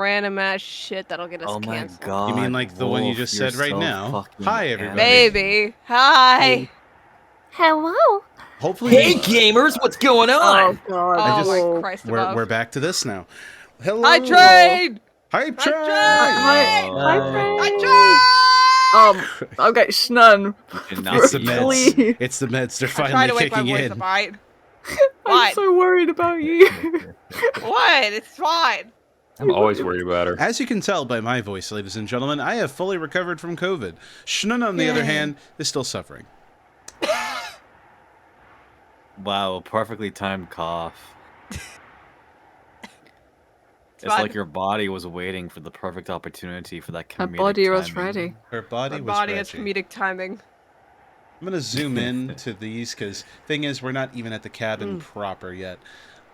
random ass shit that'll get us Oh my canceled. god. You mean like the one you just said right now? Hi, everybody. Baby. Hi. Hello. Hopefully. Hey gamers, what's going on? Oh god. Oh my Christ above. We're back to this now. Hello. Hi, Train! Hype Train! Okay, Snun. It's the meds. It's the meds. They're finally kicking in. I'm so worried about you. What? It's fine. I'm always worried about her. As you can tell by my voice, ladies and gentlemen, I have fully recovered from COVID. Shnun, on the other hand, is still suffering. Wow, a perfectly timed cough. It's like your body was waiting for the perfect opportunity for that comedic timing. Her body was ready. Her body was ready. has comedic timing. I'm going to zoom in to these because thing is, we're not even at the cabin proper yet.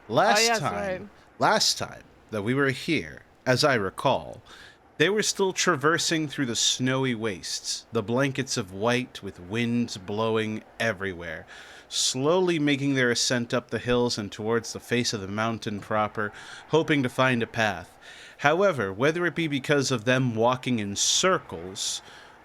Last time that we were here, as I recall, they were still traversing through the snowy wastes, the blankets of white with winds blowing everywhere, slowly making their ascent up the hills and towards the face of the mountain proper, hoping to find a path. However, whether it be because of them walking in circles,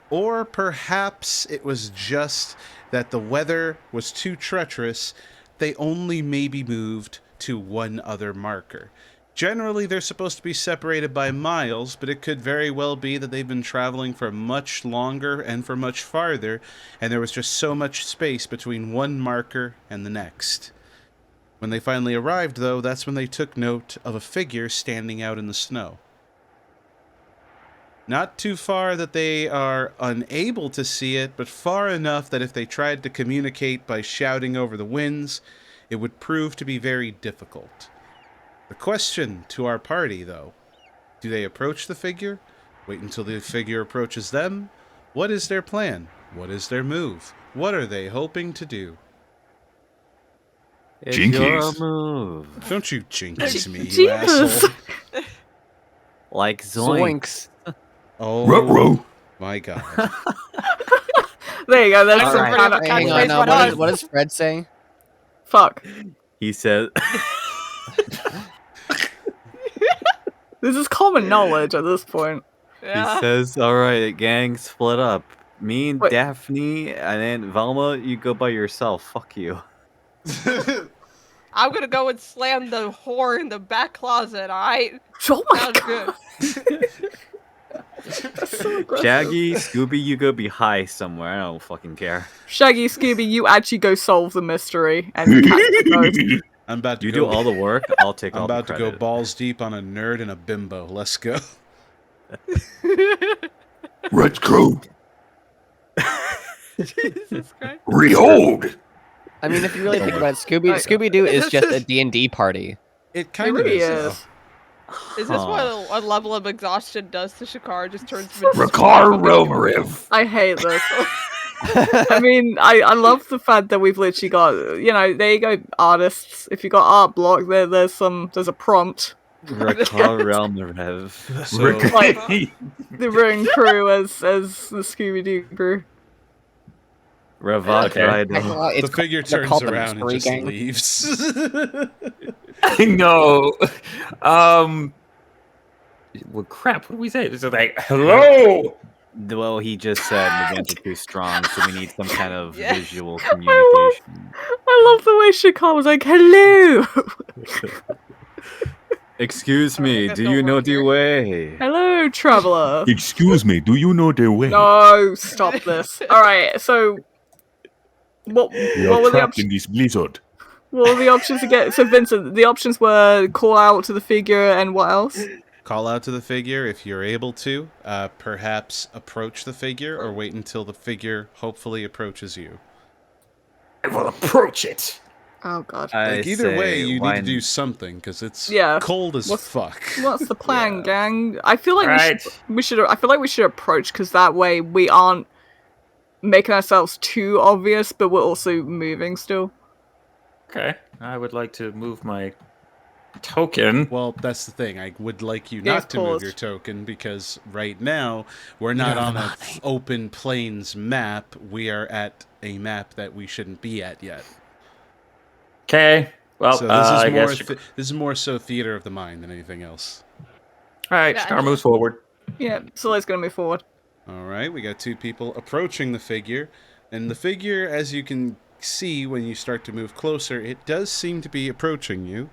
or perhaps it was just that the weather was too treacherous, they only maybe moved to one other marker. Generally, they're supposed to be separated by miles, but it could very well be that they've been traveling for much longer and for much farther, and there was just so much space between one marker and the next. When they finally arrived, though, that's when they took note of a figure standing out in the snow. Not too far that they are unable to see it, but far enough that if they tried to communicate by shouting over the winds, it would prove to be very difficult. The question to our party, though, do they approach the figure? Wait until the figure approaches them? What is their plan? What is their move? What are they hoping to do? It's your move. Don't you jinx me, you asshole. Like zoinks. Oh, Ruh-roh. My God. There you go. That's some right. kind of... Hang on, what does Fred say? Fuck. He said... This is common knowledge at this point. Yeah. He says, alright, gang, split up. Me and Daphne, and then Velma, you go by yourself. Fuck you. I'm gonna go and slam the whore in the back closet, alright? Oh my Sounds god. good. That's so aggressive. Shaggy, Scooby, you go be high somewhere. I don't fucking care. Shaggy, Scooby, you actually go solve the mystery and catch the ghost. I'm about to You go, do all the work, I'll take all the I'm credit. about to go balls deep on a nerd and a bimbo. Let's go. Let's go. Jesus Christ. Behold. I mean, if you really think about it, Scooby-Doo is just a D&D party. It kind It of really is. is. Is this what a level of exhaustion does to Shakar? Just turns him into Rakar Relmariv. I hate this. I mean, I love the fact that we've literally got, you know, there you go, artists. If you got art block, there's a prompt. Rakar Relmariv. So, Like, the Ruin crew as the Scooby-Doo crew. Ravat Okay. the figure they're turns called the around and Mystery just Gang. leaves. I know. Well, crap. What did we say? This is like, hello. Well, he just said the winds are too strong, so we need some kind of Yeah. visual communication. I love the way Shakar was like, hello! Excuse me, That's do not you know work the here. way? Hello, traveler. Excuse me. Do you know the way? No, stop this. Alright, so... What were the options? this blizzard. What were the options again? So, Vincent, the options were call out to the figure and what else? Call out to the figure if you're able to. Perhaps approach the figure or wait until the figure hopefully approaches you. I will approach it. Oh god. Like, either way, you why need to do something because it's Yeah. cold as What's- fuck. What's the plan, gang? I feel like Right. we should I feel like we should approach because that way we aren't making ourselves too obvious, but we're also moving still. Okay. I would like to move my token. Well, that's the thing. I would like you Yeah, not to move pause. your token because right now we're not on an open plains map. We are at a map that we shouldn't be at yet. Okay. Well, So I this guess is more this is more so theater of the mind than anything else. All right, Yeah, Shakar moves forward. Yeah, Soleil's gonna move forward. All right, we got 2 people approaching the figure, and the figure, as you can see when you start to move closer, it does seem to be approaching you.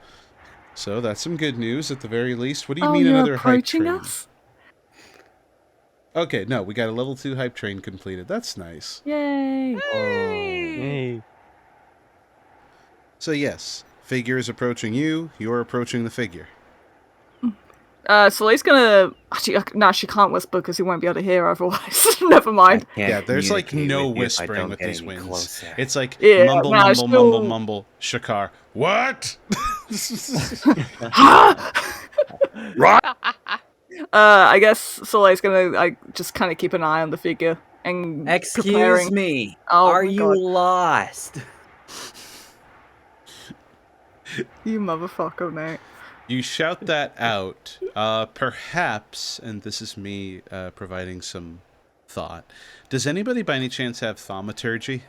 So that's some good news at the very least. What do you Oh, mean you're another hype approaching train? us? Okay, no, we got a level 2 hype train completed. That's nice. Yay! Hey. So yes, figure is approaching you. You're approaching the figure. Soleil's gonna. Actually, no, she can't whisper because he won't be able to hear otherwise. Never mind. I can't Yeah, there's like communicate no with you if I whispering don't with get these any winds. closer. It's like Yeah, mumble, nah, mumble, mumble, she'll- mumble. Shakar, what? I guess Soleil's gonna like just kind of keep an eye on the figure and Excuse preparing. me. Oh Are my you God. lost? You motherfucker, mate. You shout that out. Perhaps, and this is me providing some thought. Does anybody by any chance have thaumaturgy?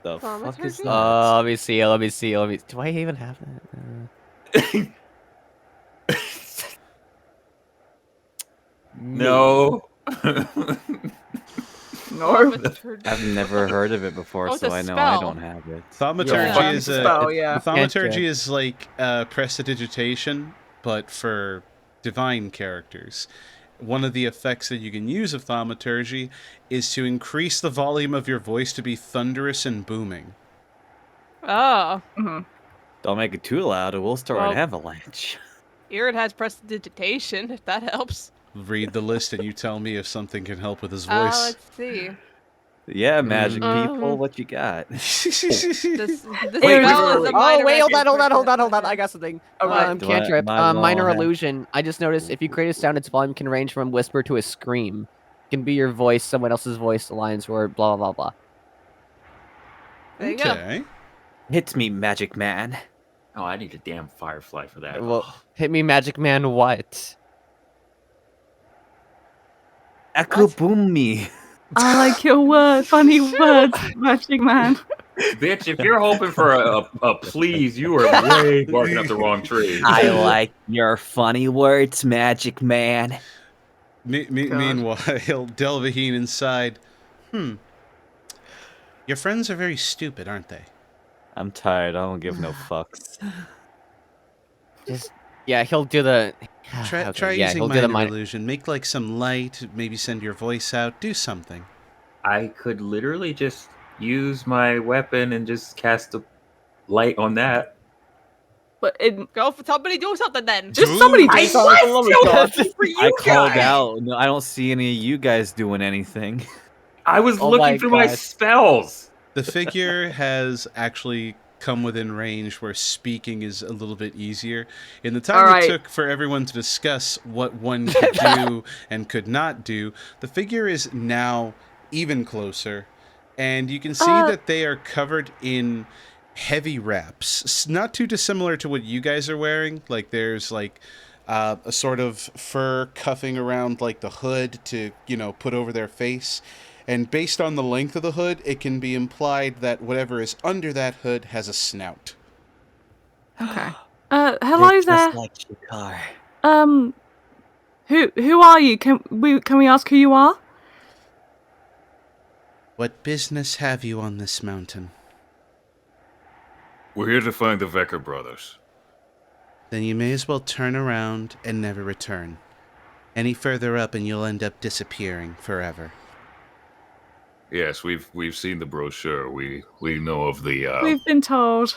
The fuck is Thaumaturgy? that? Let me see. Let me see. Let me. Do I even have that? No. No. I've never heard of it before, Oh, it's so a I know I spell. don't have it. Thaumaturgy Yeah. is Spell, yeah. Thaumaturgy is like prestidigitation, but for divine characters. One of the effects that you can use of thaumaturgy is to increase the volume of your voice to be thunderous and booming. Oh. Don't make it too loud, or we'll start Well- an avalanche. Irid has prestidigitation, if that helps. Read the list and you tell me if something can help with his voice. Let's see. Yeah, magic Mhm. people, what you got? This Wait, spell is a Oh, minor wait, hold magic on. person. I got something. Okay. Do I- Cantrip, am I minor gonna have- illusion. I just noticed if you create a sound, its volume can range from whisper to a scream. It can be your voice, someone else's voice, a lion's roar, blah, blah, blah, There you go. Okay. Hit me, magic man. Oh, I need a damn firefly for that. blah. Well, hit me, magic man, what? Echo boom me. I like your funny words, magic man. Bitch, if you're hoping for a please, you are way barking up the wrong tree. I like your funny words, magic man. Meanwhile, Delvaheen inside. Your friends are very stupid, aren't they? I'm tired. I don't give no fucks. Just, yeah, he'll do the... Try Okay, yeah, using he'll do the minor minor... illusion. Make like some light. Maybe send your voice out. Do something. I could literally just use my weapon and just cast a light on that. But Go for somebody do something then. just somebody do something. For the love of God. For you I called guys. out. No, I don't see any of you guys doing anything. I was Oh my looking through my gosh. spells. The figure has actually come within range where speaking is a little bit easier. In the time Alright. it took for everyone to discuss what one could do and could not do, the figure is now even closer. And you can see that they are covered in heavy wraps. Not too dissimilar to what you guys are wearing. Like there's like a sort of fur cuffing around like the hood to, put over their face. And based on the length of the hood, it can be implied that whatever is under that hood has a snout. Okay. Hello They're there. just like Shakar. Who are you? Can we ask who you are? What business have you on this mountain? We're here to find the Vecker brothers. Then you may as well turn around and never return. Any further up and you'll end up disappearing forever. Yes, we've seen the brochure. We know of the. We've been told.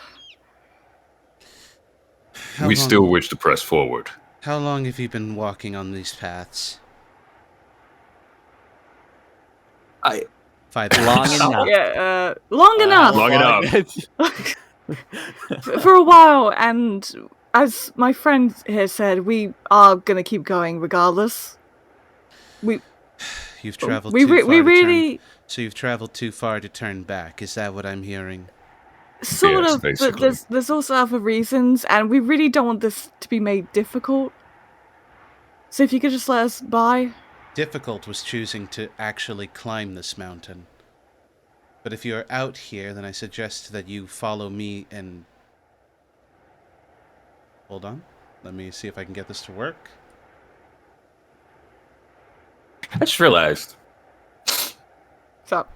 We still wish to press forward. How long have you been walking on these paths? I 5 Long years. enough. Yeah, long enough. Long enough. For a while, and as my friend here said, we are gonna keep going regardless. You've traveled We too far to really turn. So you've traveled too far to turn back. Is that what I'm hearing? sort Yes, of, but basically. there's also other reasons, and we really don't want this to be made difficult. So if you could just let us by. Difficult was choosing to actually climb this mountain. But if you're out here, then I suggest that you follow me and... Hold on. Let me see if I can get this to work. I just realized. What's up?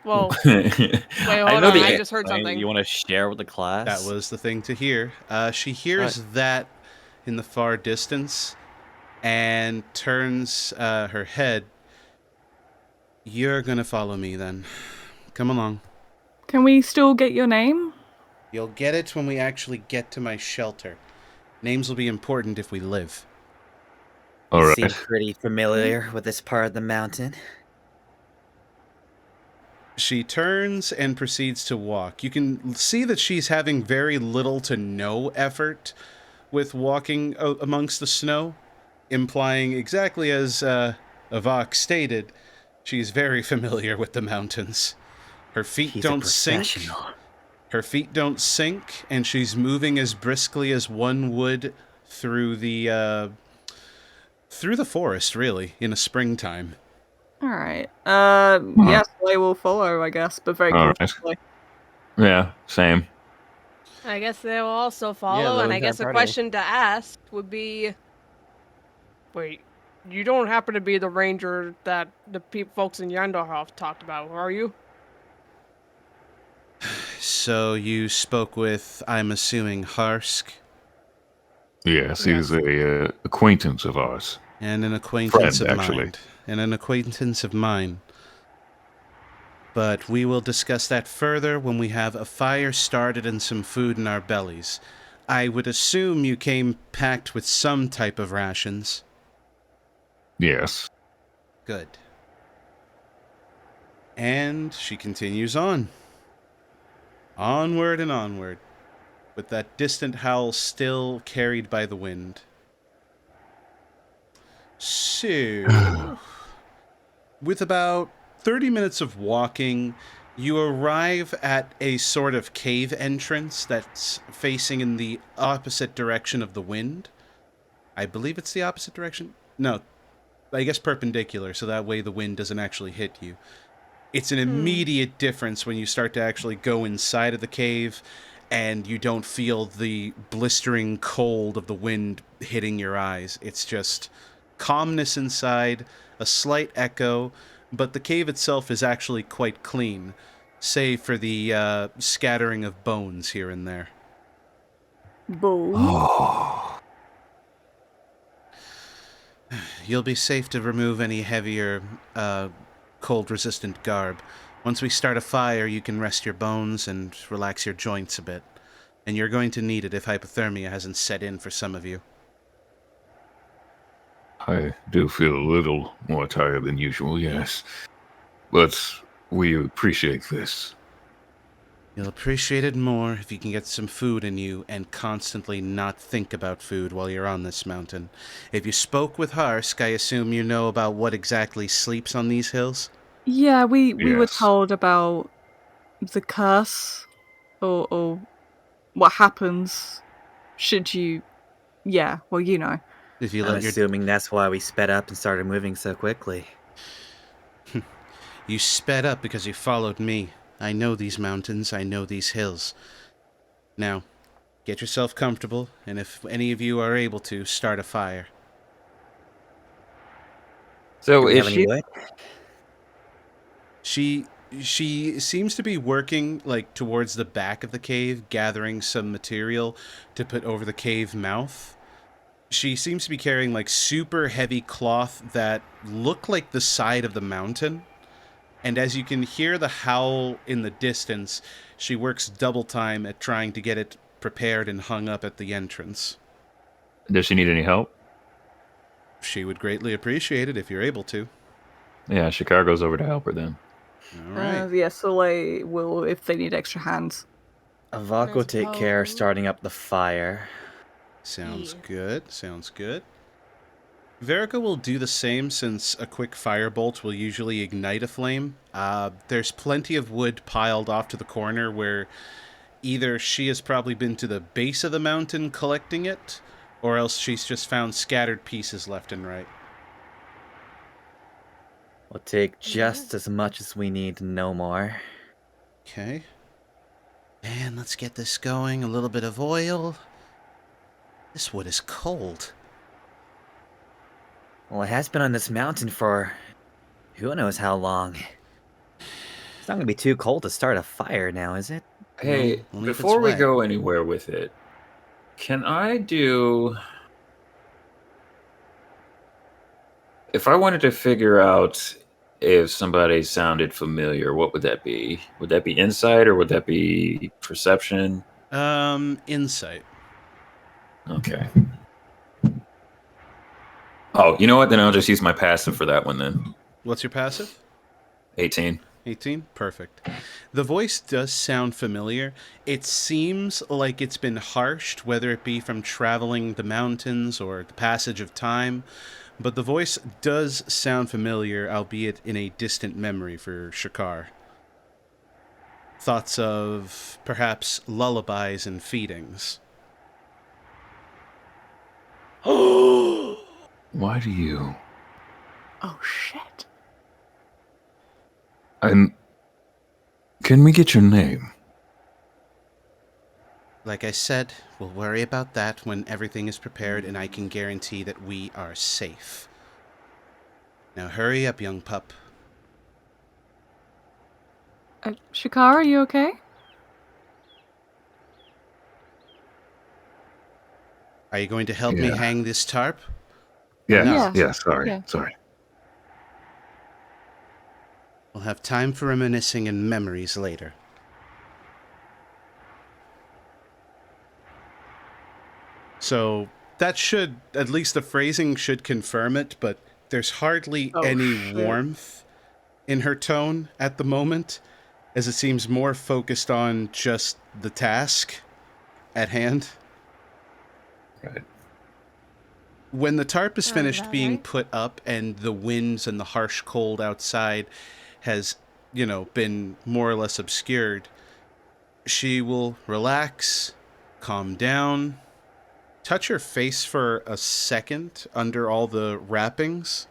Well, I hold know on. the I just heard something. You want to share with the class? That was the thing to hear. She hears that in the far distance and turns her head. You're gonna follow me then. Come along. Can we still get your name? You'll get it when we actually get to my shelter. Names will be important if we live. All You right. seem pretty familiar with this part of the mountain. She turns and proceeds to walk. You can see that she's having very little to no effort with walking amongst the snow, implying exactly as Avok stated, she's very familiar with the mountains. Her feet He's don't a sink. professional. Her feet don't sink, and she's moving as briskly as one would through the forest, really, in a springtime. Alright. Yes, I will follow, I guess, but very All right. cautiously. Yeah, same. I guess they will also follow, and I guess a question to ask would be, wait, you don't happen to be the ranger that the folks in Yandarhof talked about, are you? So you spoke with, I'm assuming, Harsk? Yes, he's a acquaintance of ours. And an acquaintance Friend, of actually. mine. And an acquaintance of mine. But we will discuss that further when we have a fire started and some food in our bellies. I would assume you came packed with some type of rations. Yes. Good. And she continues on. Onward and onward, with that distant howl still carried by the wind. So, with about 30 minutes of walking, you arrive at a sort of cave entrance that's facing in the opposite direction of the wind. I believe it's the opposite direction. No, I guess perpendicular, so that way the wind doesn't actually hit you. It's an immediate difference when you start to actually go inside of the cave and you don't feel the blistering cold of the wind hitting your eyes. It's just calmness inside, a slight echo, but the cave itself is actually quite clean, save for the scattering of bones here and there. Boom. Oh. You'll be safe to remove any heavier, cold-resistant garb. Once we start a fire, you can rest your bones and relax your joints a bit. And you're going to need it if hypothermia hasn't set in for some of you. I do feel a little more tired than usual, yes. But we appreciate this. You'll appreciate it more if you can get some food in you and constantly not think about food while you're on this mountain. If you spoke with Harsk, I assume you know about what exactly sleeps on these hills? Yeah, we were Yes. told about the curse, or what happens should you... Yeah, well, you know. If you I'm let your assuming that's why we sped up and started moving so quickly. You sped up because you followed me. I know these mountains, I know these hills. Now, get yourself comfortable, and if any of you are able to, start a fire. So Do we is have any she? wood? She seems to be working, like, towards the back of the cave, gathering some material to put over the cave mouth. She seems to be carrying, like, super heavy cloth that look like the side of the mountain. And as you can hear the howl in the distance, she works double time at trying to get it prepared and hung up at the entrance. Does she need any help? She would greatly appreciate it if you're able to. Yeah, Shakar goes over to help her then. All right. Yeah, Soleil will if they need extra hands. Avok will take care of starting up the fire. Sounds good. Sounds good. Verica will do the same since a quick firebolt will usually ignite a flame. There's plenty of wood piled off to the corner where either she has probably been to the base of the mountain collecting it, or else she's just found scattered pieces left and right. We'll take just as much as we need, no more. Okay. And let's get this going. A little bit of oil. This wood is cold. Well, it has been on this mountain for who knows how long. It's not gonna be too cold to start a fire now, is it? Hey, Only if it's before we wet. go anywhere with it, can I do... If I wanted to figure out if somebody sounded familiar, what would that be? Would that be insight or would that be perception? Insight. Okay. Oh, you know what? Then I'll just use my passive for that one then. What's your passive? 18. 18? Perfect. The voice does sound familiar. It seems like it's been harshed, whether it be from traveling the mountains or the passage of time, but the voice does sound familiar, albeit in a distant memory for Shakar. Thoughts of perhaps lullabies and feedings. Why do you? Oh shit. And can we get your name? Like I said, we'll worry about that when everything is prepared and I can guarantee that we are safe. Now hurry up, young pup. Shakara, are you okay? Are you going to help me hang this tarp? Yes, Yeah. sorry, Yeah. sorry. We'll have time for reminiscing and memories later. So that should, at least the phrasing should confirm it, but there's hardly any warmth in her tone at the moment, as it seems more focused on just the task at hand. Right. When the tarp is finished being right? put up and the winds and the harsh cold outside has, been more or less obscured, she will relax, calm down, touch her face for a second under all the wrappings,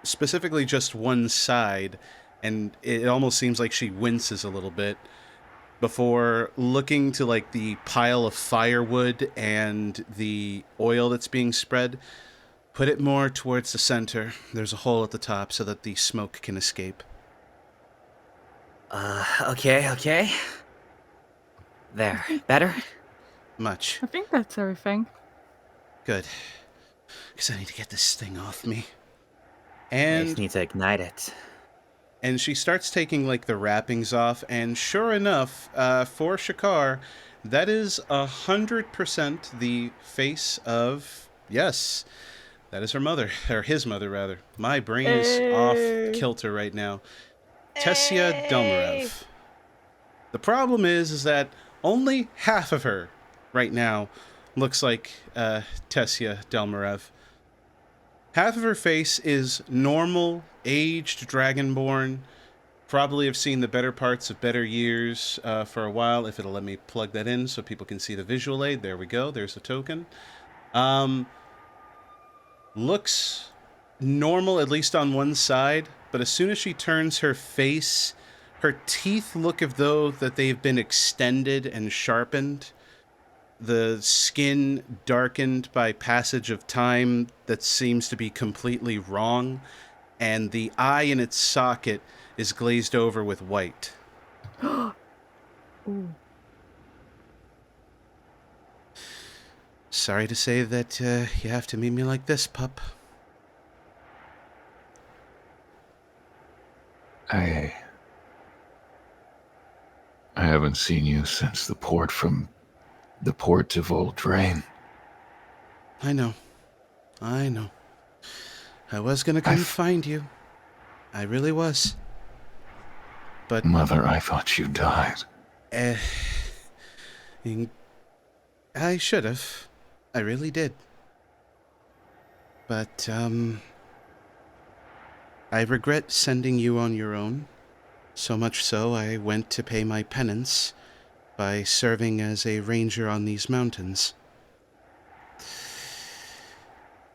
specifically just one side, and it almost seems like she winces a little bit before looking to like the pile of firewood and the oil that's being spread. Put it more towards the center. There's a hole at the top so that the smoke can escape. Okay. There. Better? Much. I think that's everything. Good. Because I need to get this thing off me. I And just need to ignite it. and she starts taking like the wrappings off, and sure enough, for Shakar, that is 100% the face of, yes, that is her mother, or his mother rather. My brain is off kilter right now. Tessia Delmarev. The problem is that only half of her right now looks like Tessia Delmarev. Half of her face is normal, aged Dragonborn. Probably have seen the better parts of better years for a while, if it'll let me plug that in so people can see the visual aid. There we go. There's the token. Looks normal, at least on one side, but as soon as she turns her face, her teeth look as though that they've been extended and sharpened. The skin darkened by passage of time that seems to be completely wrong, and the eye in its socket is glazed over with white. Ooh. Sorry to say that you have to meet me like this, pup. I haven't seen you since the port to Voldrain. I know. I was gonna come find you. I really was. But Mother, I thought you died. I should have. I really did. But, I regret sending you on your own. So much so, I went to pay my penance by serving as a ranger on these mountains.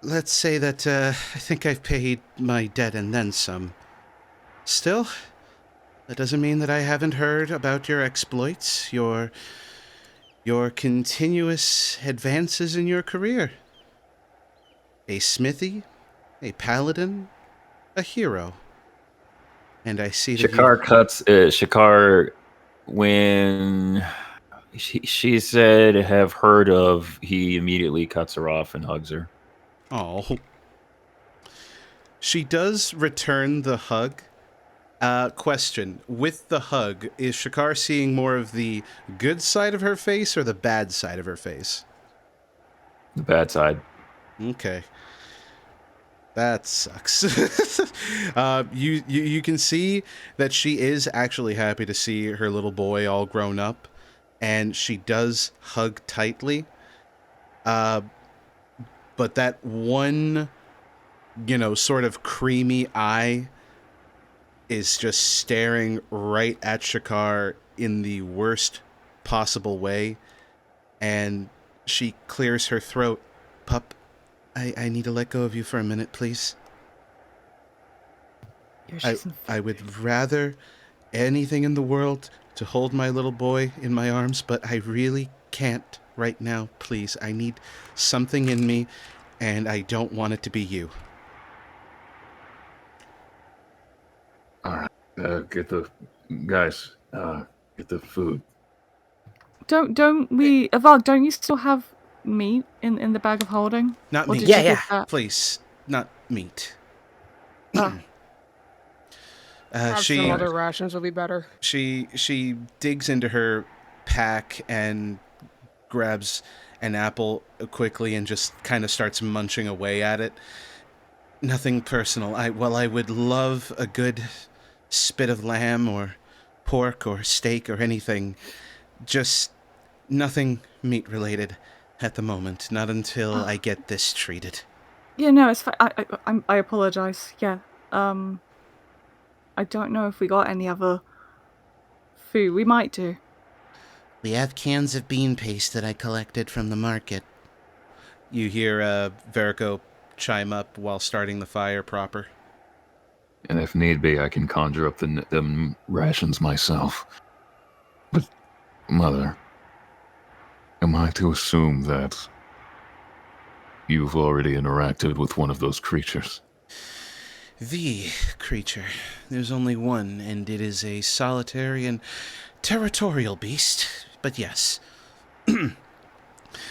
Let's say that, I think I've paid my debt and then some. Still, that doesn't mean that I haven't heard about your exploits, your continuous advances in your career. A smithy, a paladin, a hero. And I see that Shakar, when she said have heard of, he immediately cuts her off and hugs her. Oh. She does return the hug. Question. With the hug, is Shakar seeing more of the good side of her face or the bad side of her face? The bad side. Okay. That sucks. You can see that she is actually happy to see her little boy all grown up, and she does hug tightly. But that one, sort of creamy eye is just staring right at Shakar in the worst possible way, and she clears her throat. Pup, I need to let go of you for a minute, please. I would rather anything in the world to hold my little boy in my arms, but I really can't right now, please. I need something in me, and I don't want it to be you. All right, get the food. Don't we, Avog? Don't you still have meat in the bag of holding? Not or meat. Did you give that? Please, not meat. Some other rations will be better. She digs into her pack and grabs an apple quickly and just kind of starts munching away at it. Nothing personal. I would love a good spit of lamb or pork or steak or anything. Just nothing meat related at the moment. Not until I get this treated. Yeah, no, it's fine. I apologize. Yeah. I don't know if we got any other food. We might do. We have cans of bean paste that I collected from the market. You hear Verico chime up while starting the fire proper. And if need be, I can conjure up them rations myself. But, Mother, am I to assume that you've already interacted with one of those creatures? The creature. There's only one, and it is a solitary and territorial beast. But yes.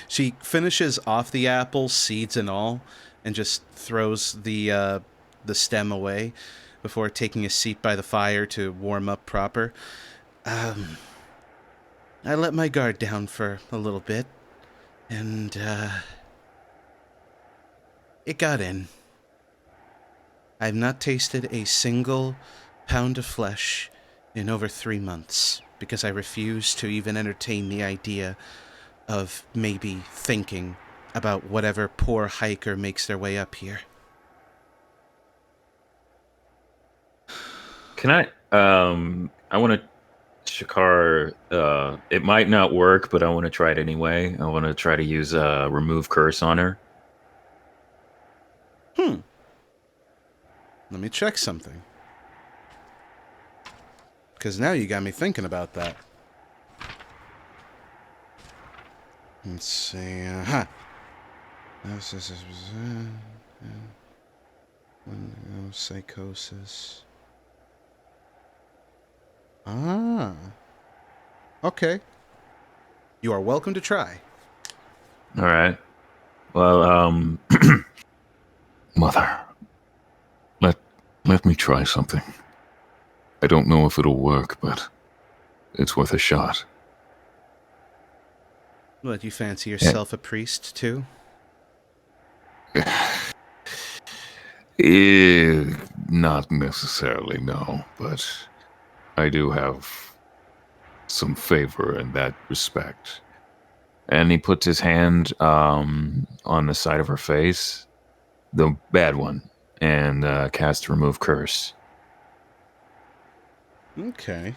She finishes off the apple, seeds and all, and just throws the stem away before taking a seat by the fire to warm up proper. I let my guard down for a little bit, and it got in. I've not tasted a single pound of flesh in over 3 months because I refuse to even entertain the idea of maybe thinking about whatever poor hiker makes their way up here. Can I want to, Shakar, it might not work, but I want to try it anyway. I want to try to use remove curse on her. Let me check something. Because now you got me thinking about that. Let's see. Psychosis. Okay. You are welcome to try. All right. Well, Mother, let me try something. I don't know if it'll work, but it's worth a shot. What, you fancy yourself a priest, too? Not necessarily, no, but I do have some favor in that respect. and he puts his hand on the side of her face, the bad one, and casts remove curse. Okay.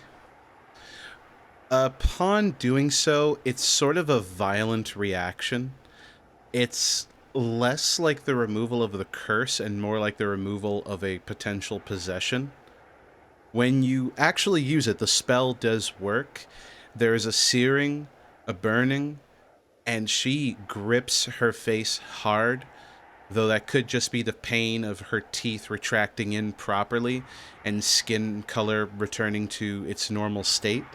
Upon doing so, it's sort of a violent reaction. It's less like the removal of the curse and more like the removal of a potential possession. When you actually use it, the spell does work. There is a searing, a burning, and she grips her face hard, though that could just be the pain of her teeth retracting in properly and skin color returning to its normal state.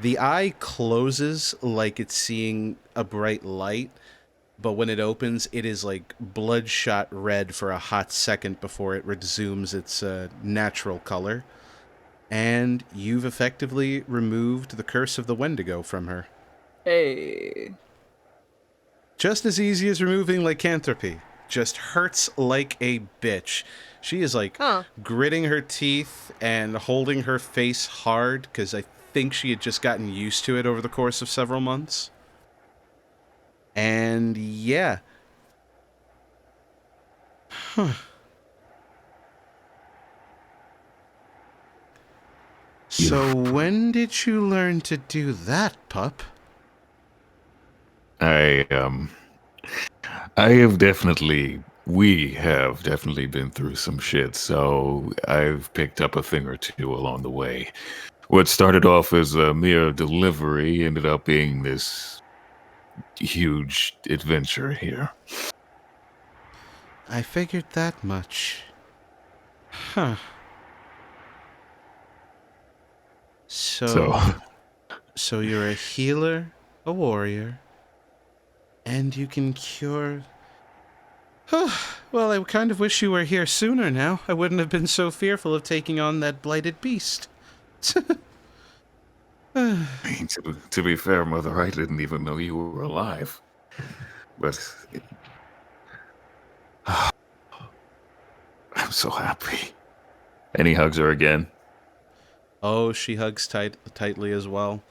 The eye closes like it's seeing a bright light, but when it opens, it is like bloodshot red for a hot second before it resumes its natural color. And you've effectively removed the curse of the Wendigo from her. Hey. Just as easy as removing lycanthropy. Just hurts like a bitch. She is like gritting her teeth and holding her face hard because I think she had just gotten used to it over the course of several months. And yeah. Huh. So when did you learn to do that, pup? We have definitely been through some shit, so I've picked up a thing or two along the way. What started off as a mere delivery ended up being this huge adventure here. I figured that much. Huh. So you're a healer, a warrior, and you can cure... Well, I kind of wish you were here sooner now. I wouldn't have been so fearful of taking on that blighted beast. To be fair, Mother, I didn't even know you were alive. But... I'm so happy. And he hugs her again. Oh, she hugs tightly as well.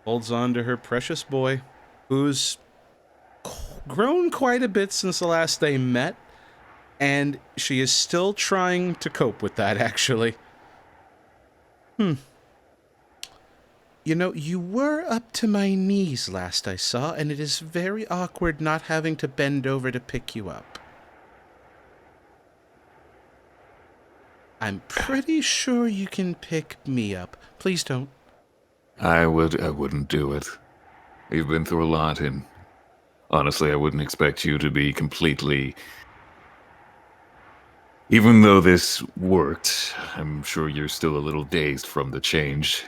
Holds on to her precious boy, who's grown quite a bit since the last they met, and she is still trying to cope with that, actually. You know, you were up to my knees last I saw, and it is very awkward not having to bend over to pick you up. I'm pretty sure you can pick me up. Please don't. I wouldn't do it. You've been through a lot, and honestly, I wouldn't expect you to be completely... Even though this worked, I'm sure you're still a little dazed from the change.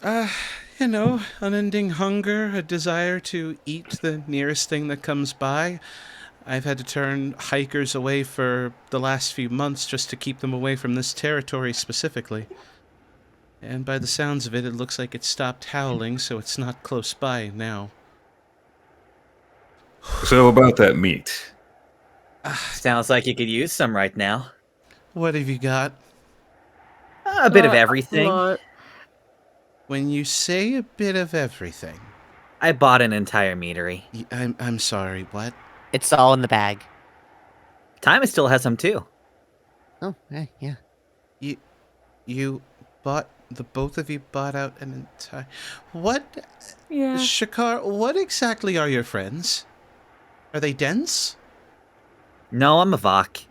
You know, unending hunger, a desire to eat the nearest thing that comes by. I've had to turn hikers away for the last few months just to keep them away from this territory specifically. And by the sounds of it, it looks like it stopped howling, so it's not close by now. So about that meat. Sounds like you could use some right now. What have you got? A bit of everything. When you say a bit of everything... I bought an entire meadery. I'm sorry, what? It's all in the bag. Timon still has some too. Oh, yeah. You bought... The both of you bought out an entire... What? Yeah. Shakar, what exactly are your friends? Are they dense? No, I'm a Vok.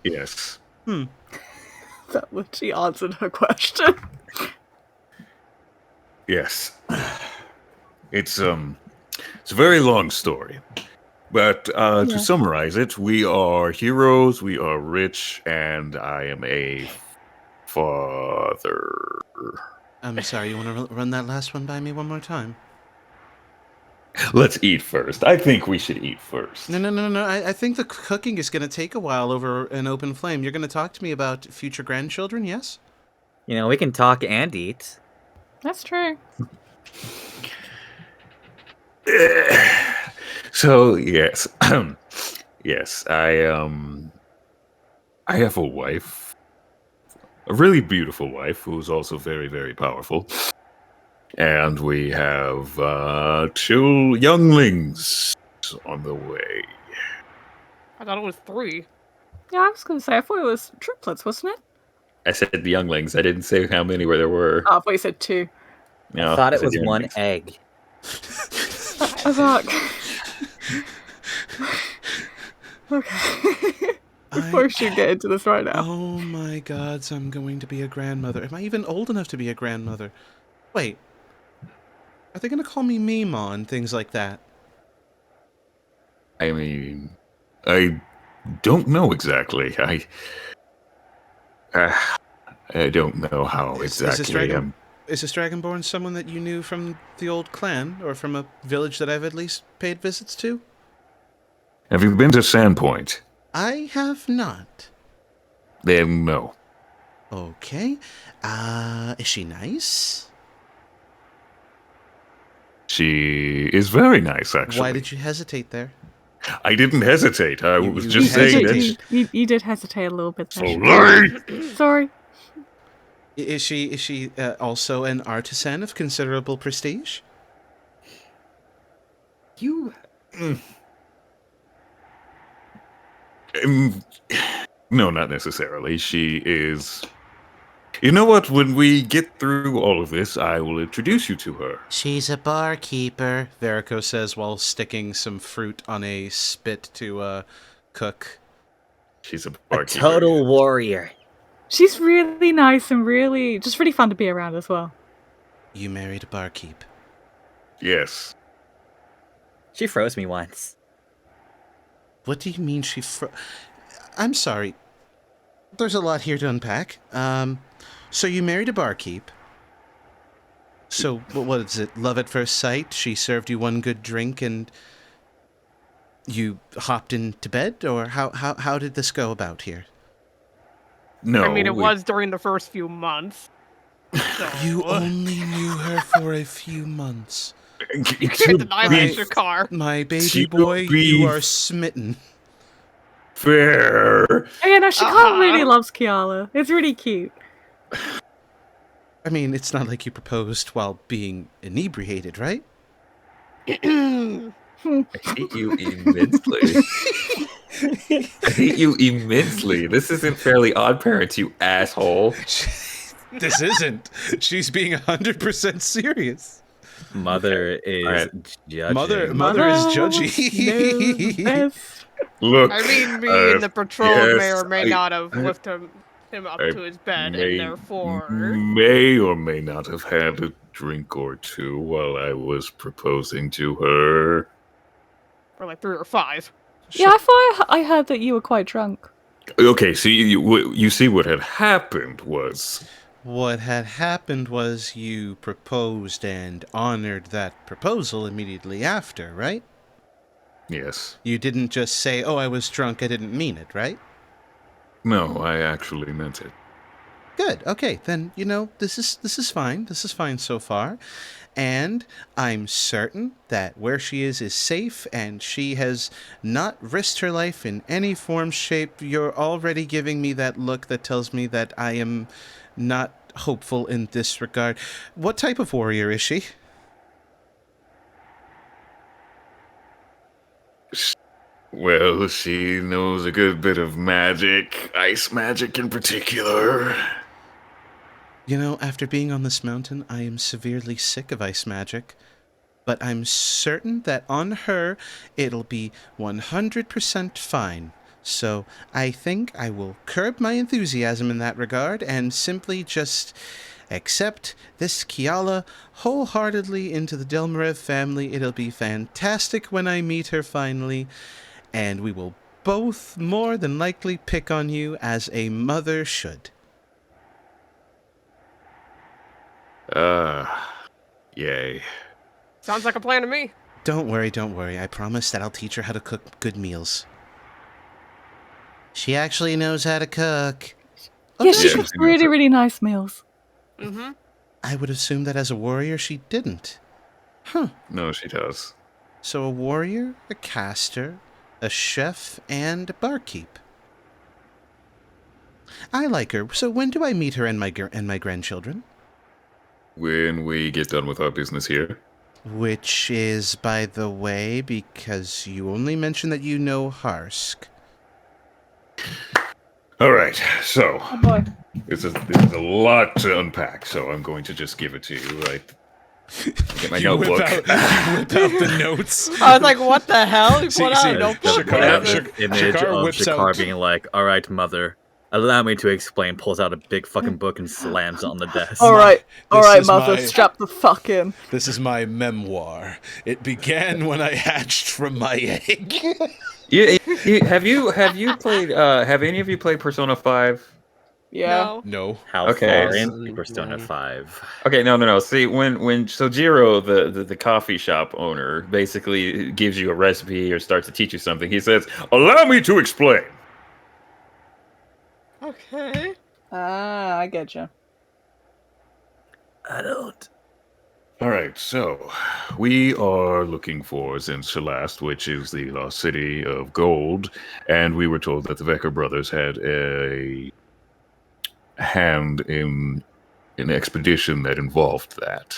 Yes. That literally answered her question. Yes. It's a very long story. But to summarize it, we are heroes, we are rich, and I am a father. I'm sorry, you want to run that last one by me one more time? Let's eat first. I think we should eat first. No. I think the cooking is going to take a while over an open flame. You're going to talk to me about future grandchildren, yes? You know, we can talk and eat. That's true. So, yes. Yes, I have a wife. A really beautiful wife who's also very, very powerful. And we have 2 younglings on the way. I thought it was 3. Yeah, I was going to say, I thought it was triplets, wasn't it? I said the younglings. I didn't say how many there were. Oh, I thought you said 2. No, I thought it said was one younglings. egg. Okay. Before she get into this right now. Oh my gods, I'm going to be a grandmother. Am I even old enough to be a grandmother? Wait. Are they going to call me Mima and things like that? I mean, I don't know exactly. I don't know how exactly. Is this Dragonborn someone that you knew from the old clan, or from a village that I've at least paid visits to? Have you been to Sandpoint? I have not. Then no. Okay. Is she nice? She is very nice, actually. Why did you hesitate there? I didn't hesitate. I was just You saying hesitated. that. You did hesitate a little bit there. So late. Sorry. Is she also an artisan of considerable prestige? You. No, not necessarily. She is. You know what? When we get through all of this, I will introduce you to her. She's a barkeeper, Verico says while sticking some fruit on a spit to cook. She's a A barkeeper. total warrior. She's really nice and really fun to be around as well. You married a barkeep. Yes. She froze me once. What do you mean she I'm sorry. There's a lot here to unpack. So you married a barkeep. So what is it? Love at first sight? She served you one good drink and you hopped into bed? Or how did this go about here? No. I mean, it was during the first few months. So. You only knew her for a few months. Your car. My baby boy, you are smitten. Fair. Yeah, no, she can't really loves Kiala. It's really cute. I mean, it's not like you proposed while being inebriated, right? I hate you immensely. I hate you immensely. This isn't Fairly Odd Parents, you asshole. This isn't. She's being 100% serious. Mother is judging. Mother is judgy. Look, I mean, me and the patrol may or may not have lifted him up to his bed, and therefore may or may not have had a drink or two while I was proposing to her. for like 3 or 5. Yeah, I thought I heard that you were quite drunk. Okay, so you see what had happened was... What had happened was you proposed and honored that proposal immediately after, right? Yes. You didn't just say, oh, I was drunk, I didn't mean it, right? No, I actually meant it. Good. Okay, then, this is fine. This is fine so far. And I'm certain that where she is safe, and she has not risked her life in any form, shape. You're already giving me that look that tells me that I am not hopeful in this regard. What type of warrior is she? Well, she knows a good bit of magic, ice magic in particular. After being on this mountain, I am severely sick of ice magic. But I'm certain that on her, it'll be 100% fine. So I think I will curb my enthusiasm in that regard and simply just accept this Kiala wholeheartedly into the Delmarev family. It'll be fantastic when I meet her finally, and we will both more than likely pick on you as a mother should. Yay. Sounds like a plan to me. Don't worry. I promise that I'll teach her how to cook good meals. She actually knows how to cook. Yeah, she cooks really, really nice meals. Mm-hmm. I would assume that as a warrior she didn't. Huh. No, she does. So a warrior, a caster, a chef, and a barkeep. I like her. So when do I meet her and my grandchildren? When we get done with our business here. Which is, by the way, because you only mentioned that you know Harsk. All right, so Oh boy. this is a lot to unpack, so I'm going to just give it to you. Get my notebook. You whip out the notes. I was like, what the hell? You put out a notebook? Image of Shakar being like, all right, mother, Allow me to explain. Pulls out a big fucking book and slams it on the desk. All right, mother, strap the fuck in. This is my memoir. It began when I hatched from my egg. Have you played? Have any of you played Persona 5? Yeah. No. How far into Persona 5? Okay, no. See, when Sojiro, the coffee shop owner, basically gives you a recipe or starts to teach you something, he says, "Allow me to explain." Okay. Ah, I get you. I don't. All right, so we are looking for Zinshalast, which is the lost city of gold, and we were told that the Vecker brothers had a hand in an expedition that involved that.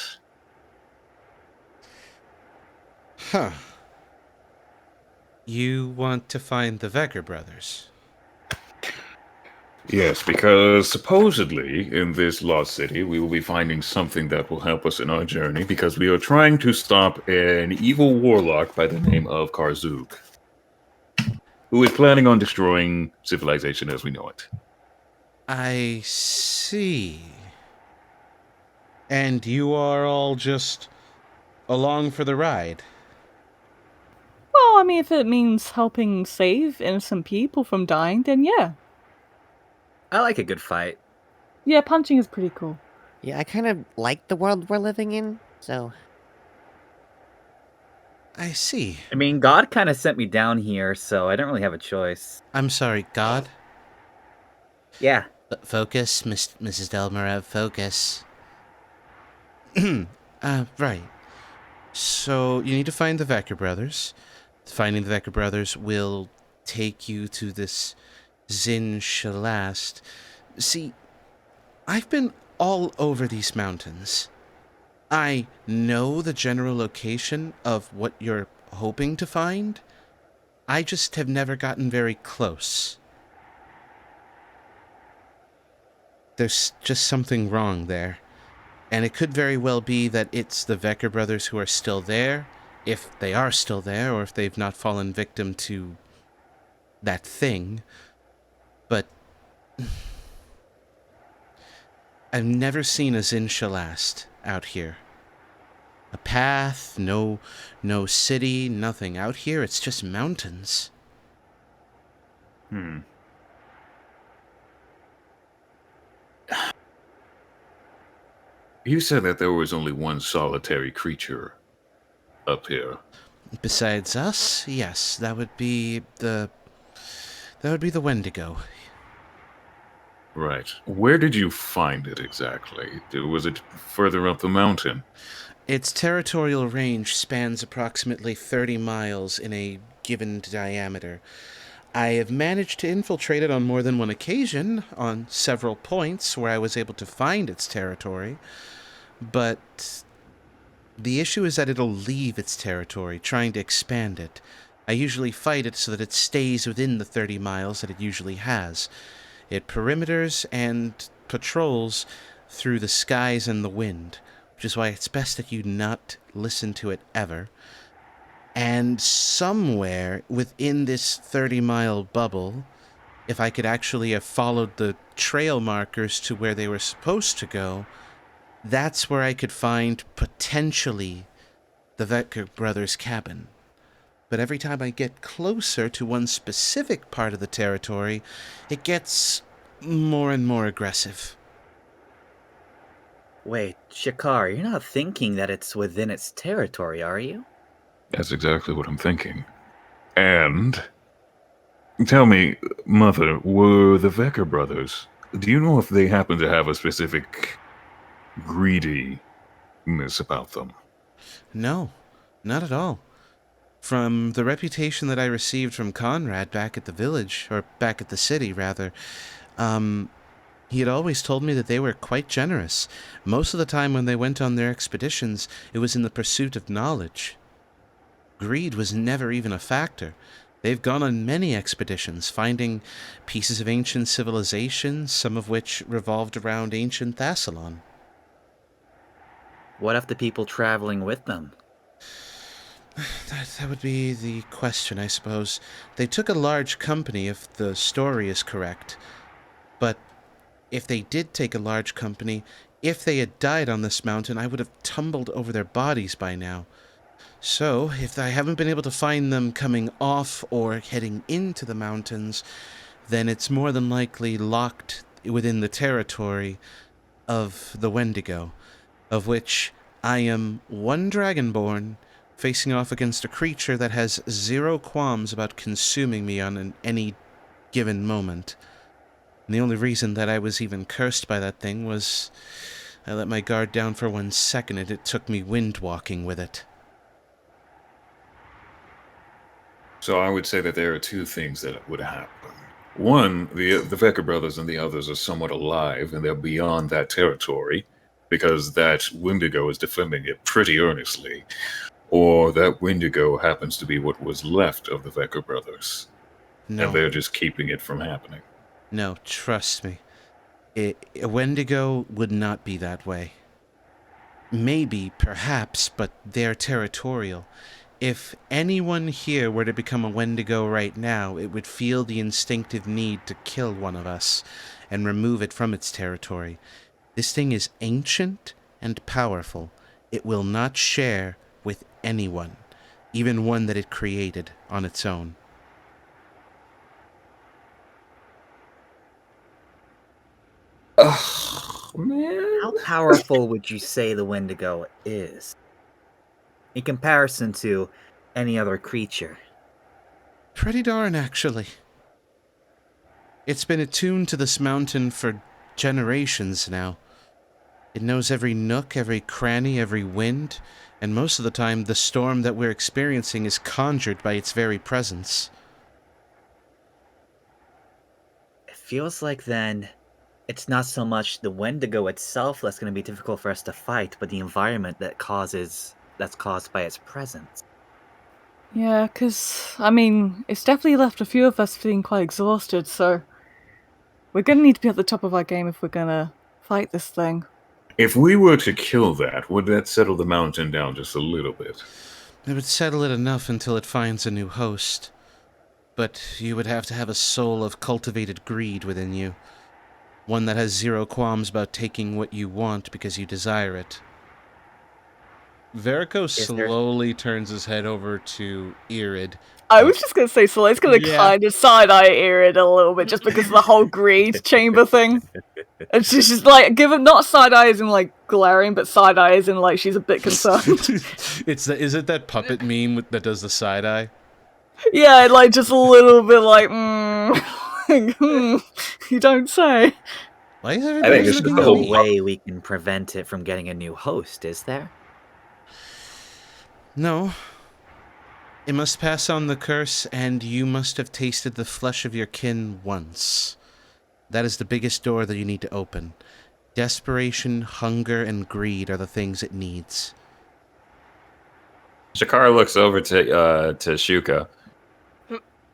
Huh. You want to find the Vecker brothers? Yes, because supposedly in this lost city, we will be finding something that will help us in our journey, because we are trying to stop an evil warlock by the name of Karzug, who is planning on destroying civilization as we know it. I see. And you are all just along for the ride? Well, I mean, if it means helping save innocent people from dying, then yeah. I like a good fight. Yeah, punching is pretty cool. Yeah, I kind of like the world we're living in, so... I see. I mean, God kind of sent me down here, so I don't really have a choice. I'm sorry, God? Yeah. Focus, Mrs. Delmarev, focus. Right. So, you need to find the Vecker brothers. Finding the Vecker brothers will take you to this Zinshalast. See, I've been all over these mountains. I know the general location of what you're hoping to find. I just have never gotten very close. There's just something wrong there. And it could very well be that it's the Vecker brothers who are still there, if they are still there, or if they've not fallen victim to that thing. But I've never seen a Zinshalast out here. A path, no city, nothing. Out here, it's just mountains. You said that there was only one solitary creature up here. Besides us, yes, that would be the Wendigo. Right. Where did you find it exactly? Was it further up the mountain? Its territorial range spans approximately 30 miles in a given diameter. I have managed to infiltrate it on more than one occasion, on several points where I was able to find its territory, but the issue is that it'll leave its territory, trying to expand it. I usually fight it so that it stays within the 30 miles that it usually has. It perimeters and patrols through the skies and the wind, which is why it's best that you not listen to it ever. And somewhere within this 30-mile bubble, if I could actually have followed the trail markers to where they were supposed to go, that's where I could find, potentially, the Vecker brothers' cabin. But every time I get closer to one specific part of the territory, it gets more and more aggressive. Wait, Shakar, you're not thinking that it's within its territory, are you? That's exactly what I'm thinking. And tell me, Mother, were the Vecker brothers, do you know if they happen to have a specific greediness about them? No, not at all. From the reputation that I received from Conrad back at the village, or back at the city, rather, he had always told me that they were quite generous. Most of the time when they went on their expeditions, it was in the pursuit of knowledge. Greed was never even a factor. They've gone on many expeditions, finding pieces of ancient civilization, some of which revolved around ancient Thassalon. What of the people traveling with them? That would be the question, I suppose. They took a large company, if the story is correct. But if they did take a large company, if they had died on this mountain, I would have tumbled over their bodies by now. So, if I haven't been able to find them coming off or heading into the mountains, then it's more than likely locked within the territory of the Wendigo, of which I am one dragonborn facing off against a creature that has zero qualms about consuming me on any given moment. And the only reason that I was even cursed by that thing was I let my guard down for 1 second and it took me wind walking with it. So I would say that there are two things that would happen. One, the Vecker brothers and the others are somewhat alive, and they're beyond that territory, because that Wendigo is defending it pretty earnestly. Or that Wendigo happens to be what was left of the Vecker brothers. No. And they're just keeping it from happening. No, trust me. A Wendigo would not be that way. Maybe, perhaps, but they're territorial. If anyone here were to become a Wendigo right now, it would feel the instinctive need to kill one of us and remove it from its territory. This thing is ancient and powerful. It will not share with anyone, even one that it created on its own. Oh, man. How powerful would you say the Wendigo is in comparison to any other creature? Pretty darn, actually. It's been attuned to this mountain for generations now. It knows every nook, every cranny, every wind, and most of the time the storm that we're experiencing is conjured by its very presence. It feels like then it's not so much the Wendigo itself that's going to be difficult for us to fight, but the environment that's caused by its presence. Yeah, because, I mean, it's definitely left a few of us feeling quite exhausted, so we're going to need to be at the top of our game if we're going to fight this thing. If we were to kill that, would that settle the mountain down just a little bit? It would settle it enough until it finds a new host. But you would have to have a soul of cultivated greed within you. One that has zero qualms about taking what you want because you desire it. Verico slowly turns his head over to Irid. I was just going to say, Soleil's going to kind of side-eye Irid a little bit just because of the whole greed chamber thing. And she's just like, not side-eye as in like glaring, but side-eye as in like she's a bit concerned. Is it that puppet meme that does the side-eye? Yeah, like just a little bit like, you don't say. Why is everybody looking at me? No way we can prevent it from getting a new host, is there? No. It must pass on the curse, and you must have tasted the flesh of your kin once. That is the biggest door that you need to open. Desperation, hunger, and greed are the things it needs. Shakara looks over to Shuka.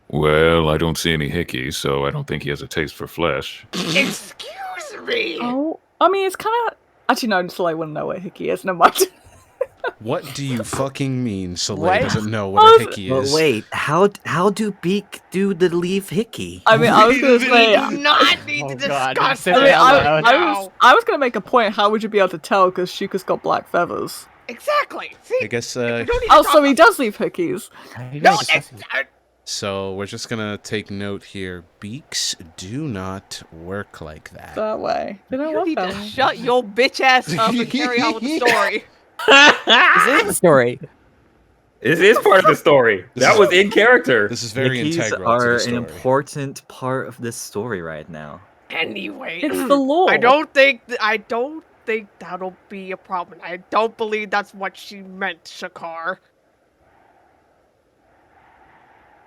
Well, I don't see any hickeys, so I don't think he has a taste for flesh. Excuse me! Oh, I mean, it's kind of... Actually, no, Soleil wouldn't know what a hickey is, never mind. What do you fucking mean Soleil doesn't know what a hickey is? But wait, how do Beak do the leaf hickey? I mean, I was going to say... We do not need to discuss it. I was going to make a point. How would you be able to tell? Because Shuka's got black feathers. Exactly. See? I guess, oh, so he does leave hickeys. No, so we're just gonna take note here. Beaks do not work like that. That way. They don't you need to shut your bitch ass up and carry on with the story. This is the story. It is part of the story. That was in character. This is very hickeys integral are to the story. an important part of this story right now. Anyway, it's the law. I don't think that'll be a problem. I don't believe that's what she meant, Shakar.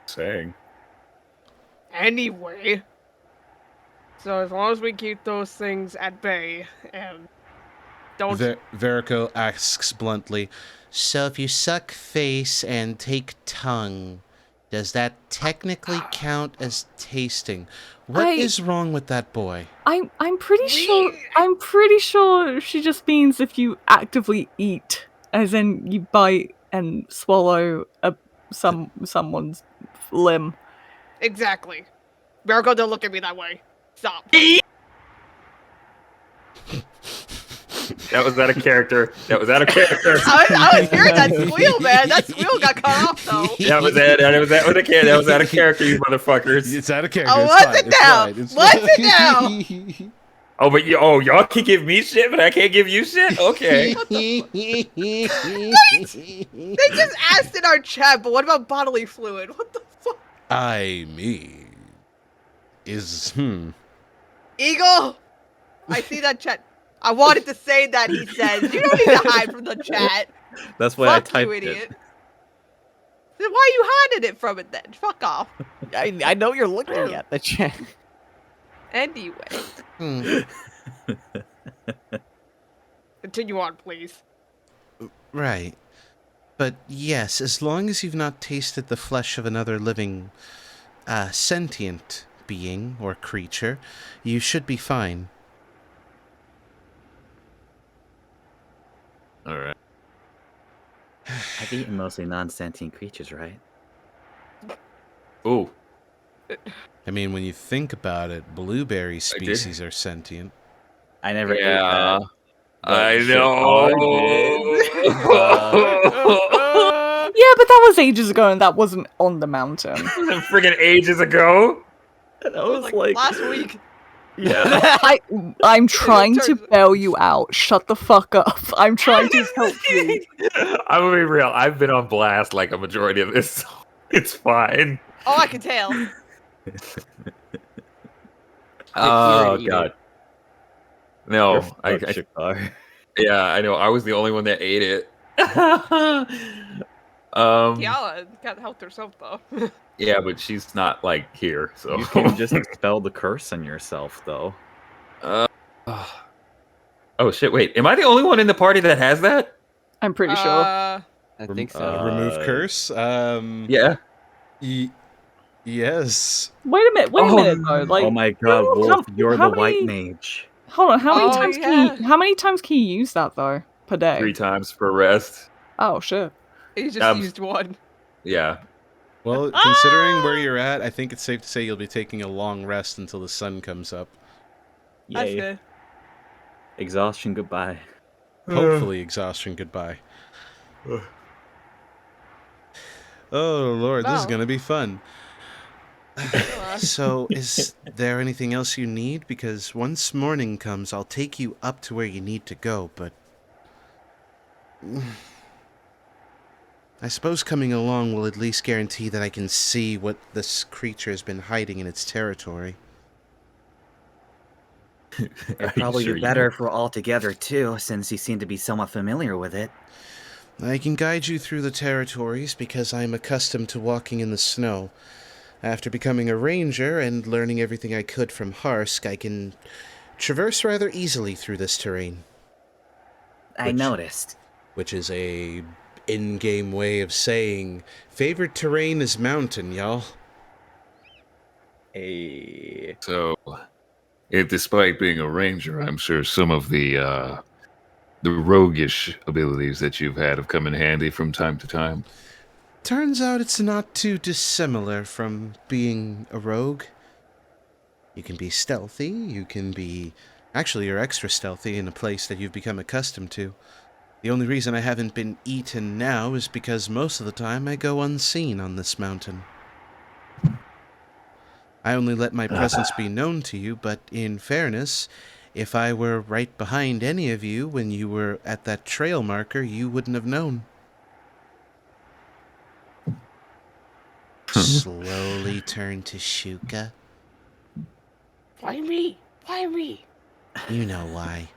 Saying. Anyway, so as long as we keep those things at bay and don't... Verico asks bluntly, so if you suck face and take tongue, does that technically count as tasting? What is wrong with that boy? I'm pretty sure she just means if you actively eat, as in you bite and swallow someone's limb. Exactly. Verico, don't look at me that way. Stop. That was out of character. That was out of character. I was hearing that squeal, man. That squeal got cut off, though. That was out of character, you motherfuckers. It's out of character. Oh, It's what's fine. it now? What's it now? Oh, but y'all can give me shit, but I can't give you shit? Okay. They just asked in our chat, but what about bodily fluid? What the fuck? I mean, Eagle! I see that chat. I wanted to say that, he says. You don't need to hide from the chat. That's why Fuck I typed you, it. idiot. Then why are you hiding it from it then? Fuck off. I know you're looking at the chat. Anyway. Continue on, please. Right. But yes, as long as you've not tasted the flesh of another living, sentient being or creature, you should be fine. All right. I've eaten mostly non-sentient creatures, right? Ooh. I mean, when you think about it, blueberry species are sentient. I never ate Yeah. that. I But know. Yeah, but that was ages ago, and that wasn't on the mountain. Friggin' ages ago. That was like last week. Yeah. I'm trying to bail you out. Shut the fuck up. I'm trying to help you. I'm gonna be real. I've been on blast like a majority of this, so it's fine. Oh, I can tell. Oh god. No, Shakar. yeah, I know. I was the only one that ate it. Kiala can't help herself though. Yeah, but she's not like here, so You can just expel the curse on yourself, though. Oh shit! Wait, am I the only one in the party that has that? I'm pretty sure. I think so. Remove curse? Yeah. Yes. Wait a minute though. Like, Oh my god, Wolf, you're how the white many- mage. hold on, how many Oh, times yeah. how many times can you use that though per day? 3 times per rest. Oh shit. He just used one. Yeah. Well, considering where you're at, I think it's safe to say you'll be taking a long rest until the sun comes up. That's Yay. good. Exhaustion goodbye. Hopefully, exhaustion goodbye. Oh lord, this is Wow. gonna be fun. So, is there anything else you need? Because once morning comes, I'll take you up to where you need to go, but I suppose coming along will at least guarantee that I can see what this creature has been hiding in its territory. It'd probably be better if we're all together too, since you seem to be somewhat familiar with it. I can guide you through the territories because I'm accustomed to walking in the snow. After becoming a ranger and learning everything I could from Harsk, I can traverse rather easily through this terrain. I noticed. Which is a in-game way of saying favorite terrain is mountain, y'all. So, despite being a ranger, I'm sure some of the roguish abilities that you've had have come in handy from time to time. Turns out it's not too dissimilar from being a rogue. You can be stealthy, you can be... Actually, you're extra stealthy in a place that you've become accustomed to. The only reason I haven't been eaten now is because most of the time I go unseen on this mountain. I only let my presence be known to you, but in fairness, if I were right behind any of you when you were at that trail marker, you wouldn't have known. Slowly turn to Shuka. Why me? Why me? You know why.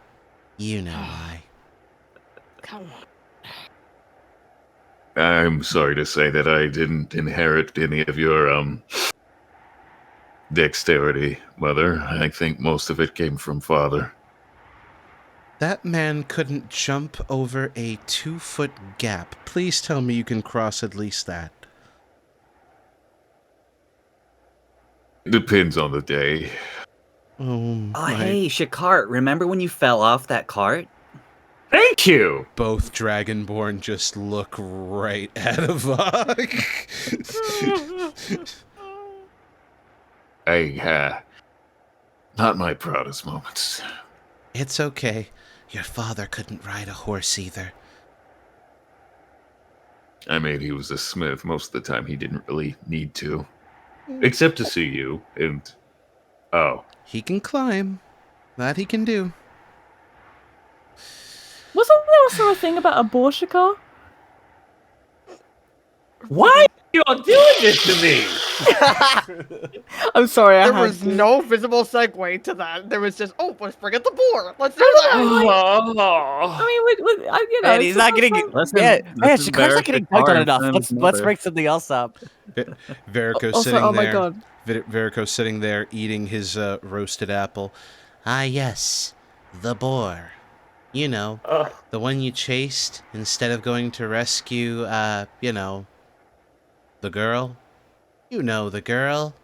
You know why. Come on. I'm sorry to say that I didn't inherit any of your dexterity, Mother. I think most of it came from Father. That man couldn't jump over a 2-foot gap. Please tell me you can cross at least that. Depends on the day. Oh, Hey, Shakart, remember when you fell off that cart? Thank you. Both Dragonborn just look right at Avok. Not my proudest moments. It's okay. Your father couldn't ride a horse either. I mean, he was a smith. Most of the time, he didn't really need to. Except to see you, and... Oh. He can climb. That he can do. Wasn't there also a thing about a Borshikar? Why are you all doing this to me? I'm sorry, there was no visible segue to that. There was just, let's bring up the boar. Let's do that. I mean, you know, And he's not getting. Shakar's not getting dunked on enough. Let's bring something else up. Verico's sitting there. Oh my god. Verico's sitting there eating his roasted apple. Ah, yes, the boar. You know, the one you chased instead of going to rescue, you know, the girl. You know the girl.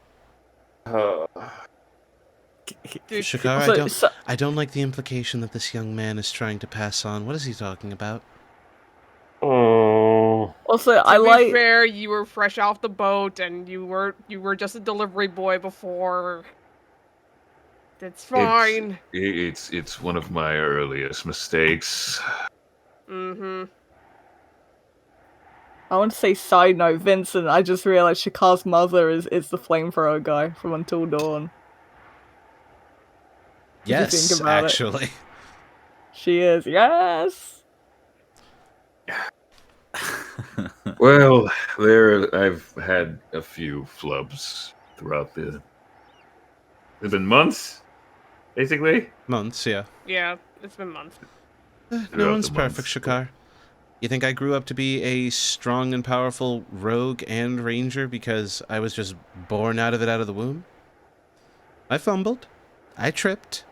Shakar, I don't like the implication that this young man is trying to pass on. What is he talking about? Oh. Also, to be fair, you were fresh off the boat, and you were just a delivery boy before. It's fine. It's one of my earliest mistakes. Mm-hmm. I want to say side note, Vincent, I just realized Shakar's mother is the flamethrower guy from Until Dawn. Yes, actually. She is, yes! Well, I've had a few flubs throughout the... It's been months, basically? Months, yeah. Yeah, it's been months. No one's perfect, Shakar. You think I grew up to be a strong and powerful rogue and ranger because I was just born out of the womb? I fumbled. I tripped.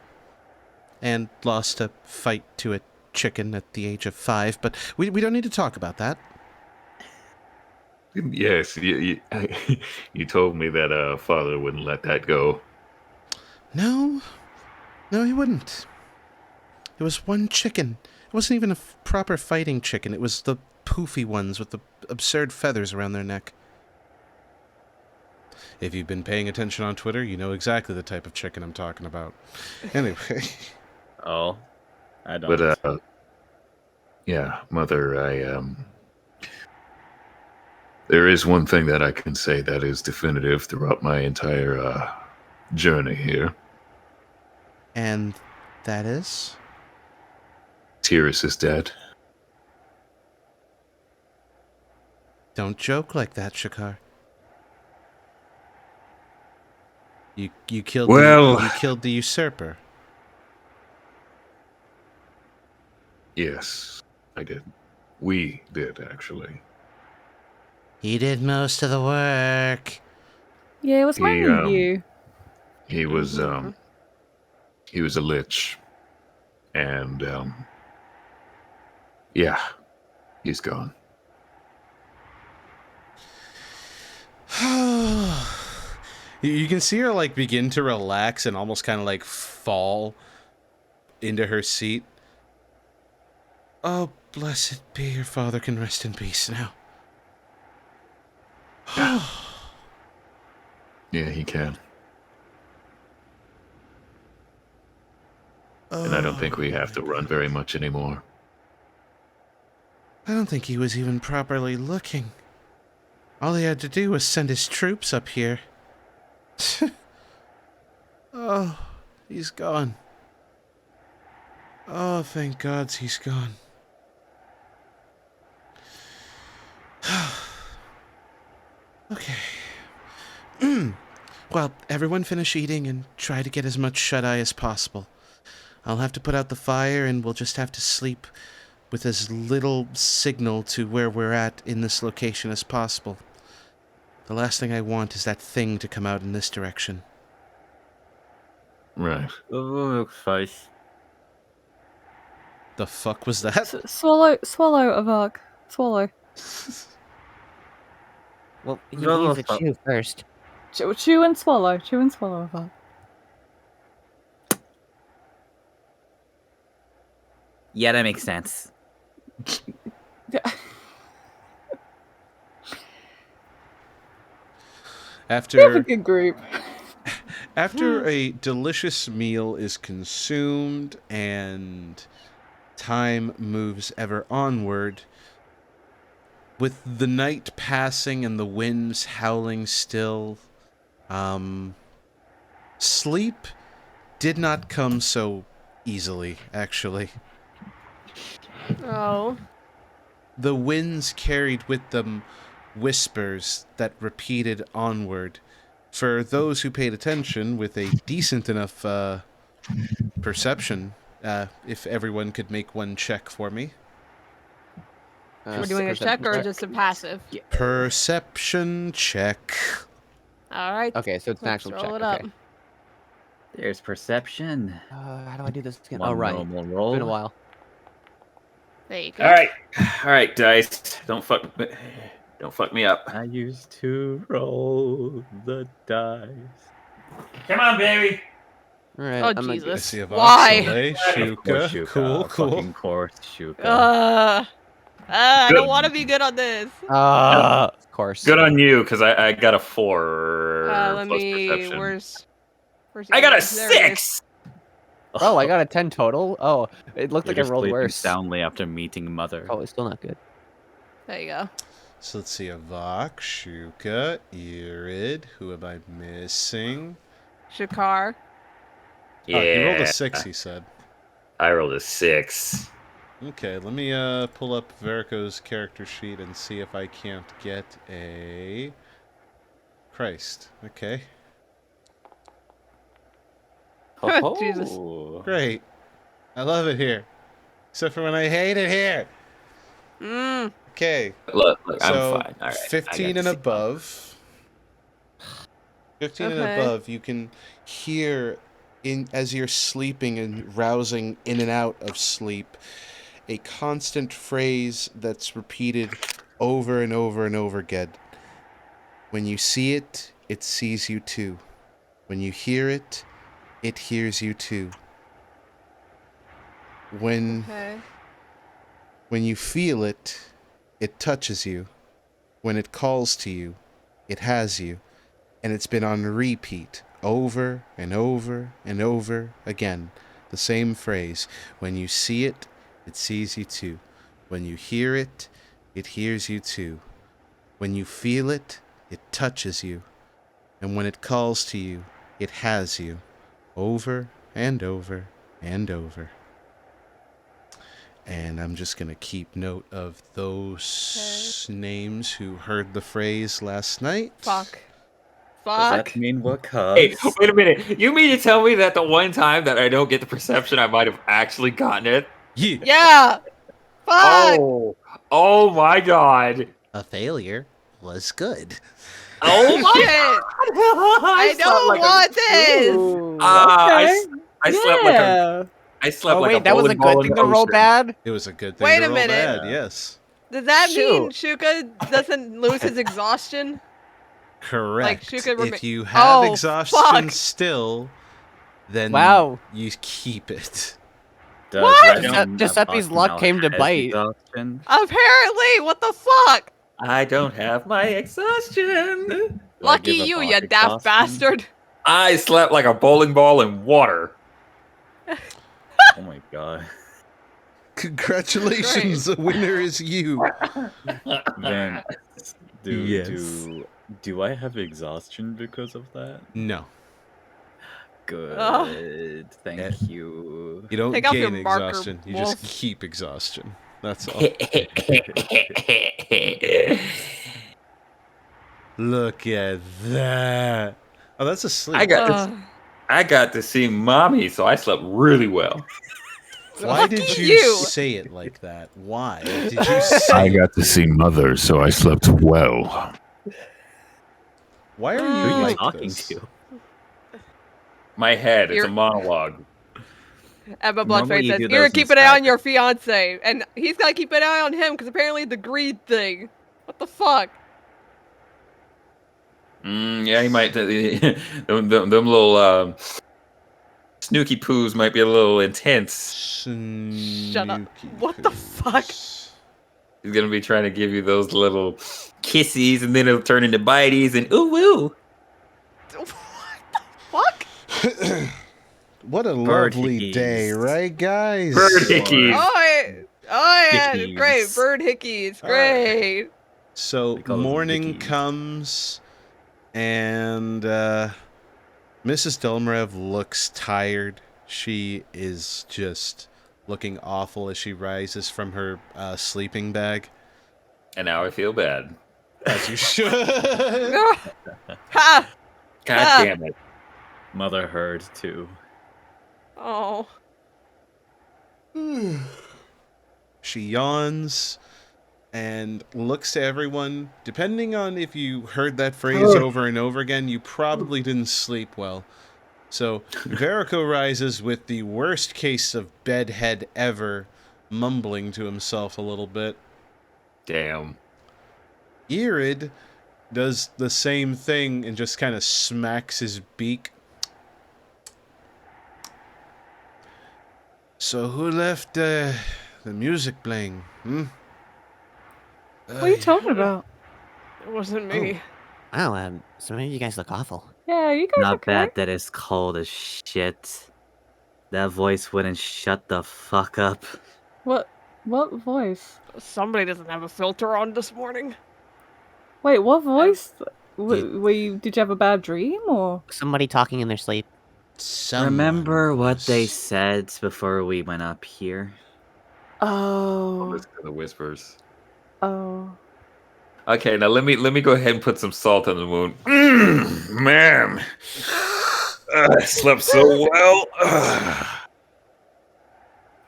And lost a fight to a chicken at the age of 5, but we don't need to talk about that. Yes, you told me that father wouldn't let that go. No, he wouldn't. It was one chicken. It wasn't even a proper fighting chicken. It was the poofy ones with the absurd feathers around their neck. If you've been paying attention on Twitter, you know exactly the type of chicken I'm talking about. Anyway. Oh, I don't. But, yeah, Mother, there is one thing that I can say that is definitive throughout my entire, journey here. And that is? Tyrus is dead. Don't joke like that, Shakar. You killed you killed the usurper. Yes, I did. We did, actually. He did most of the work. Yeah, it was mainly you. He was a lich. And, yeah, he's gone. You can see her, like, begin to relax and almost kind of, like, fall into her seat. Oh, blessed be your father can rest in peace now. Yeah, he can. And I don't think we have to run very much anymore. I don't think he was even properly looking. All he had to do was send his troops up here. Oh, he's gone. Oh, thank God he's gone. Okay. Well, everyone finish eating and try to get as much shut-eye as possible. I'll have to put out the fire and we'll just have to sleep with as little signal to where we're at in this location as possible. The last thing I want is that thing to come out in this direction. Right. Oh, face. The fuck was that? Swallow, Avok. Swallow. Well, he needs a chew first. Chew and swallow. Chew and swallow, Avok. Yeah, that makes sense. After a good group. After a delicious meal is consumed and time moves ever onward. With the night passing and the winds howling still, sleep did not come so easily, actually. Oh. The winds carried with them whispers that repeated onward. For those who paid attention with a decent enough perception, if everyone could make one check for me. We're doing a check or just a passive? Yeah. Perception check. All right. Okay, so it's an actual check. Roll it Okay. up. There's perception. How do I do this again? One Oh, right. normal It's roll. been a while. There you go. All right, dice. Don't fuck me up. I used to roll the dice. Come on, baby. All right. Oh, I'm gonna- I Jesus. see a Why? Voxelay, Shuka. Cool, cool. Fucking course, Shuka. I don't want to be good on this. Of course. Good on you, because I got a 4 Let plus me. perception. Where's I got a there it is. 6. Oh, I got a 10 total. Oh, it looked You're like I just rolled sleeping worse. soundly after meeting Mother. Oh, it's still not good. There you go. So let's see, a Vox, Shuka, Irid. Who am I missing? Shakar. Yeah. Oh, you rolled a 6, he said. I rolled a 6. Okay, let me pull up Verico's character sheet and see if I can't get a... Christ. Okay. Jesus. Great. I love it here. Except for when I hate it here. Mm. Okay. Look, So, I'm fine. All right. 15 and above. 15 and Okay. above, you can hear, as you're sleeping and rousing in and out of sleep, a constant phrase that's repeated over and over and over again. When you see it, it sees you too. When you hear it, it hears you too. When you feel it, it touches you. When it calls to you, it has you. And it's been on repeat over and over and over again. The same phrase. When you see it, it sees you too. When you hear it, it hears you too. When you feel it, it touches you. And when it calls to you, it has you. Over and over and over. And I'm just going to keep note of those names who heard the phrase last night. Fuck. Does that mean we're cubs? Hey, wait a minute. You mean to tell me that the one time that I don't get the perception, I might have actually gotten it? Yeah. Yeah. Fuck. Oh my god. A failure was good. Oh my Shit. I don't want this. I slept like a. I slept Oh, like wait, a that was a bowling ball good in thing the to roll ocean. bad? It was a good thing Wait to a roll minute. bad, yes. Does that mean Shoot. Shuka doesn't lose his exhaustion? Correct. Shuka if you have Oh, exhaustion fuck. still, then Wow. you keep it. Does What? anyone Giuseppe's have luck now came to has bite. exhaustion? Apparently. What the fuck? I don't have my exhaustion. Do I Lucky give a you, boss you daft exhaustion? bastard. I slept like a bowling ball in water. Oh my god. Congratulations, the winner is you. Then Yes. do I have exhaustion because of that? No. Good. Thank Yeah. you. You don't Take off your gain marker, exhaustion, you wolf. just keep exhaustion. That's all. Look at that. Oh, that's a sleep. I got to see mommy, so I slept really well. Why did Lucky you you. say it like that? Why did you say I it? got to see Mother, so I slept well. Why are Who you are you like talking this? to? My head, it's You're- a monologue. Emma Normally Bloodface you says, do "You're those keep in an eye on Skype. your fiance," and he's gotta keep an eye on him because apparently the greed thing. What the fuck? Yeah, he might. Them little snooky poos might be a little intense. Shut up. What the fuck? He's gonna be trying to give you those little kissies, and then it'll turn into bites and ooh woo. What the fuck? What a Bird lovely hickeys. day, right, guys? Bird hickeys. Oh yeah, Hickeys. great. Bird hickeys, great. So We call them morning hickeys. comes, and Mrs. Delmarev looks tired. She is just looking awful as she rises from her sleeping bag. And now I feel bad. As you should. Ha! God damn it. Mother heard too. Oh. She yawns and looks to everyone. Depending on if you heard that phrase over and over again, you probably didn't sleep well. So Verico rises with the worst case of bedhead ever, mumbling to himself a little bit. Damn. Irid does the same thing and just kind of smacks his beak. So who left the music playing? What are you talking about? It wasn't me. Wow, some of you guys look awful. Yeah, you guys Not okay? bad that it's cold as shit. That voice wouldn't shut the fuck up. What voice? Somebody doesn't have a filter on this morning. Wait, what voice? Did you have a bad dream or? Somebody talking in their sleep. Remember what they said before we went up here? Oh. Listen to the whispers. Oh. Okay, now let me go ahead and put some salt on the wound. Man, I slept so well.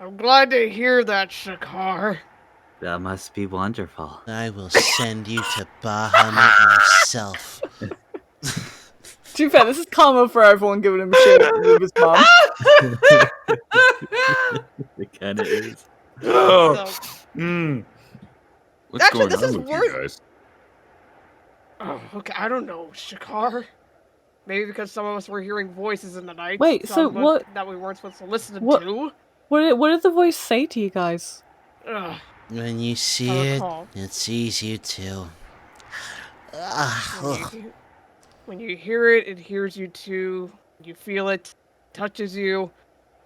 I'm glad to hear that, Shakar. That must be wonderful. I will send you to Bahamut myself. To be fair, this is karma for everyone giving him shit with his mom. It kinda is. Oh. So, What's Actually, going this on is with worth- you guys? oh, okay, I don't know, Shakar. Maybe because some of us were hearing voices in the night. Wait, so some what- that we weren't supposed to listen what- to. What did the voice say to you guys? Ugh, When you see I it, recall. it sees you too. When you hear it, it hears you too. You feel it, touches you.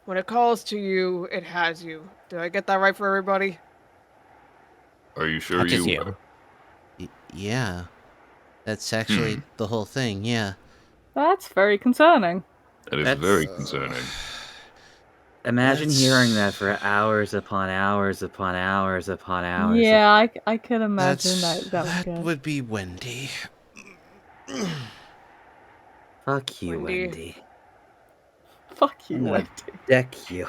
When it calls to you, it has you. Did I get that right for everybody? Are you sure Touches you? Yeah. That's actually the whole thing, yeah. That's very concerning. That is That's- very concerning. Imagine hearing that for hours upon hours upon hours upon hours. Yeah, I could imagine that was good. would be Wendy. Fuck you, Wendy. Wendy. Fuck you, I'm gonna Wendy. deck you.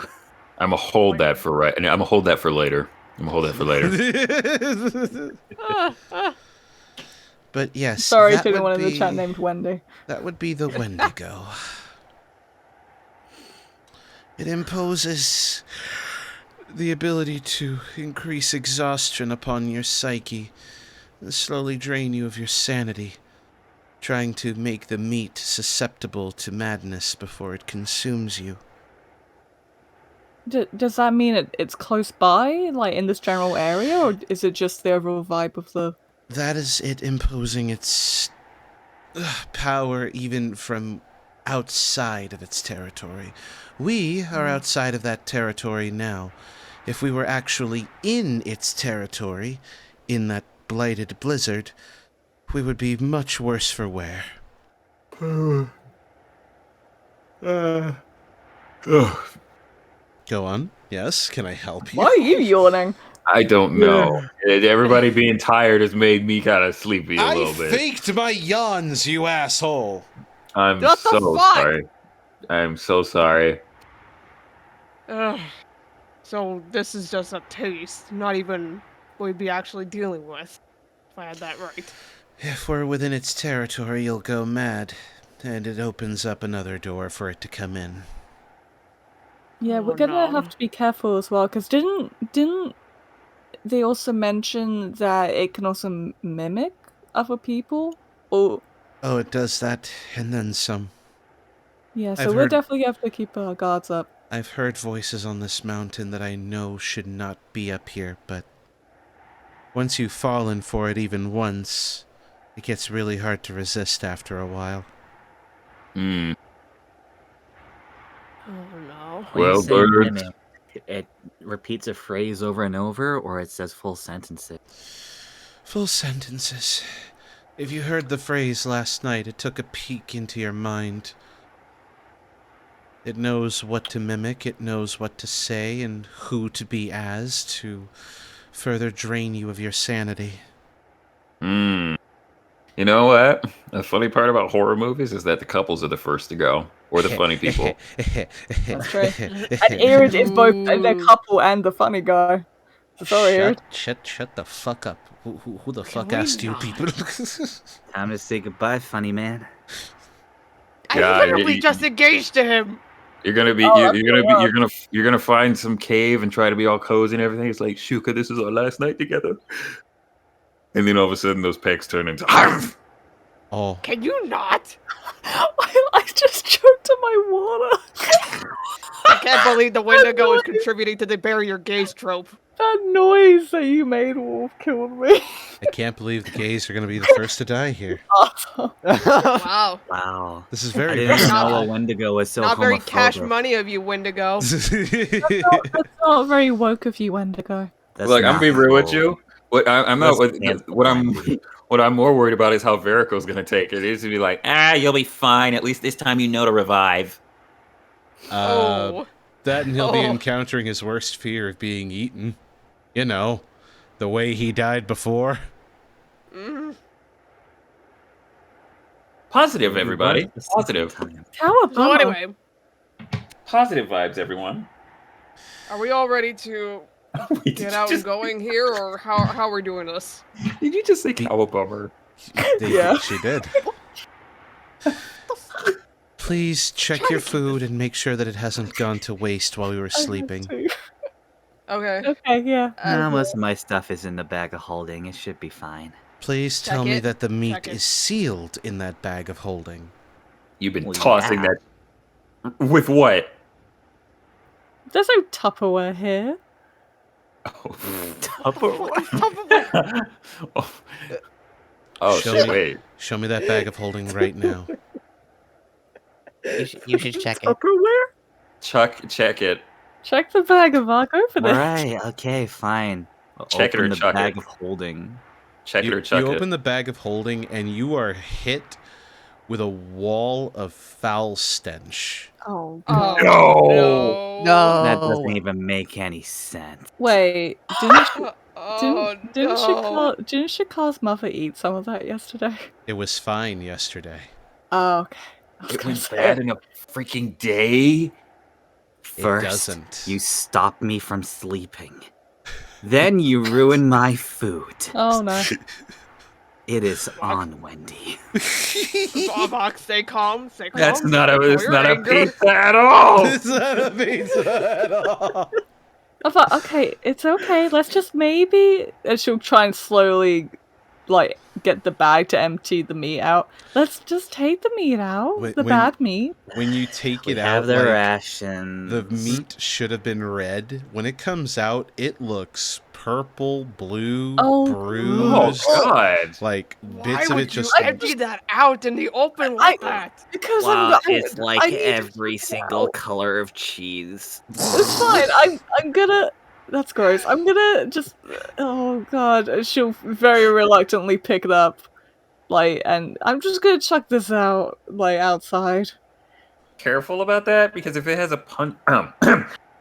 I'm gonna hold that for right. I'm gonna hold that for later. I'm gonna hold that for later. But yes, Sorry that to would anyone in the be- chat named Wendy. That would be the Wendigo. It imposes the ability to increase exhaustion upon your psyche, and slowly drain you of your sanity, trying to make the meat susceptible to madness before it consumes you. Does that mean it's close by, like in this general area, or is it just the overall vibe of the... That is it imposing its power even from outside of its territory. We are outside of that territory now. If we were actually in its territory, in that blighted blizzard, we would be much worse for wear. Go on. Yes, can I help you? Why are you yawning? I don't know. Everybody being tired has made me kind of sleepy a I little bit. faked my yawns, you asshole. I'm What the so fuck? sorry. I'm so sorry. Ugh. So this is just a taste, not even what we'd be actually dealing with. If I had that right. If we're within its territory, you'll go mad, and it opens up another door for it to come in. Yeah, we're Oh, gonna no. have to be careful as well, because didn't they also mention that it can also mimic other people? Or Oh, it does that, and then some. yeah, so I've we'll heard- definitely have to keep our guards up. I've heard voices on this mountain that I know should not be up here, but once you've fallen for it even once, it gets really hard to resist after a while. Hmm. Oh When you Well, say birds. mimic, it repeats a phrase over and over, or it says full sentences? Full sentences. If you heard the phrase last night, it took a peek into your mind. It knows what to mimic, it knows what to say, and who to be as to further drain you of your sanity. Hmm. You know what? The funny part about horror movies is that the couples are the first to go, or the funny people. That's true. And Irid is both the couple and the funny guy. So sorry, Irid. Shut the fuck up. Who the fuck we asked you not? people? Time to say goodbye, funny man. Yeah, I literally just engaged to him. You're gonna be you're gonna find some cave and try to be all cozy and everything. It's like, Shuka, this is our last night together. And then all of a sudden those pecs turn into Oh. Can you not? I just choked on my water. I can't believe the Wendigo is contributing to the bury your gaze trope. That noise that you made, Wolf, killed me. I can't believe the gays are going to be the first to die here. Awesome. Wow. Wow. This is I very didn't Not- know a Wendigo was so Not very cash homophobic. money of you, Wendigo. That's not very woke of you, Wendigo. That's Look, I'm not being real with cool. you. I'm not. That's What I'm more worried about is how Verico's gonna take it. He's gonna be like, you'll be fine. At least this time you know to revive. Oh. That and he'll be Oh. encountering his worst fear of being eaten. You know, the way he died before. Mm. Positive, everybody. Positive. So anyway, Positive vibes, everyone. are we all ready to get out and going here, or how are we doing this? Did you just say cowabummer? Yeah. She did. Please check your food and make sure that it hasn't gone to waste while we were sleeping. Okay. Okay, yeah. Most of my stuff is in the bag of holding. It should be fine. Please Check tell me it. that the meat Check it. is sealed in that bag of holding. You've been Well, tossing yeah. that. With what? There's no Tupperware here. Oh, Show shit, me. wait. Show me that bag of holding right now. You should check it. Tupperware? Chuck, check it. Check the bag of Ark. Open it. Alright, okay, fine. I'll Check it or open the chuck bag it. of holding. Check it or You chuck it. open the bag of holding and you are hit with a wall of foul stench. Oh, Oh, God. No. No. That doesn't even make any sense. Wait, didn't Oh, didn't Shakar's mother eat some of that yesterday? It was fine yesterday. Oh, okay. I was It gonna went say- bad in a freaking day. First, doesn't. you stop me from sleeping. Then you ruin my food. Oh no. It is on, Wendy. Bob, stay calm. Stay calm. That's not a. Control It's your not a anger. pizza at all. It's not a pizza at all. I thought, okay, it's okay. Let's just maybe. And she'll try and slowly, like, get the bag to empty the meat out. Let's just take the meat out, When- the when- bad meat. When you take We it have out, the like, rations. the meat should have been red. When it comes out, it looks purple, blue, Oh, Oh bruised. God. Like Why bits of would it just. you empty that out in the open like that? Because Wow, I'm. it's like I need- every single color of cheese. It's fine. I'm gonna. That's gross. I'm gonna just. Oh god. And she'll very reluctantly pick it up, like, and I'm just gonna chuck this out, like, outside. Careful about that, because if it has a pun,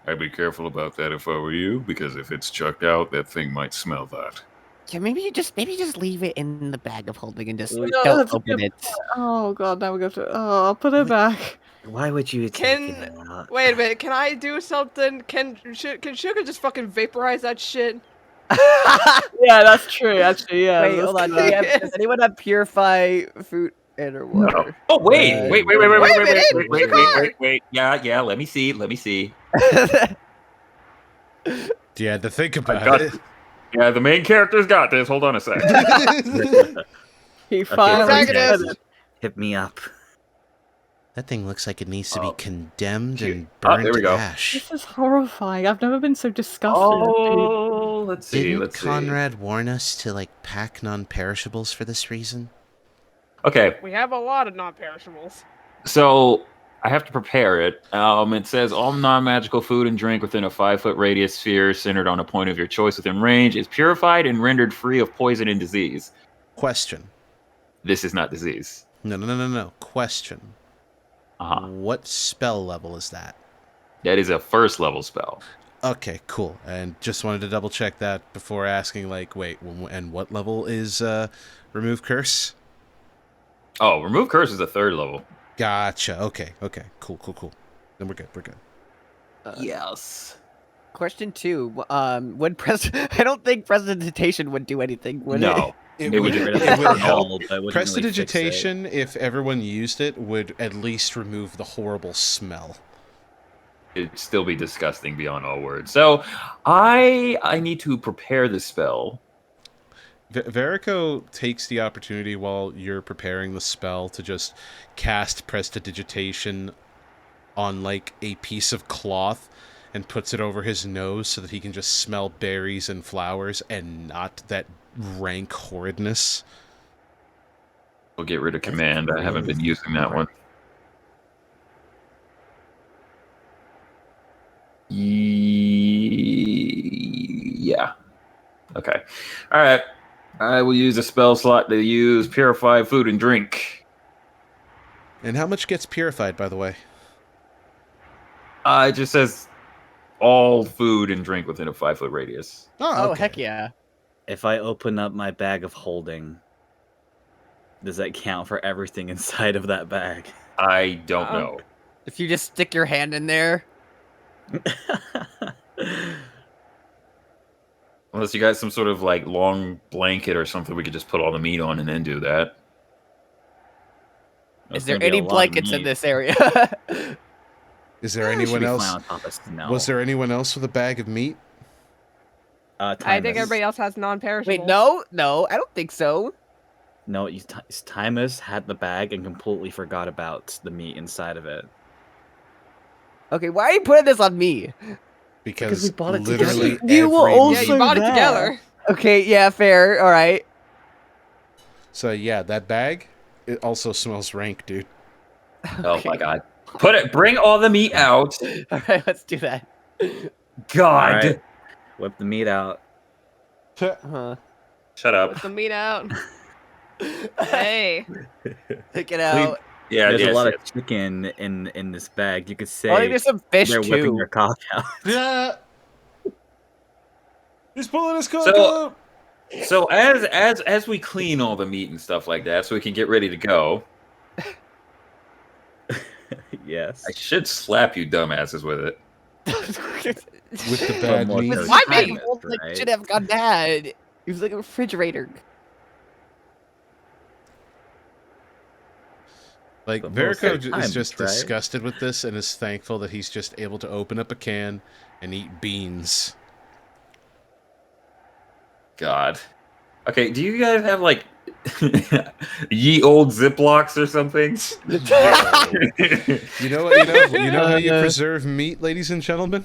I'd be careful about that if I were you, because if it's chucked out, that thing might smell that. Yeah, maybe you just leave it in the bag of holding and just No, don't that's a open good it. Oh god. Now we go to. Oh, I'll put it back. Why would you take it out? Wait a minute, can I do something? Can Sugar just fucking vaporize that shit? Yeah, that's true. Actually, yeah. Wait, let's hold on. do that. Does anyone have purify food and or water? Oh wait, wait. Wait a minute, Wait. Yeah. Let me see. Yeah, to think I about got it. Yeah, the main character's got this. Hold on a sec. He finally said Protagonist. it. Hit me up. That thing looks like it needs to be Oh. condemned Shoot. and Oh, burned there we to go. ash. This is horrifying. I've never been so disgusted. Oh, let's see. Didn't Let's see. Conrad warn us to like pack non-perishables for this reason? Okay, We have a lot of non-perishables. so I have to prepare it. It says all non-magical food and drink within a 5-foot radius sphere centered on a point of your choice within range is purified and rendered free of poison and disease. Question. This is not disease. No. Question. What spell level is that? That is a first level spell. Okay, cool. And just wanted to double check that before asking, like, wait, and what level is Remove Curse? Oh, Remove Curse is a 3rd level. Gotcha. Okay. Cool. Then we're good. Yes. Question 2. Would I don't think prestidigitation would do anything, would No. it? It would help. but wouldn't really fix it. Prestidigitation, if everyone used it, would at least remove the horrible smell. It'd still be disgusting beyond all words. So, I need to prepare the spell. Verico takes the opportunity while you're preparing the spell to just cast Prestidigitation on, like, a piece of cloth and puts it over his nose so that he can just smell berries and flowers and not that rank horridness. We'll get rid of command. I haven't been using that one. Yeah. Okay. All right. I will use a spell slot to use Purify Food and Drink. And how much gets purified, by the way? It just says all food and drink within a 5-foot radius. Oh, heck yeah. If I open up my bag of holding, does that count for everything inside of that bag? I don't know. If you just stick your hand in there. Unless you got some sort of like long blanket or something, we could just put all the meat on and then do that. Is there any blankets in this area? Is there anyone else? Was there anyone else with a bag of meat? I think everybody else has non-perishable. Wait, no, I don't think so. No, Timus had the bag and completely forgot about the meat inside of it. Okay, why are you putting this on me? Because we bought it literally together. You were also Yeah, you bought it together. Okay, yeah, fair. All right. So yeah, that bag, it also smells rank, dude. Oh my god. Bring all the meat out. All right, let's do that. God. Right. Whip the meat out. Shut up. Put the meat out. Hey. Take it out. Yeah, There's a lot of chicken in this bag. You could say I think there's some fish they're whipping too. your cock out. Yeah. He's pulling his cock So- out. So as we clean all the meat and stuff like that, so we can get ready to go, Yes. I should slap you dumbasses with it. With the bad more meat. courage. My Timus, meat like, right? should have gone bad. It was like a refrigerator. Like, But most Verico of the is time, just right? disgusted with this and is thankful that he's just able to open up a can and eat beans. God. Okay, do you guys have like ye old Ziplocs or something? You know what? You know how you preserve meat, ladies and gentlemen?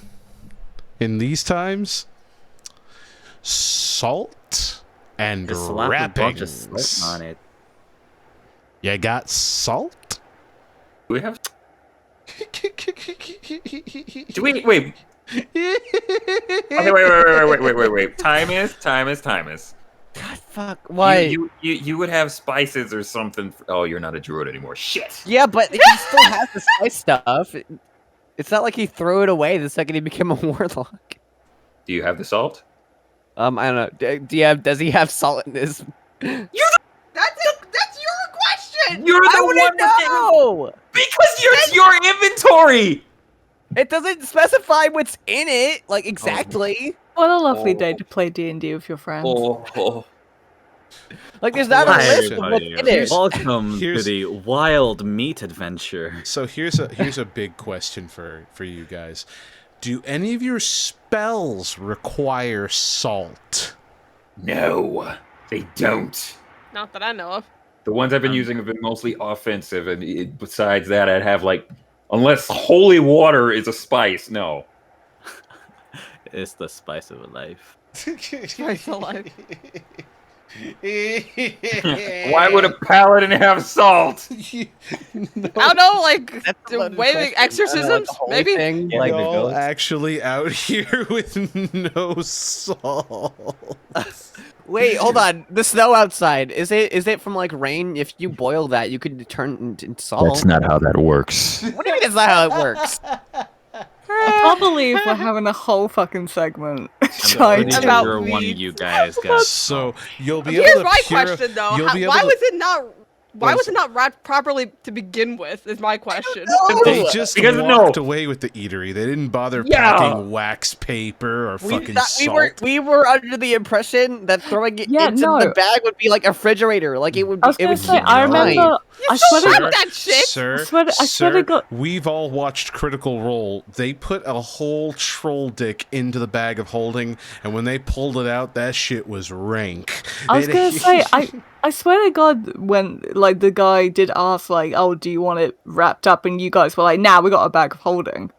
In these times? Salt and Just slap a bunch of wrappings. salt on it. You got salt? Do we have? Do we wait? Okay, wait. Timus. God, fuck. Why? You would have spices or something. Oh, you're not a druid anymore. Shit. Yeah, but he still has the spice stuff. It's not like he threw it away the second he became a warlock. Do you have the salt? I don't know. Does he have salt in his? That's your question. You're I the wouldn't one that know. because it's your inventory. It doesn't specify what's in it, like exactly. What a lovely day to play D&D with your friends. Oh. Like there's not a Hi, list of what's in it. Welcome to here's- the wild meat adventure. So here's a big question for you guys. Do any of your spells require salt? No, they don't. Not that I know of. The ones I've been using have been mostly offensive, and besides that, I'd have like, unless holy water is a spice. No. It's the spice of a life. Spice of life. Why would a paladin have salt? I don't know, like waving exorcisms, like maybe. Thing, Yeah, like the Y'all ghost. actually out here with no salt. Wait, hold on. The snow outside is it from like rain? If you boil that, you could turn into salt. That's not how that works. What do you mean that's not how it works? I can't believe we're having a whole fucking segment trying Pretty to. About sure one of meat. you guys got. So you'll be Here's able to my question though: why was it not? Why was it not wrapped properly to begin with? Is my question. They just Because walked away with the eatery. They didn't bother packing wax paper or fucking salt. We were under the impression that throwing it Yeah, into no. the bag would be like a refrigerator. Like it would be. I was It gonna would say, keep I it remember. fine. I swear to Wrap God. that shit. Sir, I swear to sir, God. we've all watched Critical Role. They put a whole troll dick into the bag of holding, and when they pulled it out, that shit was rank. I was gonna say, I swear to God, when like the guy did ask, like, "Oh, do you want it wrapped up?" and you guys were like, "Nah, we got a bag of holding,"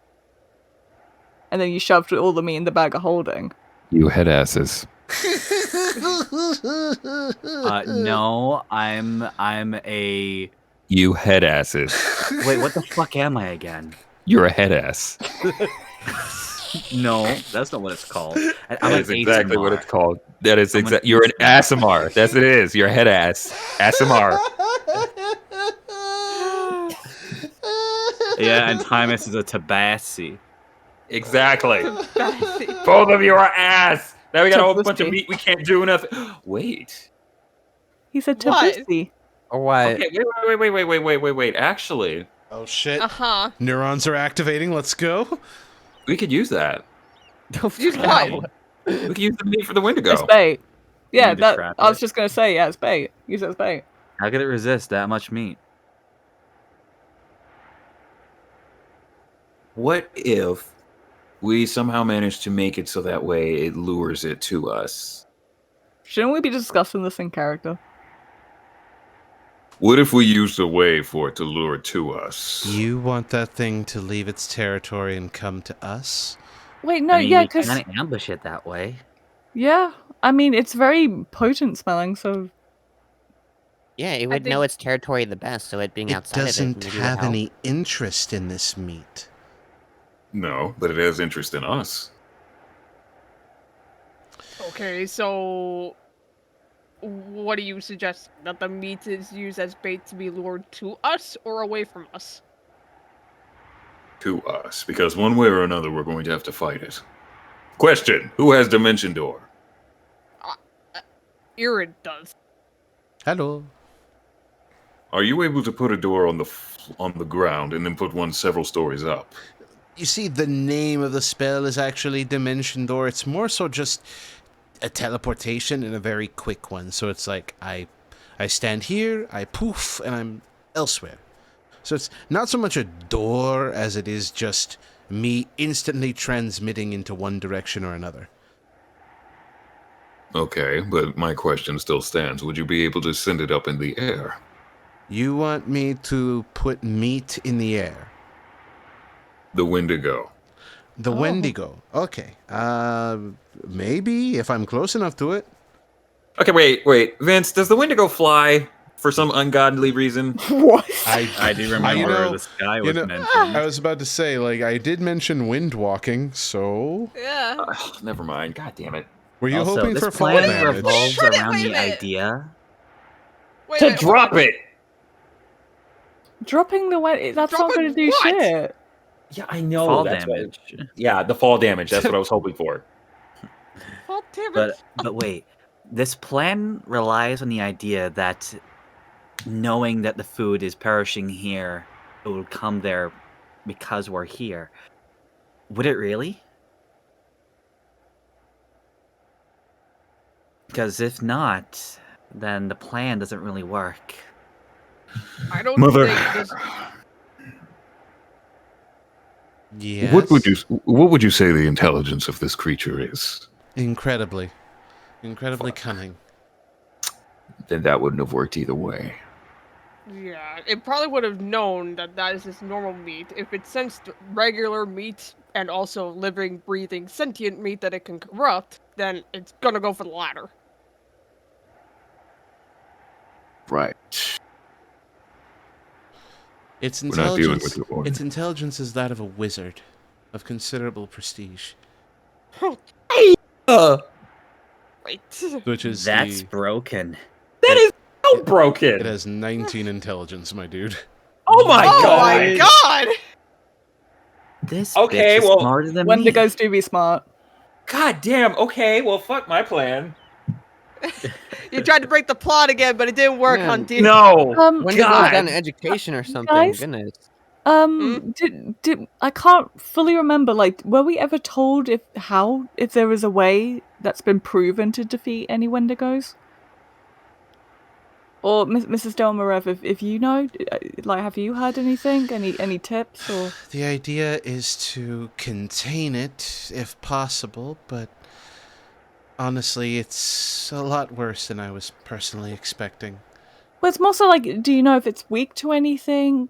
and then you shoved all the meat in the bag of holding. You head asses. No, I'm a. You head asses. Wait, what the fuck am I again? You're a head ass. No, that's not what it's called. That I'm is an exactly what ASMR. it's called. That is I'm an exactly. You're an ASMR. That's what it is. You're a head ass. ASMR. Yeah, and Timus is a tabassi. Exactly. Both of you are ass. Now we got a whole bunch of Tabusi. meat. We can't do nothing. Wait. He said What? Tabusi. Or what? Okay. Wait. Actually, Oh shit! Uh-huh. Neurons are activating. Let's go. we could use that. Use what? We could use the meat for the Wendigo. It's bait. Yeah, need to that. trap I was it. just gonna say, yeah, it's bait. Use it as bait. How could it resist that much meat? What if we somehow manage to make it so that way it lures it to us? Shouldn't we be discussing this in character? What if we used a way for it to lure it to us? You want that thing to leave its territory and come to us? Wait, no, I mean, yeah, we because can't ambush it that way. yeah, I mean, it's very potent smelling, so Yeah, it would know think- its territory the best, so it being It outside doesn't of it maybe would have help. any interest in this meat. No, but it has interest in us. Okay, so what do you suggest? That the meat is used as bait to be lured to us or away from us? To us, because one way or another we're going to have to fight it. Question: who has Dimension Door? Irid does. Hello. Are you able to put a door on the ground and then put one several stories up? You see, the name of the spell is actually Dimension Door. It's more so just a teleportation and a very quick one. So it's like I stand here, I poof, and I'm elsewhere. So it's not so much a door as it is just me instantly transmitting into one direction or another. Okay, but my question still stands. Would you be able to send it up in the air? You want me to put meat in the air? The Wendigo. The Wendigo. Okay. Maybe if I'm close enough to it. Okay, wait. Vince, does the Wendigo fly for some ungodly reason? what? I do remember you know- the sky you was know- mentioned. I was about to say, like, I did mention wind walking, so Yeah. Never mind. God damn it. were you Also, hoping this for fall plan damage? revolves Wait a around the minute. idea. Wait, To wait, drop hold on. it! Dropping the wet, that's not Dropping going to do what? shit. Yeah, I know. Fall that's what- damage. yeah, the fall damage. That's what I was hoping for. Fall damage. But wait, this plan relies on the idea that knowing that the food is perishing here, it will come there because we're here. Would it really? Because if not, then the plan doesn't really work. I don't Mother. think this. Yes. What would you say the intelligence of this creature is? Incredibly cunning. Then that wouldn't have worked either way. Yeah, it probably would have known that that is its normal meat. If it sensed regular meat and also living, breathing, sentient meat that it can corrupt, then it's gonna go for the latter. Right. Its We're not dealing with intelligence, your its intelligence is that of a wizard of considerable prestige, Wait. which is That's the broken. That is so it broken. has 19 intelligence, my dude. Oh my Oh god. my god! This Okay, bitch is well, smarter than me. Wendigos do be smart. God damn. Okay, well, fuck my plan. You tried to break the plot again, but it didn't work, Man. Hunty. No. When did God. goes down to education or something? guys? Goodness. Did I can't fully remember. Like, were we ever told if there is a way that's been proven to defeat any Wendigos? Or Mrs. Delmarev, if you know, like, have you heard anything? Any tips or? The idea is to contain it if possible, but honestly, it's a lot worse than I was personally expecting. Well, it's more so like, do you know if it's weak to anything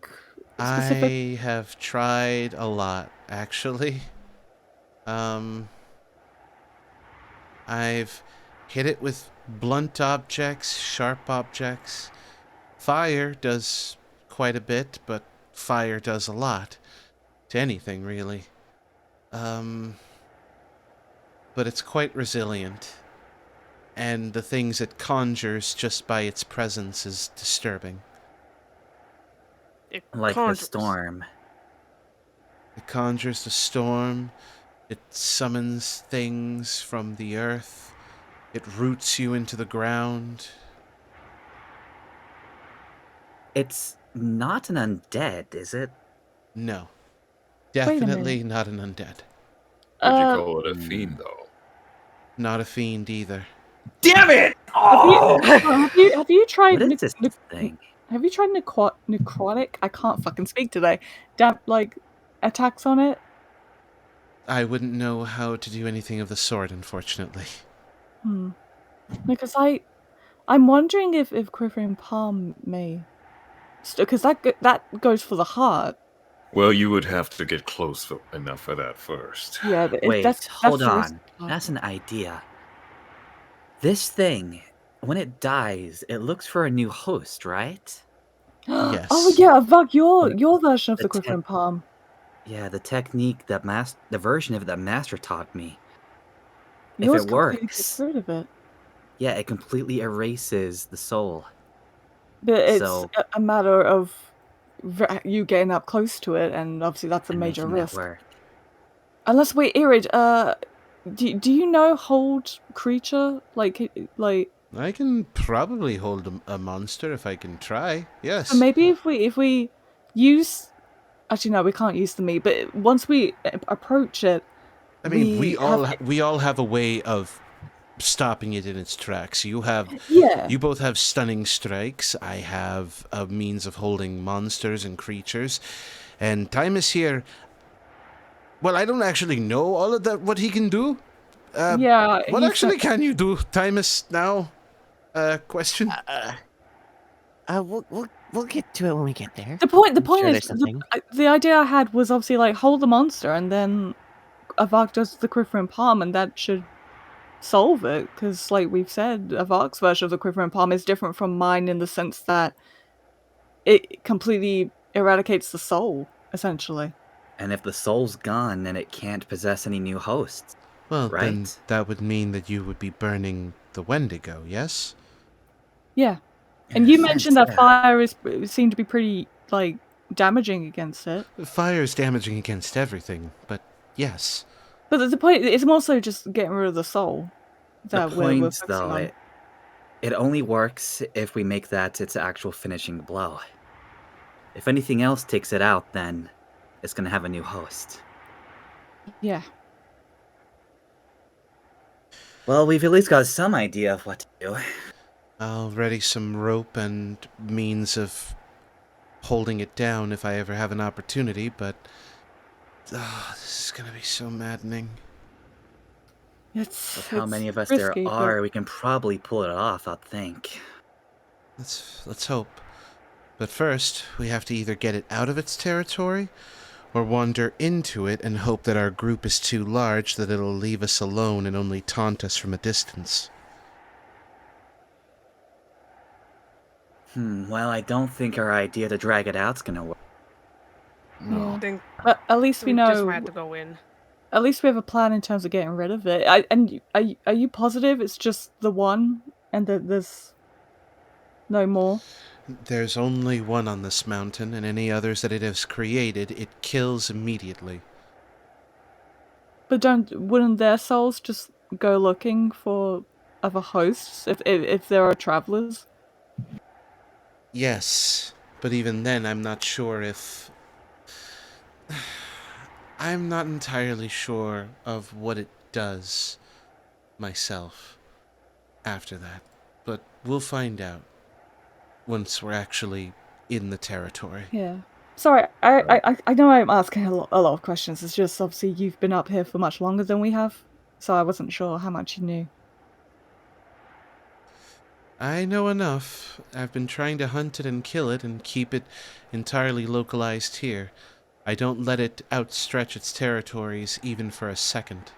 specific? I have tried a lot, actually. I've hit it with blunt objects, sharp objects. Fire does quite a bit, but fire does a lot. To anything, really. But it's quite resilient. And the things it conjures just by its presence is disturbing. Like the storm. It conjures the storm. It summons things from the earth. It roots you into the ground. It's not an undead, is it? No. a Definitely not an undead. Would you call it a fiend, though? Not a fiend either. Damn it! Oh! Have you tried? What is this thing? Have you tried necrotic? I can't fucking speak today. Like attacks on it. I wouldn't know how to do anything of the sort, unfortunately. Because I'm wondering if Quivering Palm may, because that goes for the heart. Well, you would have to get close enough for that first. Yeah, but Wait, hold the risk. on. That's an idea. This thing, when it dies, it looks for a new host, right? Yes. Oh yeah, Vug, your But version of the the Quivering Palm. Yeah, the technique that the version of it that Master taught me. Yours If it completely works, gets rid of it. yeah, it completely erases the soul. But it's So- a matter of you getting up close to it, and obviously that's a and major making that risk. work. Unless wait, Irid, do you know hold creature like? I can probably hold a monster if I can try. Yes. So maybe if we use, actually no, we can't use the meat. But once we approach it, I mean, we all have a way of stopping it in its tracks. You both have stunning strikes. I have a means of holding monsters and creatures, and Timus here. Well, I don't actually know all of that. What he can do. What actually can you do, Timus? Now, question. We'll get to it when we get there. The point sure is there's something. the idea I had was obviously like hold the monster, and then Avok does the Quivering Palm, and that should solve it. Because like we've said, Avok's version of the Quivering Palm is different from mine in the sense that it completely eradicates the soul, essentially. And if the soul's gone, then it can't possess any new hosts. Well, right? then that would mean that you would be burning the Wendigo, yes? Yeah. In And a you sense, mentioned that yeah. fire seemed to be pretty like damaging against it. Fire is damaging against everything, but yes. But the point is more so just getting rid of the soul. The That point, we're focusing though, on. it only works if we make that its actual finishing blow. If anything else takes it out, then it's going to have a new host. Yeah. Well, we've at least got some idea of what to do. I'll ready some rope and means of holding it down if I ever have an opportunity, but this is gonna be so maddening. With how many of us risky, there are, we can probably pull it off, I think. Let's hope. But first, we have to either get it out of its territory or wander into it and hope that our group is too large that it'll leave us alone and only taunt us from a distance. Well, I don't think our idea to drag it out's gonna work. No. Think But at least we know. Just might have to go in. At least we have a plan in terms of getting rid of it. Are you positive it's just the one and that there's no more? There's only one on this mountain, and any others that it has created, it kills immediately. But wouldn't their souls just go looking for other hosts if there are travelers? Yes, but even then, I'm not sure if... I'm not entirely sure of what it does myself after that, but we'll find out once we're actually in the territory. Yeah. Sorry, I know I'm asking a lot of questions. It's just obviously you've been up here for much longer than we have, so I wasn't sure how much you knew. I know enough. I've been trying to hunt it and kill it and keep it entirely localized here. I don't let it outstretch its territories even for a second.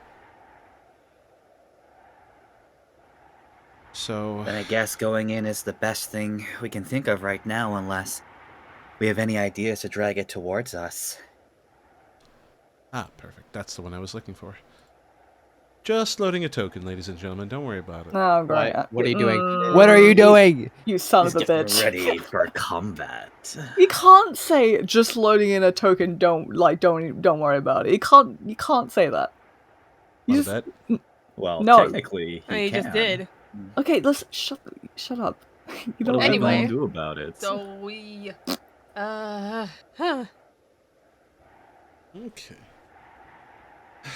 So... But I guess going in is the best thing we can think of right now, unless we have any ideas to drag it towards us. Ah, perfect. That's the one I was looking for. Just loading a token, ladies and gentlemen. Don't worry about it. Oh, great. What are you doing? What are you doing? You son of a bitch. Ready for combat. You can't say just loading in a token. Don't worry about it. You can't say that. You Want just, to bet? Well, No. technically, He just did. okay, let's shut up. You don't What are we Anyway. gonna do about it? So we, Okay.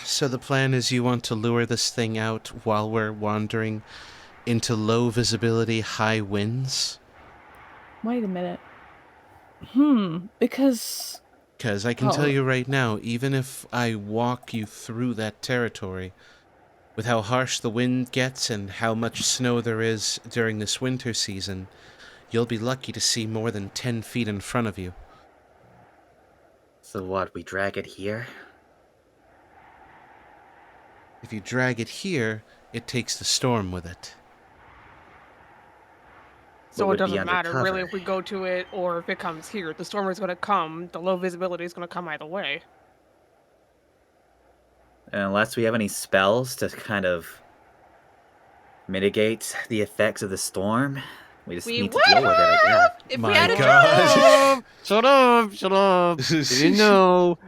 So the plan is you want to lure this thing out while we're wandering into low visibility, high winds? Wait a minute. Because... Because I can tell you right now, even if I walk you through that territory, with how harsh the wind gets and how much snow there is during this winter season, you'll be lucky to see more than 10 feet in front of you. So what, we drag it here? If you drag it here, it takes the storm with it. so What it would be doesn't matter really undercover? if we go to it or if it comes here. The storm is going to come. The low visibility is going to come either way. Unless we have any spells to kind of mitigate the effects of the storm, we just need to deal with it, I guess. If My we had a God. Shut up! Shut up! Didn't know.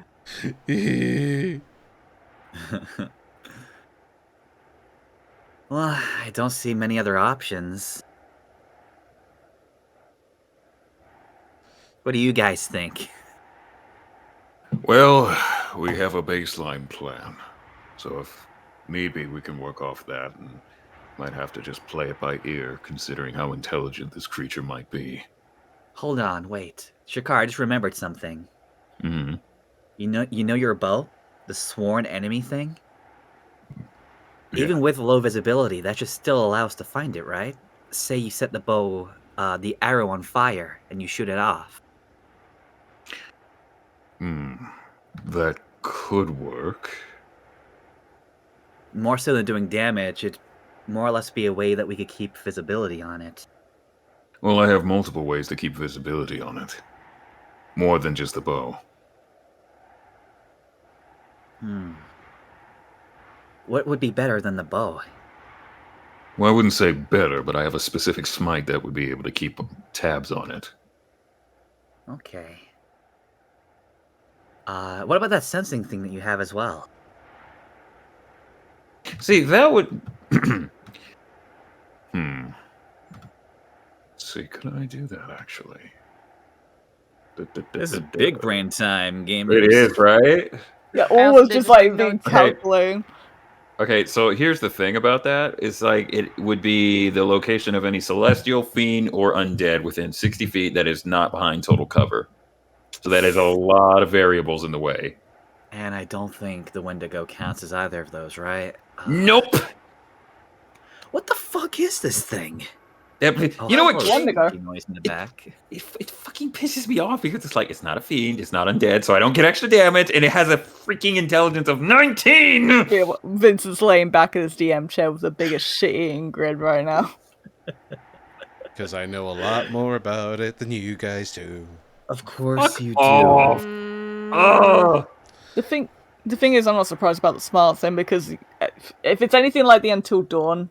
Well, I don't see many other options. What do you guys think? Well, we have a baseline plan. So if need be, we can work off that and might have to just play it by ear, considering how intelligent this creature might be. Hold on, wait. Shakar, I just remembered something. Mm-hmm. You know your bow? The sworn enemy thing? Yeah. Even with low visibility, that should still allow us to find it, right? Say you set the bow, the arrow on fire, and you shoot it off. That could work. More so than doing damage, it'd more or less be a way that we could keep visibility on it. Well, I have multiple ways to keep visibility on it. More than just the bow. What would be better than the bow? Well, I wouldn't say better, but I have a specific smite that would be able to keep tabs on it. Okay. What about that sensing thing that you have as well? See, that would... Let's see, could I do that, actually? This is big brain time, gamers. It is, right? Yeah, I all was also just didn't like know being it's- calculating. Okay, so here's the thing about that. It's like it would be the location of any celestial, fiend, or undead within 60 feet that is not behind total cover. So that is a lot of variables in the way. And I don't think the Wendigo counts as either of those, right? Nope! What the fuck is this thing? You know what? Wendigo. Noise in the back. It fucking pisses me off because it's like, it's not a fiend, it's not undead, so I don't get extra damage, and it has a freaking intelligence of 19! Yeah, well, Vincent's laying back in his DM chair with the biggest shit-eating grin right now. because I know a lot more about it than you guys do. Of course you do. Oh. The thing is, I'm not surprised about the smart thing, because if it's anything like the Until Dawn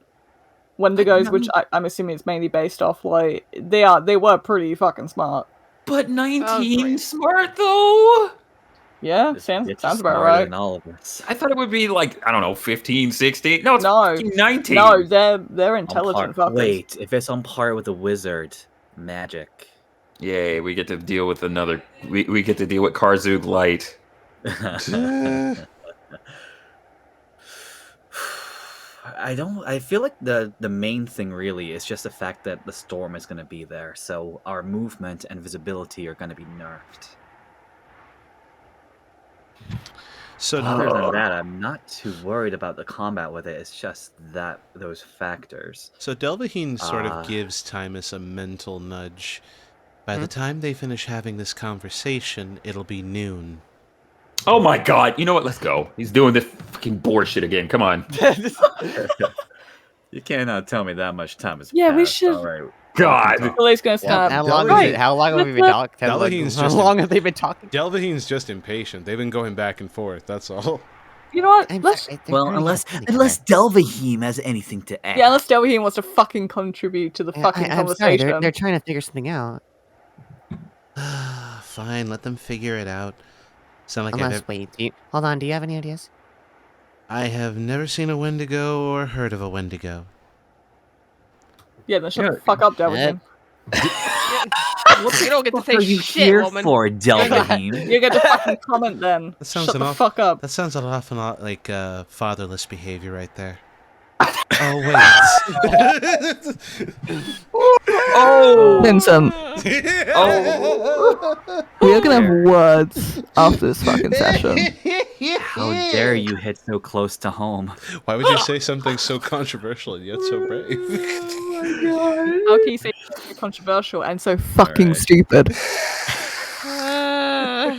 Wendigos, which I'm assuming it's mainly based off, like they were pretty fucking smart. But 19 smart though? Yeah, sounds about right. Than all of us. I thought it would be like, I don't know, 15, 16. No, it's No. fucking 19. No, they're intelligent fuckers. Wait, if it's on par with a wizard, magic. Yay, we get to deal with another. We get to deal with Karzug Light. I feel like the main thing really is just the fact that the storm is going to be there, so our movement and visibility are going to be nerfed. So other than that, I'm not too worried about the combat with it. It's just those factors. So Delvaheen sort of gives Timus a mental nudge. By the time they finish having this conversation, it'll be noon. Oh my god, you know what? Let's go. He's doing this fucking bullshit again. Come on. You cannot tell me that much time has Yeah, passed. we should. All right. God. Lily's gonna stop. How long have we been talking? How long have they been talking? Delvaheen's just impatient. They've been going back and forth, that's all. You know what? Unless Delvaheen has anything to add. Yeah, unless Delvaheen wants to fucking contribute to the fucking conversation. Sorry, they're trying to figure something out. Fine, let them figure it out. Sound like hold on, do you have any ideas? I have never seen a Wendigo or heard of a Wendigo. Yeah, then shut the fuck up, Delvaheen. You don't get to say shit, here woman. For Delvaheen. You get to fucking comment then. That sounds shut the fuck up. That sounds an awful lot like fatherless behavior right there. Oh wait. Oh, Vincent. Oh. We are gonna have words after this fucking session. How dare you hit so close to home? Why would you say something so controversial and yet so brave? How can you say something controversial and so fucking stupid?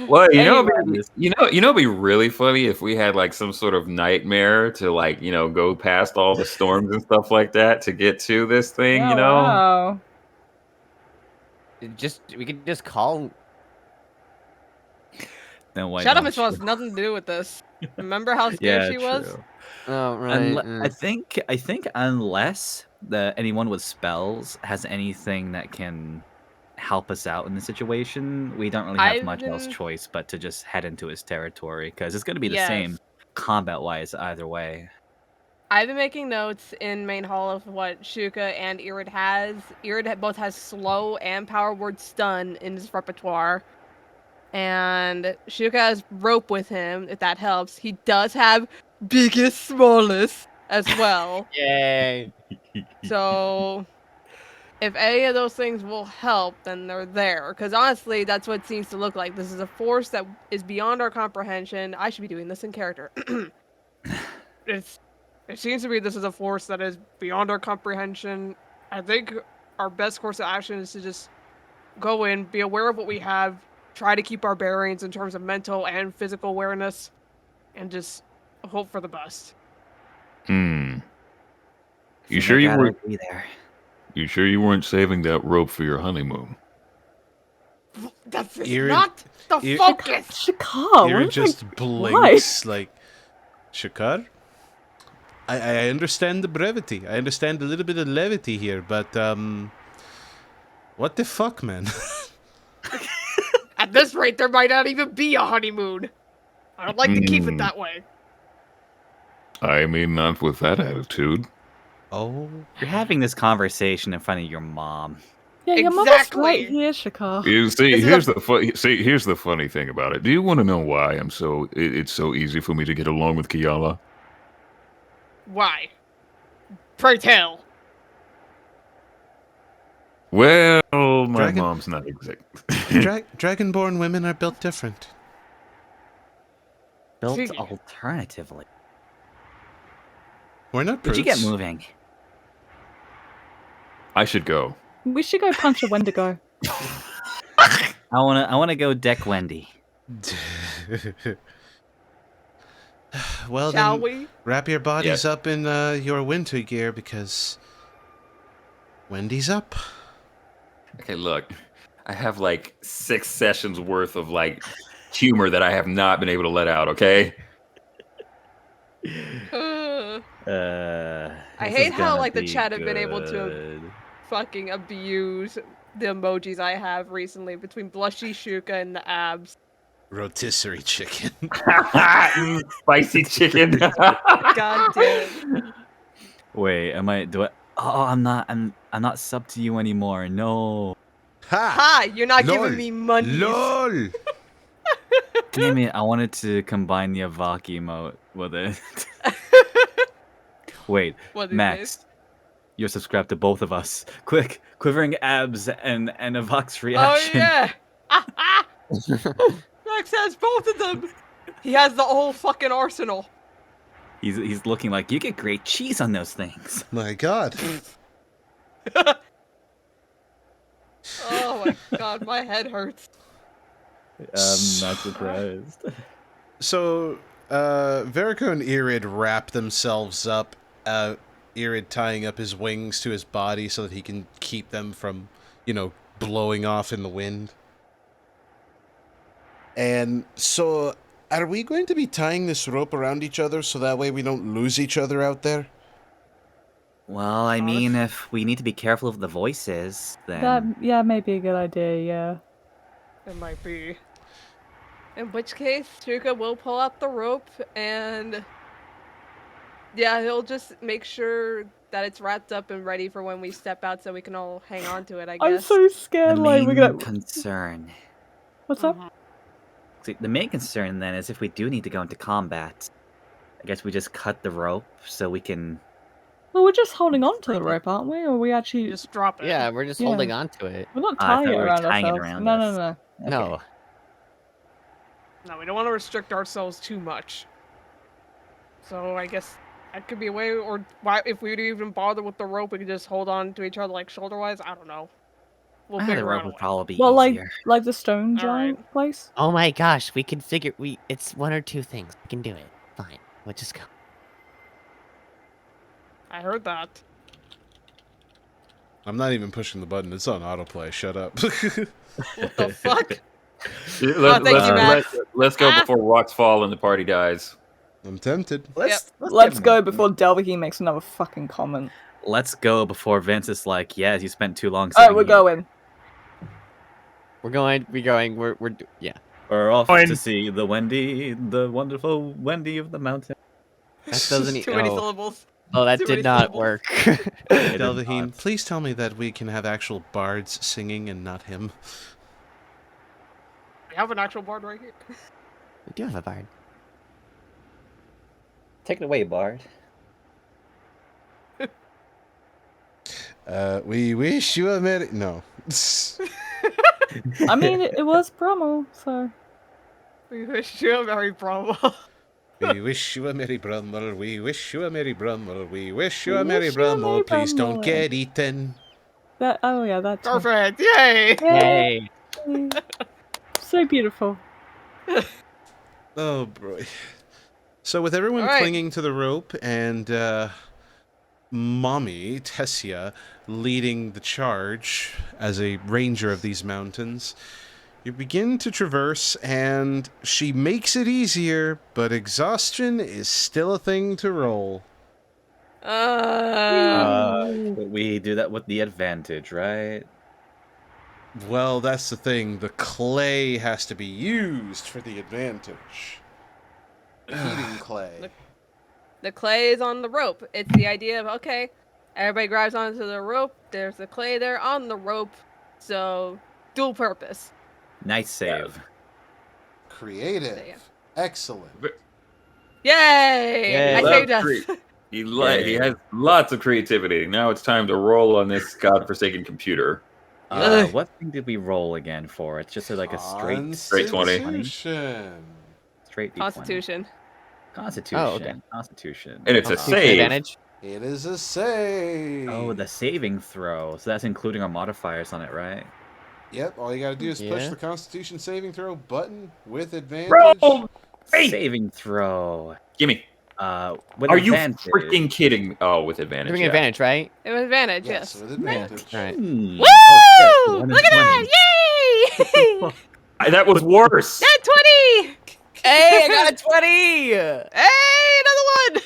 Well, it'd be really funny if we had like some sort of nightmare to like, go past all the storms and stuff like that to get to this thing, Wow. We could just call. Then why Shadow don't Missile you? has nothing to do with this. Remember how scared she was? True. Oh right. I think unless anyone with spells has anything that can help us out in the situation, we don't really have much else choice but to just head into his territory, because it's going to be the same combat-wise either way. I've been making notes in main hall of what Shuka and Irid has. Irid both has slow and power word stun in his repertoire. And Shuka has rope with him, if that helps. He does have biggest, smallest as well. Yay. So if any of those things will help, then they're there. Because honestly, that's what it seems to look like. This is a force that is beyond our comprehension. I should be doing this in character. It seems to be this is a force that is beyond our comprehension. I think our best course of action is to just go in, be aware of what we have, try to keep our bearings in terms of mental and physical awareness, and just hope for the best. You sure you weren't be there? You sure you weren't saving that rope for your honeymoon? That's not the focus. Shakar, Ira just blinks like, Shakar? I understand the brevity. I understand a little bit of levity here, but what the fuck, man? At this rate, there might not even be a honeymoon. I don't like to keep it that way. I mean, not with that attitude. Oh, you're having this conversation in front of your mom. Yeah, your mother's right here, Shakar. You see, here's the funny thing about it. Do you want to know why it's so easy for me to get along with Kiala? Why? Pray tell. Well, my mom's not exact. Dragonborn women are built different. Built alternatively. We're not Did brutes. you get moving? I should go. We should go punch a Wendigo. I wanna go deck Wendy. Well, Shall then, we? wrap your bodies up in your winter gear, because Wendy's up. Okay, look. I have like 6 sessions worth of like humor that I have not been able to let out, okay? I This hate is how gonna like the be chat have been able to good. fucking abuse the emojis I have recently between blushy Shuka and the abs. Rotisserie chicken. Spicy chicken. God damn it. Wait, Oh, I'm not sub to you anymore. No. Ha! You're not Lol. giving me money. LOL. Damn it, I wanted to combine the Avaki emote with it. Wait, Max, you're subscribed to both of us. Quick, quivering abs and a Vox reaction. Oh yeah! Max has both of them! He has the whole fucking arsenal. He's looking like, you get great cheese on those things. My God. Oh my god, my head hurts. I'm not surprised. So, Verico and Irid wrap themselves up, Irid tying up his wings to his body so that he can keep them from, blowing off in the wind. And so, are we going to be tying this rope around each other so that way we don't lose each other out there? Well, I mean, if we need to be careful of the voices, then... That may be a good idea, yeah. It might be. In which case, Shuka will pull out the rope and... Yeah, he'll just make sure that it's wrapped up and ready for when we step out so we can all hang on to it, I guess. I'm so scared, the like, main we're gonna... concern... What's up? See, the main concern, then, is if we do need to go into combat, I guess we just cut the rope so we can... Well, we're just holding on to the rope, aren't we? Or are we actually... Just drop it. Yeah, we're just holding on to it. We're not I tying thought it we were around tying it ourselves. around No, us. no. No. No, we don't want to restrict ourselves too much. So I guess that could be a way, or why, if we would even bother with the rope, we could just hold on to each other like shoulder-wise. I don't know. We'll The figure rope out a would way. probably be Well, easier. like the stone giant place? Oh my gosh, we can figure... It's one or two things. We can do it. Fine. We'll just go. I heard that. I'm not even pushing the button. It's on autoplay. Shut up. What the fuck? Let's go before rocks fall and the party dies. I'm tempted. Let's go before Delvaheen makes another fucking comment. Let's go before Vince is like, yeah, you spent too long. Alright, we're going. We're going. Yeah. We're off to see the wonderful Wendy of the mountain. That doesn't Too many syllables. Oh, that Too did many not syllables. work. Delvaheen, please tell me that we can have actual bards singing and not him. We have an actual bard right here. We do have a bard. Take it away, Bard. We wish you a merry... No. I mean, it was promo, so... We wish you a merry promo. We wish you a merry Brummel, we wish you a merry Brummel, we wish you a merry Brummel, please don't get eaten. Oh yeah, that's... Perfect, yay! Yay! So beautiful. Oh, boy. So with everyone clinging to the rope and, Mommy, Tessia, leading the charge as a ranger of these mountains, you begin to traverse, and she makes it easier, but exhaustion is still a thing to roll. We do that with the advantage, right? Well, that's the thing. The clay has to be used for the advantage. Heating clay. The clay is on the rope. It's the idea of, okay, everybody grabs onto the rope, there's the clay there on the rope, so dual purpose. Nice save. Creative. So, yeah. Excellent. Yay! Yay. I saved us. He has lots of creativity. Now it's time to roll on this godforsaken computer. What thing did we roll again for? It's just like a straight 20. Straight D20. Constitution. Constitution. Oh, okay. Constitution. And it's a save. Advantage. It is a save. Oh, the saving throw. So that's including our modifiers on it, right? Yep, all you gotta do is push Yeah. the Constitution saving throw button with advantage. Roll! Hey! Saving throw. Gimme. With Are you advantage. freaking kidding me? Oh, with advantage. Giving yeah. advantage, right? It was advantage, Yes, yes. with advantage. All right. Woo! Oh, shit. Look at that! Yay! That was worse. Got 20! Hey, I got a 20! Hey, another one!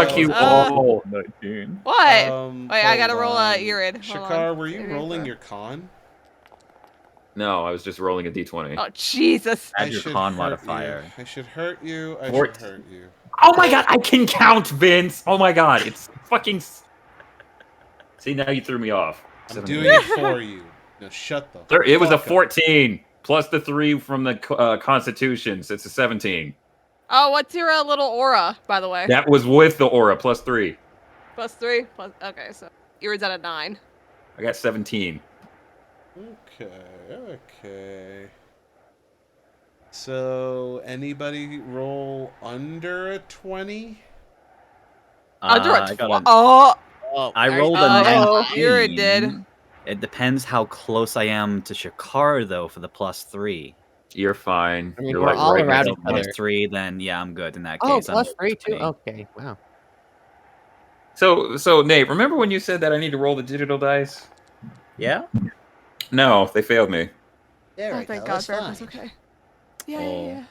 Fuck you all. 19. What? Wait, I gotta hold roll on. a Irid. Hold Shakar, on. were you rolling your con? No, I was just rolling a d20. Oh, Jesus. Add your should con hurt modifier. You. I should hurt you. I Fort- should hurt you. Oh my god, I can count, Vince. Oh my god, it's fucking. See, now you threw me off. I'm doing it for you. No, shut the. It was a fuck up. 14 plus the 3 from the Constitutions. It's a 17. Oh, what's your little aura, by the way? That was with the aura plus 3. Plus 3? Plus, okay, so Irid's at a 9. I got 17. Okay. So, anybody roll under a 20? Under a I 20? got Oh! I rolled a Oh, 19. Irid did. It depends how close I am to Shakar, though, for the plus 3. You're fine. I mean, You're we're like all right around next each to me. Plus other. 3, then yeah, I'm good in that Oh, case. I'm plus over 3 too? 20. Okay, wow. So Nate, remember when you said that I need to roll the digital dice? Yeah? No, they failed me. There Oh, thank God, Veracruz, okay. Yeah.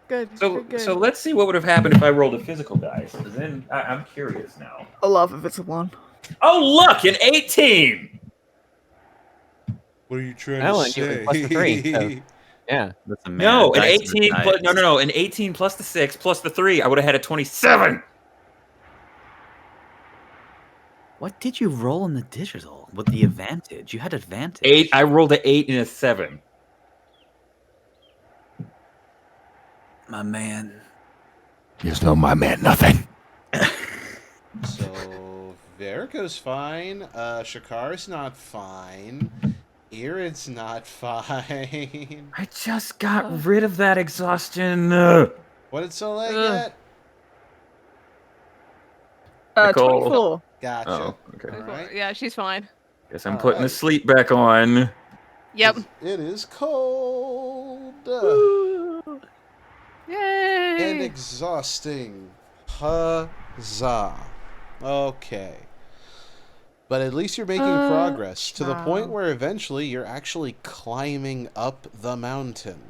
Good, good. So let's see what would have happened if I rolled a physical dice. 'Cause then I'm curious now. I love if it's a 1. Oh look, an 18. What are you trying Oh, to and you say? were plus the 3, so, yeah. That's a No, mad an dice with 18 dice. plus no, an 18 plus the 6 plus the 3. I would have had a 27. What did you roll in the digital with the advantage? You had advantage. 8. I rolled an 8 and a 7. My man. There's no my man, nothing. So, Verico's fine. Shakar's not fine. Irid's not fine. I just got rid of that exhaustion. What did Soleil get? Nicole. 24. Gotcha. Oh, okay. All right. Yeah, she's fine. Guess I'm All putting the right. sleep back on. Yep. It is cold Yay! and exhausting. Huzzah. Okay. But at least you're making progress to the point where eventually you're actually climbing up the mountain.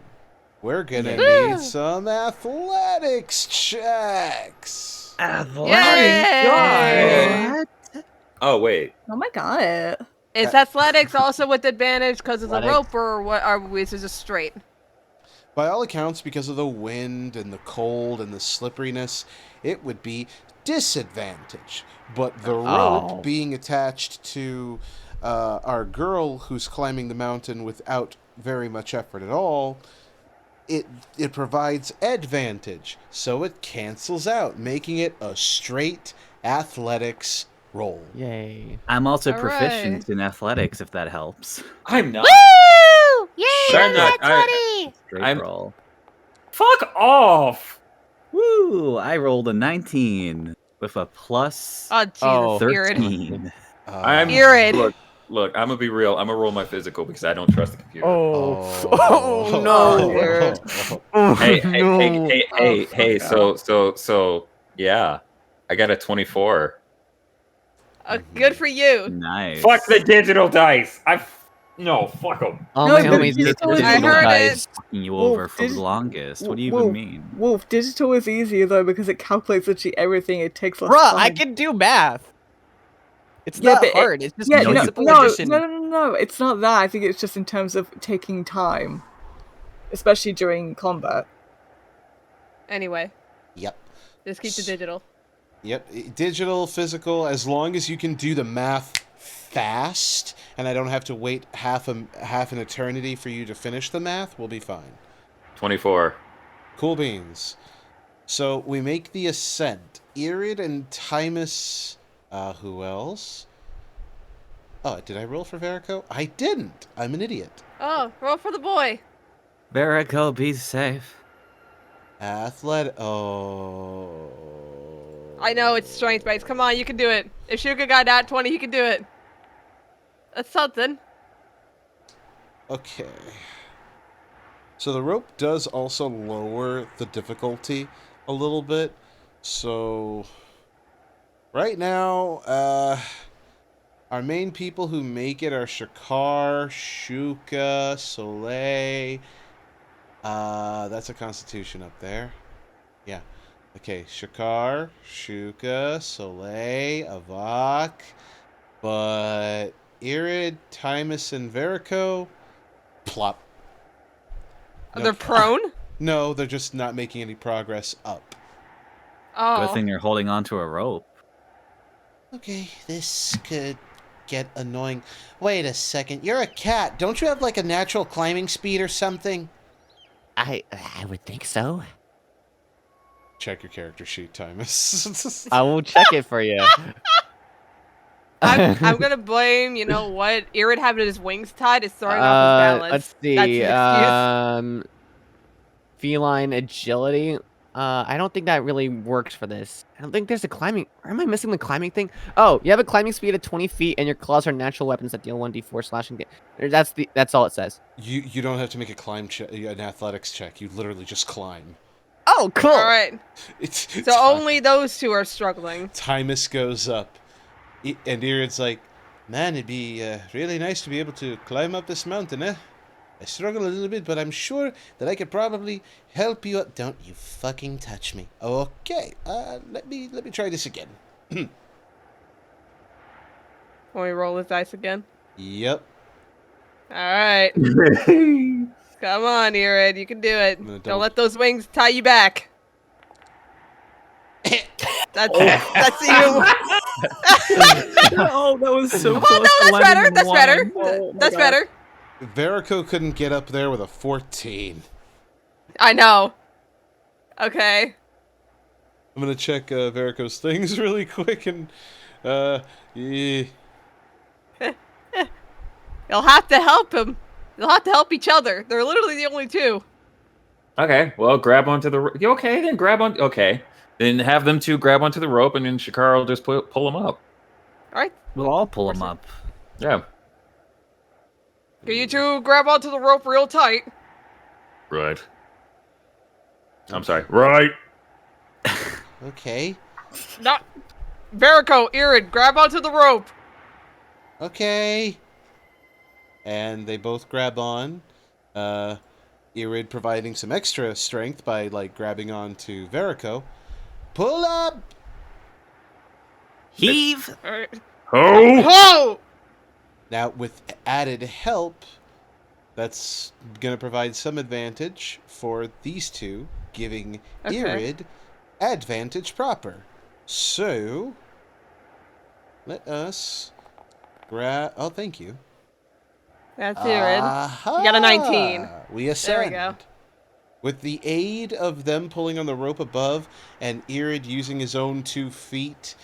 We're gonna need some athletics checks. Yay! Oh wait. Oh my god. Is athletics also with advantage because of the Athletics. rope, or what? Are we just straight? By all accounts, because of the wind and the cold and the slipperiness, it would be disadvantage. But the rope being attached to our girl who's climbing the mountain without very much effort at all, it provides advantage. So it cancels out, making it a straight athletics roll. Yay. I'm also All proficient right. in athletics, if that helps. I'm not. Woo! Yay! But I'm not. Straight I'm- roll. Fuck off. Woo! I rolled a 19 with a plus Oh, Jesus, Oh. Irid. 13. I'm Irid. Look, I'm gonna be real. I'm gonna roll my physical because I don't trust the computer. Oh, no. Hey. So yeah, I got a 24. Good for you. Nice. Fuck the digital dice. No, fuck them. All No, my but homies you need still- digital I heard dice. Fucking you Wolf, over for the longest. What do you even mean? Wolf, digital is easier though because it calculates literally everything. It takes less Bruh, time. I can do math. It's Yeah, not but hard. It's just Yeah, No, no, you- simple addition. no. It's not that. I think it's just in terms of taking time, especially during combat. Anyway, Yep. just keep the digital. Yep. Digital, physical, as long as you can do the math fast, and I don't have to wait half an eternity for you to finish the math, we'll be fine. 24. Cool beans. So we make the ascent. Irid and Timus. Who else? Oh, did I roll for Verico? I didn't. I'm an idiot. Oh, roll for the boy. Verico, be safe. Oh. I know it's strength based. Come on, you can do it. If Sugar got that 20, you can do it. That's something. Okay. So the rope does also lower the difficulty a little bit. So, right now, our main people who make it are Shakar, Shuka, Soleil. That's a constitution up there. Yeah. Okay, Shakar, Shuka, Soleil, Avak. But Irid, Timus, and Verico, plop. They're prone? No, they're just not making any progress up. Oh. Good thing you're holding on to a rope. Okay, this could get annoying. Wait a second, you're a cat. Don't you have like a natural climbing speed or something? I would think so. Check your character sheet, Timus. I will check it for you. I'm gonna blame, you know what? Irid having his wings tied is throwing off his balance. Let's see. That's his excuse. Feline agility. I don't think that really works for this. I don't think there's a climbing. Or am I missing the climbing thing? Oh, you have a climbing speed of 20 feet, and your claws are natural weapons that deal 1d4 slashing. That's all it says. You don't have to make a climb check, an athletics check. You literally just climb. Oh, cool. All right. So only those two are struggling. Timus goes up, and Irid's like, "Man, it'd be really nice to be able to climb up this mountain, eh? I struggle a little bit, but I'm sure that I could probably help you up." Don't you fucking touch me. Okay, let me try this again. Want me to roll his dice again? Yep. All right. Come on, Irid, you can do it. Don't let those wings tie you back. That's you. Oh, that was so Well, close. no, that's better. That's better. Oh, That's better. Verico couldn't get up there with a 14. I know. Okay. I'm gonna check Verico's things really quick and yeah. You'll have to help him. You'll have to help each other. They're literally the only two. Okay, well, grab onto the. Okay, then grab on. Okay, then have them two grab onto the rope, and then Shakar will just pull them up. All right. We'll all pull them up. Yeah. Can you two grab onto the rope real tight? Right. I'm sorry. Right. Okay. Not. Verico, Irid, grab onto the rope. Okay. And they both grab on. Irid providing some extra strength by like grabbing on to Verico. Pull up. Heave. All right. Oh. Whoa! Now with added help, that's gonna provide some advantage for these two, giving Okay. Irid advantage proper. So let us grab. Oh, thank you. That's Irid. Aha! You got a 19. We ascend. There we go. With the aid of them pulling on the rope above and Irid using his own 2 feet,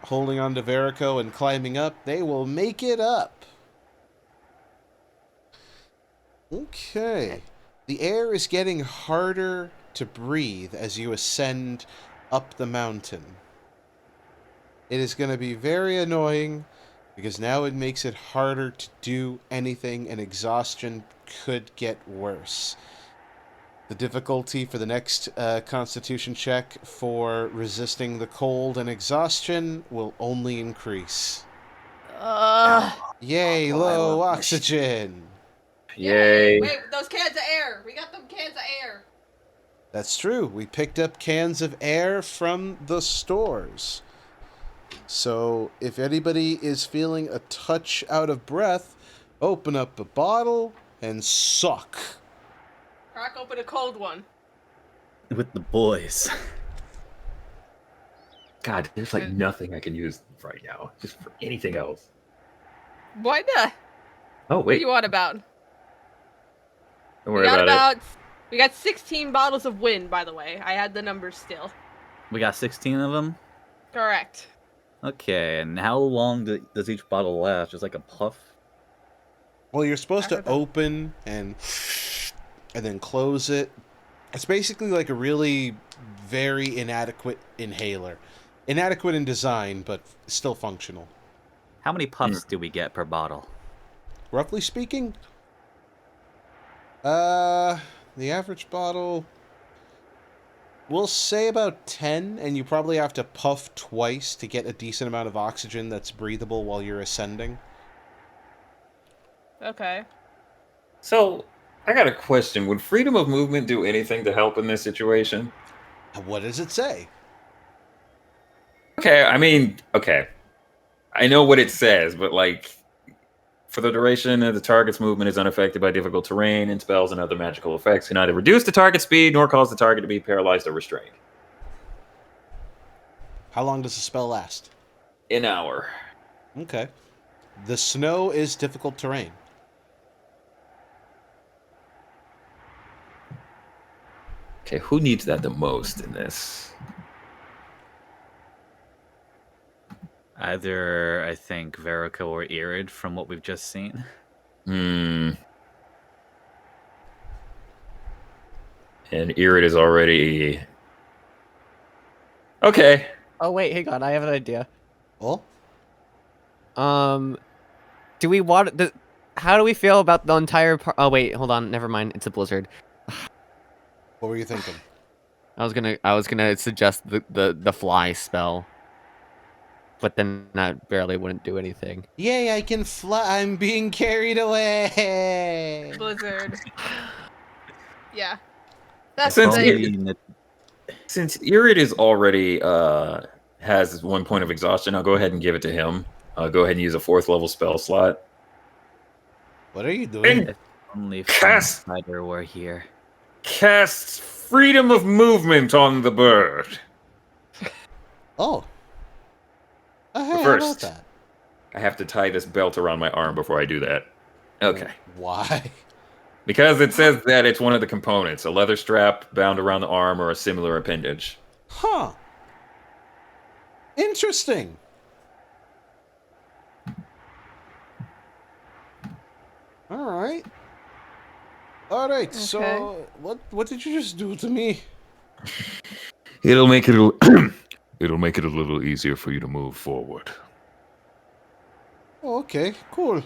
holding on to Verico and climbing up, they will make it up. Okay. The air is getting harder to breathe as you ascend up the mountain. It is going to be very annoying because now it makes it harder to do anything and exhaustion could get worse. The difficulty for the next constitution check for resisting the cold and exhaustion will only increase. Yay, low oxygen! Yay. Wait, those cans of air. We got them cans of air. That's true. We picked up cans of air from the stores. So if anybody is feeling a touch out of breath, open up a bottle and suck. Crack open a cold one. With the boys. God, there's like nothing I can use right now. Just for anything else. Why not? Oh, What wait. do you want about? Don't worry about it. We got 16 bottles of wind, by the way. I had the numbers still. We got 16 of them? Correct. Okay, and how long does each bottle last? Just like a puff? Well, you're supposed to open and then close it. It's basically like a really very inadequate inhaler. Inadequate in design, but still functional. How many puffs do we get per bottle? Roughly speaking, the average bottle We'll say about 10, and you probably have to puff twice to get a decent amount of oxygen that's breathable while you're ascending. Okay. So, I got a question. Would freedom of movement do anything to help in this situation? What does it say? Okay, I mean, okay. I know what it says, but like, for the duration of the target's movement is unaffected by difficult terrain, and spells and other magical effects can neither reduce the target's speed nor cause the target to be paralyzed or restrained. How long does the spell last? An hour. Okay. The snow is difficult terrain. Okay, who needs that the most in this? Either, I think, Verica or Irid from what we've just seen. And Irid is already... Okay. Oh wait, hang on. I have an idea. Oh? Do we want the? How do we feel about the entire? Oh wait, hold on. Never mind. It's a blizzard. What were you thinking? I was gonna suggest the fly spell, but then that barely wouldn't do anything. Yay! I can fly. I'm being carried away. Blizzard. Yeah. That's Since the Since Irid is already has 1 point of exhaustion, I'll go ahead and give it to him. I'll go ahead and use a 4th level spell slot. What are you doing? If only Cast- Spider were here. Casts freedom of movement on the bird. Oh. Oh, hey, how First. about that? I have to tie this belt around my arm before I do that. Okay. Why? Because it says that it's one of the components, a leather strap bound around the arm or a similar appendage. Huh. Interesting. Alright. Alright, Okay. so what did you just do to me? It'll make it it'll make it a little easier for you to move forward. Oh, okay, cool.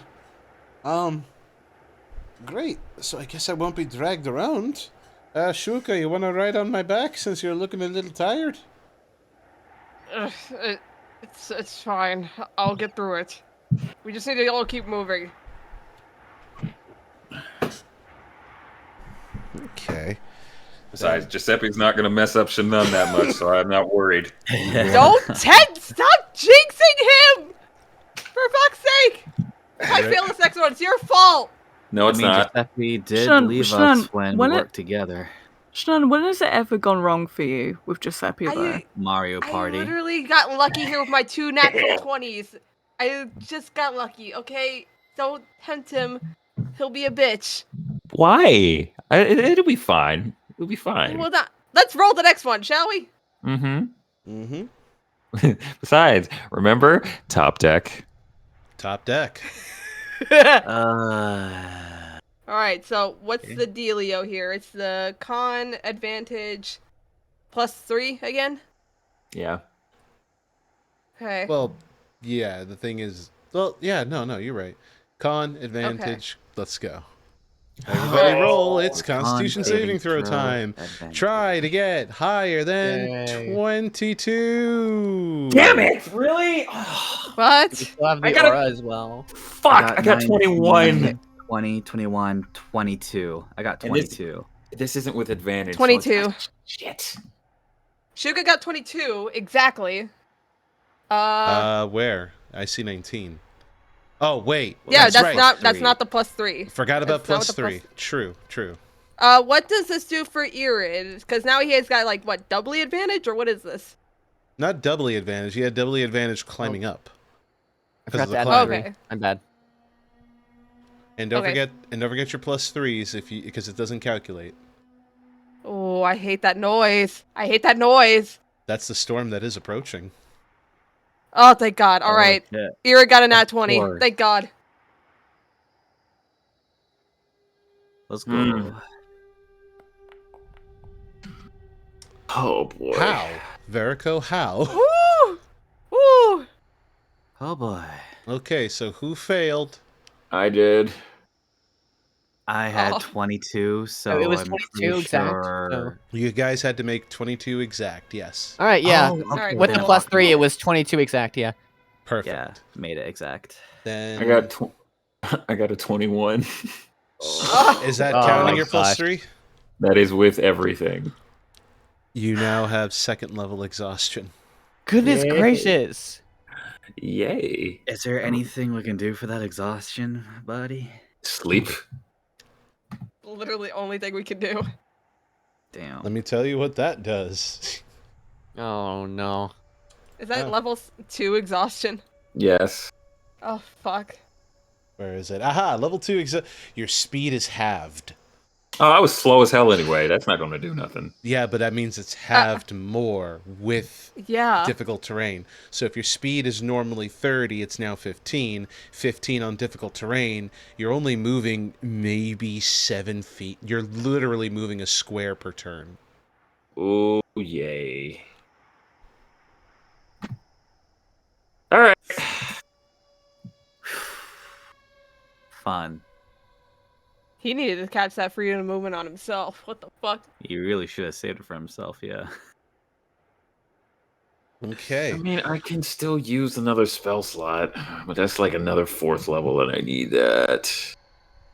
Great. So I guess I won't be dragged around. Shuka, you wanna ride on my back since you're looking a little tired? it's fine. I'll get through it. We just need to all keep moving. Okay. Besides, Giuseppe's not going to mess up Shannon that much, so I'm not worried. Don't stop jinxing him! For fuck's sake! If I fail this next one, it's your fault! No, it's not. Giuseppe did Shan- leave Shan, us when when we it- worked together. Shannon, when has it ever gone wrong for you with Giuseppe there? Mario Party. I literally got lucky here with my 2 natural 20s. I just got lucky, okay? Don't tempt him. He'll be a bitch. Why? It'll be fine. It'll be fine. Well, let's roll the next one, shall we? Mm-hmm. Besides, remember? Top deck. Top deck. Alright, so what's the dealio here? It's the con advantage +3 again? Yeah. Okay. Well, yeah, the thing is... Well, yeah, no, you're right. Con, advantage, let's go. Everybody roll, it's Constitution saving throw time. Try to get higher than Yay. 22. Damn it! Really? What? We still have the I gotta- aura as well. Fuck! I got 21. 20, 21, 22. I got And this- 22. This isn't with advantage. so 22. it's- Shit. Shuka got 22, exactly. Where? I see 19. Oh, wait. Yeah, that's right. not the +3. Forgot about That's not plus what the 3. True. What does this do for Irid? Because now he has got, like, what, doubly advantage, or what is this? Not doubly advantage. He had doubly advantage climbing up. I Because forgot of to the add climb. three. Okay. I'm bad. And don't Okay. forget your +3s because it doesn't calculate. Oh, I hate that noise. I hate that noise. That's the storm that is approaching. Oh, thank God. All right. shit. Irid got a nat 20. course. Thank God. Let's go. Oh boy. How? Verico, how? Woo! Woo! Oh boy. Okay, so who failed? I did. I had 22, so it was I'm 22 pretty exact, sure. so- You guys had to make 22 exact, yes. All right, yeah. Oh, okay, Alright, With then the I'm plus fucking 3, it right. was 22 exact, yeah. Perfect. Yeah, made it exact. Then I got a 21. is that Oh counting my your plus gosh. 3? That is with everything. You now have second level exhaustion. Goodness Yay. gracious. Yay. Is there anything we can do for that exhaustion, buddy? Sleep. Literally only thing we can do. Damn. Let me tell you what that does. Oh no. Is that Oh. level 2 exhaustion? Yes. Oh, fuck. Where is it? Aha, level 2 your speed is halved. Oh, I was slow as hell anyway. That's not going to do nothing. Yeah, but that means it's halved more with Yeah. difficult terrain. So if your speed is normally 30, it's now 15. 15 on difficult terrain, you're only moving maybe 7 feet. You're literally moving a square per turn. Oh, yay. All right. Fun. He needed to catch that freedom of movement on himself. What the fuck? He really should have saved it for himself, yeah. Okay. I mean, I can still use another spell slot, but that's like another 4th level, and I need that.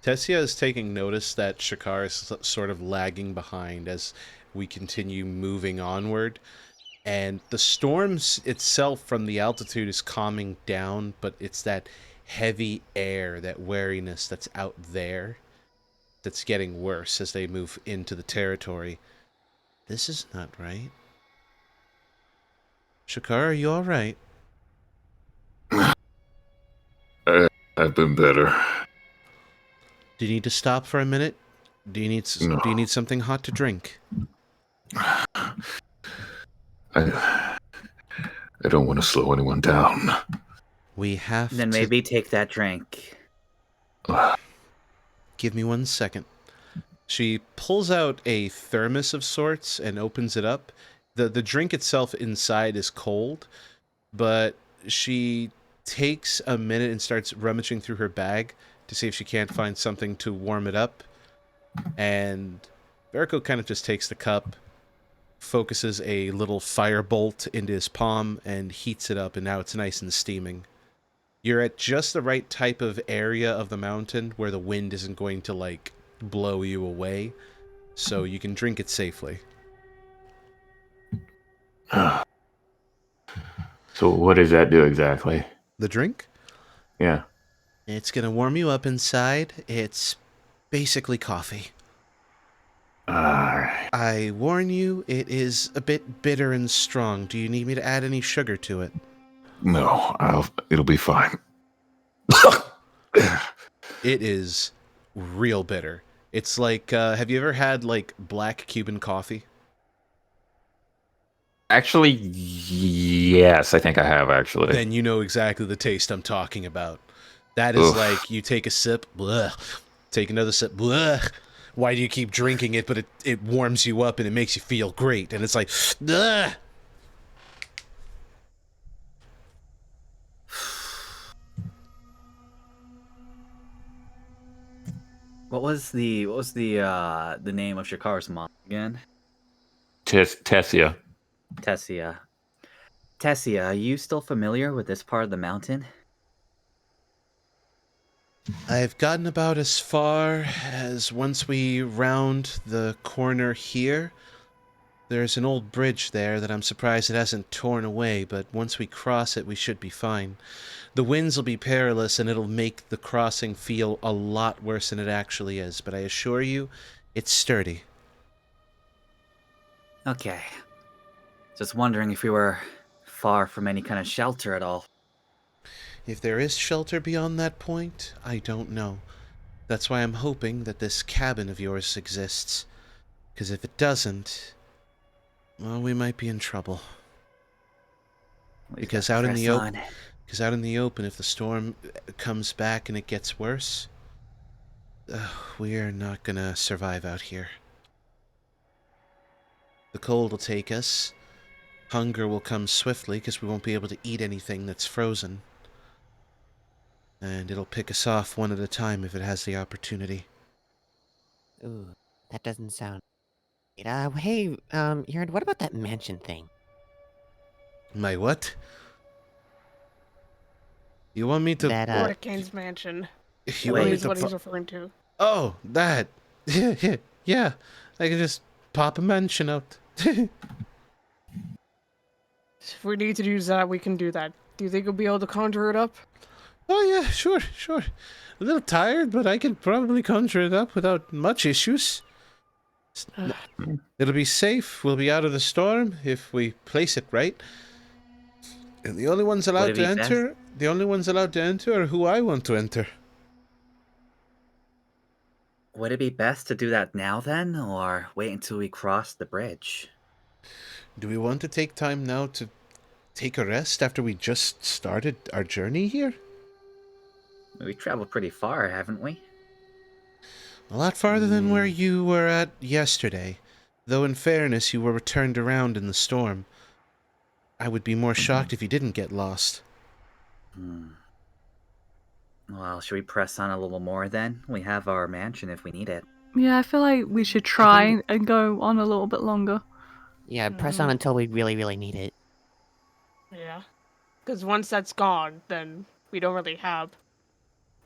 Tessia is taking notice that Shakar is sort of lagging behind as we continue moving onward. And the storms itself from the altitude is calming down, but it's that heavy air, that wariness that's out there that's getting worse as they move into the territory. This is not right. Shakar, are you all right? I've been better. Do you need to stop for a minute? Do you need No. do you need something hot to drink? I don't want to slow anyone down. We have Then to... maybe take that drink. Give me 1 second. She pulls out a thermos of sorts and opens it up. The drink itself inside is cold, but she takes a minute and starts rummaging through her bag to see if she can't find something to warm it up. And Veriko kind of just takes the cup, focuses a little firebolt into his palm, and heats it up, and now it's nice and steaming. You're at just the right type of area of the mountain where the wind isn't going to, like, blow you away, so you can drink it safely. So what does that do exactly? The drink? Yeah. It's gonna warm you up inside. It's basically coffee. Alright. I warn you, it is a bit bitter and strong. Do you need me to add any sugar to it? No, it'll be fine. It is real bitter. It's like, have you ever had, like, black Cuban coffee? Actually, yes, I think I have, actually. Then you know exactly the taste I'm talking about. That is like, you take a sip, bleh, take another sip, bleh. Why do you keep drinking it, but it warms you up and it makes you feel great? And it's like, ugh. What was the name of Shakar's mom again? Tessia. Tessia. Tessia, are you still familiar with this part of the mountain? I've gotten about as far as once we round the corner here. There's an old bridge there that I'm surprised it hasn't torn away, but once we cross it, we should be fine. The winds will be perilous, and it'll make the crossing feel a lot worse than it actually is, but I assure you, it's sturdy. Okay. Just wondering if we were far from any kind of shelter at all. If there is shelter beyond that point, I don't know. That's why I'm hoping that this cabin of yours exists. Because if it doesn't, well, we might be in trouble. Because out in the open, if the storm comes back and it gets worse, we're not gonna survive out here. The cold will take us. Hunger will come swiftly because we won't be able to eat anything that's frozen. And it'll pick us off one at a time if it has the opportunity. Ooh, that doesn't sound. Hey, Aaron, what about that mansion thing? My what? You want me to? That Hurricane's mansion. You I want believe me is to? what he's referring to. Oh, that. Yeah. I can just pop a mansion out. If we need to use that, we can do that. Do you think we'll be able to conjure it up? Oh yeah, sure. A little tired, but I can probably conjure it up without much issues. It'll be safe. We'll be out of the storm if we place it right. And the only ones allowed to enter, are who I want to enter. Would it be best to do that now then, or wait until we cross the bridge? Do we want to take time now to take a rest after we just started our journey here? We've traveled pretty far, haven't we? A lot farther than where you were at yesterday. Though in fairness, you were turned around in the storm. I would be more shocked if you didn't get lost. Well, should we press on a little more then? We have our mansion if we need it. Yeah, I feel like we should try and go on a little bit longer. Yeah, press on until we really, really need it. Yeah. Because once that's gone, then we don't really have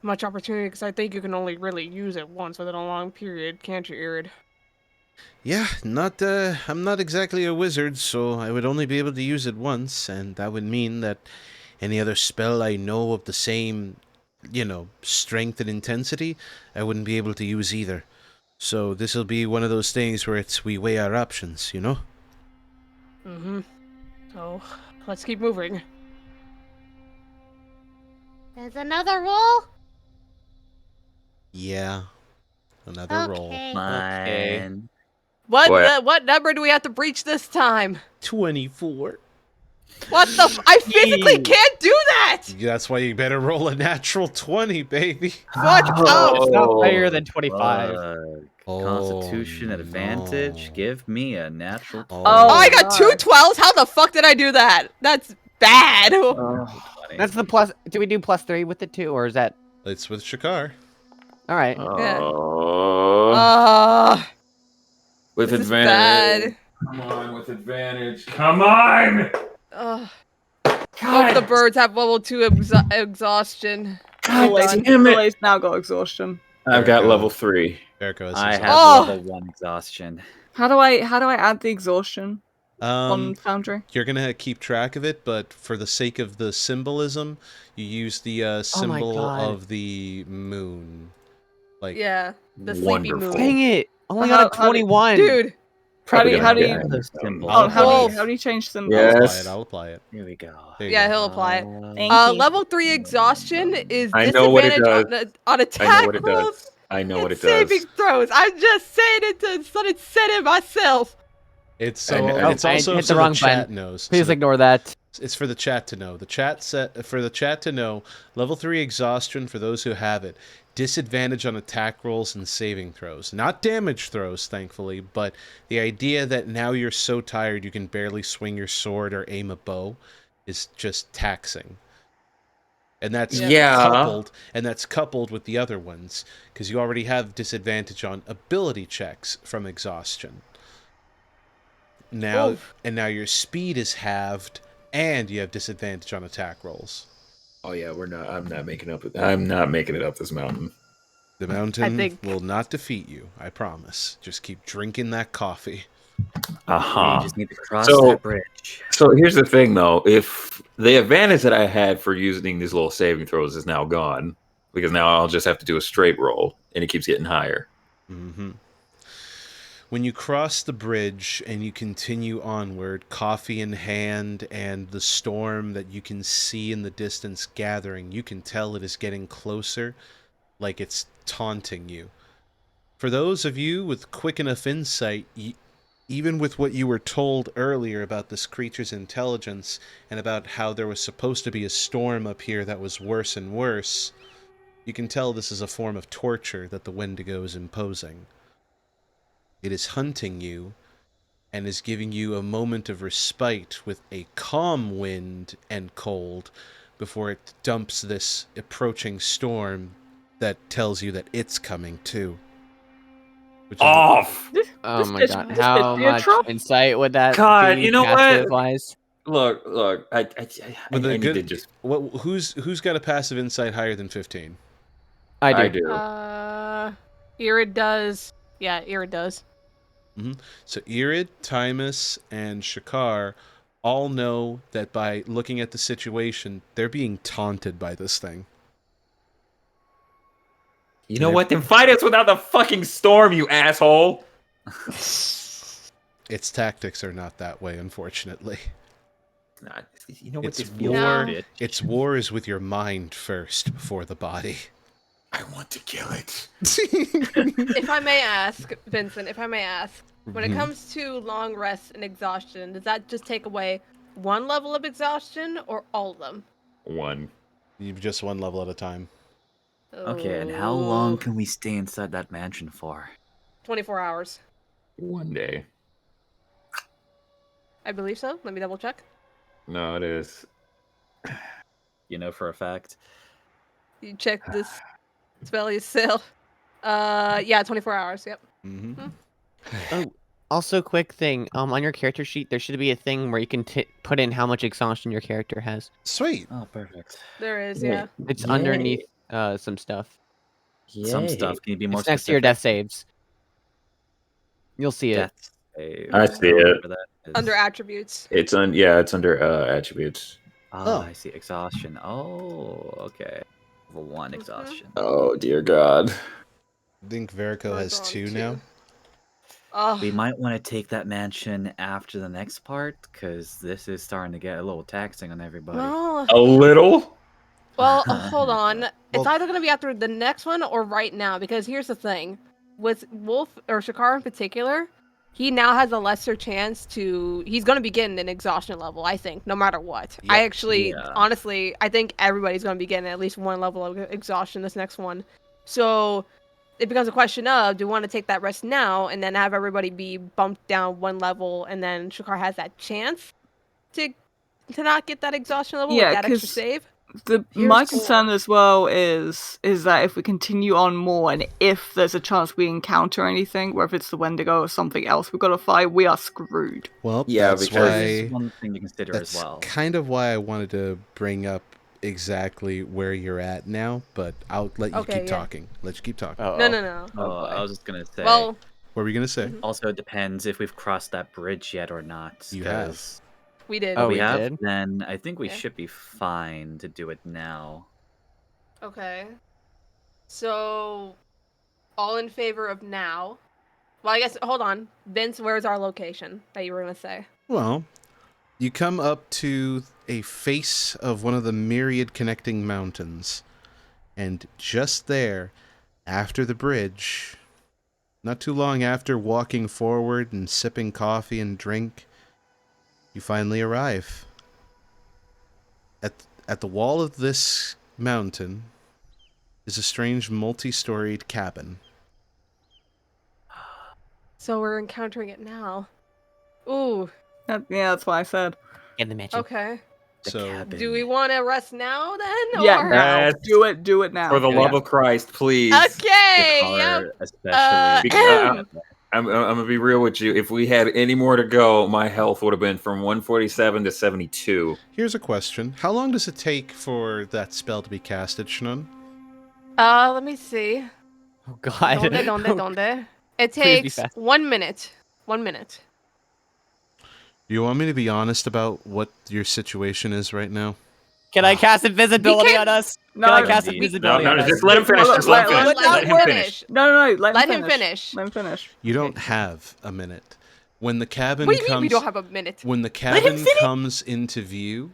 much opportunity, because I think you can only really use it once within a long period, can't you, Irid? Yeah, I'm not exactly a wizard, so I would only be able to use it once, and that would mean that any other spell I know of the same, strength and intensity, I wouldn't be able to use either. So this'll be one of those things where we weigh our options, Mm-hmm. So, let's keep moving. There's another roll? Yeah. Another roll. Fine. What number do we have to breach this time? 24. What the I physically can't do that! That's why you better roll a natural 20, baby. Fuck up! It's not higher than 25. Constitution advantage. No. Give me a natural 20. Oh, I got 2 12s? How the fuck did I do that? That's bad! That's the plus. Do we do +3 with it too, or is that? It's with Shakar. All right. With this is advantage. bad. Come on, with advantage. Come on! Both the birds have level 2 exhaustion. Soleil's now got exhaustion. I've got level 3. I have level 1 exhaustion. How do I add the exhaustion on Foundry? You're gonna keep track of it, but for the sake of the symbolism, you use the symbol of the moon. Like the sleepy moon. Dang it! Only got a 21. Dude. How do you change symbol? Yes. I'll apply it. Here we go. He'll apply it. Thank you. Level 3 exhaustion is I know what it disadvantage on attack rolls I know what it and does. saving throws. I'm just saying it to sort of said it myself. It's I also hit so the wrong the chat button. knows. Please So ignore that. it's for the chat to know. For the chat to know, level 3 exhaustion for those who have it. Disadvantage on attack rolls and saving throws. Not damage throws, thankfully, but the idea that now you're so tired you can barely swing your sword or aim a bow is just taxing. And that's coupled with the other ones, because you already have disadvantage on ability checks from exhaustion. Now your speed is halved, and you have disadvantage on attack rolls. Oh yeah, I'm not making it up this mountain. The mountain will not defeat you, I promise. Just keep drinking that coffee. You just need to cross that bridge. So here's the thing, though. If the advantage that I had for using these little saving throws is now gone, because now I'll just have to do a straight roll, and it keeps getting higher. Mm-hmm. When you cross the bridge and you continue onward, coffee in hand, and the storm that you can see in the distance gathering, you can tell it is getting closer, like it's taunting you. For those of you with quick enough insight, even with what you were told earlier about this creature's intelligence and about how there was supposed to be a storm up here that was worse and worse, you can tell this is a form of torture that the Wendigo is imposing. It is hunting you and is giving you a moment of respite with a calm wind and cold before it dumps this approaching storm that tells you that it's coming too. Off! Oh my god, how much insight would that God, be? you know what? Wise? Look, I need to just... Who's got a passive insight higher than 15? I do. Irid does. Yeah, Irid does. So Irid, Timus, and Shakar all know that by looking at the situation, they're being taunted by this thing. You know what? Then fight us without the fucking storm, you asshole! Its tactics are not that way, unfortunately. You know what It's this feels war. like? Its war is with your mind first, before the body. I want to kill it. If I may ask, Vincent, when it comes to long rests and exhaustion, does that just take away one level of exhaustion or all of them? One. You've just one level at a time. Okay, and how long can we stay inside that mansion for? 24 hours. One day. I believe so. Let me double check. No, it is. You know for a fact? You check this spell you sell. Yeah, 24 hours. Yep. Oh, also, quick thing. On your character sheet, there should be a thing where you can put in how much exhaustion your character has. Sweet. Oh, perfect. There is, yeah. It's underneath some stuff. Yay. Some stuff. Can you be more it's next to your death saves. You'll see it. I see it. Under attributes. It's under attributes. Oh, I see. Exhaustion. Oh, okay. Level 1 exhaustion. Oh dear God. I think Verico has 2 now. We might want to take that mansion after the next part, because this is starting to get a little taxing on everybody. Well, a little? Well, hold on. It's either going to be after the next one or right now, because here's the thing. With Wolf, or Shakar in particular, he now has a lesser chance to... He's going to be getting an exhaustion level, I think, no matter what. Yep. I actually, honestly, I think everybody's going to be getting at least one level of exhaustion this next one. So... It becomes a question of, do we want to take that rest now and then have everybody be bumped down one level, and then Shakar has that chance to not get that exhaustion level with that extra save? My concern as well is that if we continue on more, and if there's a chance we encounter anything, whether it's the Wendigo or something else we've got to fight, we are screwed. Well, yeah, that's because one thing to consider as well. Kind of why I wanted to bring up exactly where you're at now, but I'll let you keep talking. Let you keep talking. No. I was just gonna say. Well, what were you gonna say? Also, it depends if we've crossed that bridge yet or not. You have. We did. Oh, we have? Then I think we should be fine to do it now. Okay. So, all in favor of now. Well, I guess, hold on. Vince, where's our location that you were gonna say? Well, you come up to a face of one of the myriad connecting mountains. And just there, after the bridge, not too long after walking forward and sipping coffee and drink, you finally arrive. At the wall of this mountain is a strange multi-storied cabin. So we're encountering it now. Ooh. Yeah, that's what I said. In the mansion. Okay. So, do we want to rest now then? Yeah, or... now. Do it now. For the love of Christ, please. Okay. Yep. Especially. I'm gonna be real with you. If we had any more to go, my health would have been from 147 to 72. Here's a question: how long does it take for that spell to be casted, Shannon? Let me see. Oh God. Donde? It takes 1 minute. 1 minute. You want me to be honest about what your situation is right now? Can I cast invisibility on us? No, Can I cast invisibility on us? Just let him finish. Let him finish. No, let him finish. Let him finish. You don't have a minute. When the cabin What do you comes, mean we don't have a minute? When the cabin comes into view,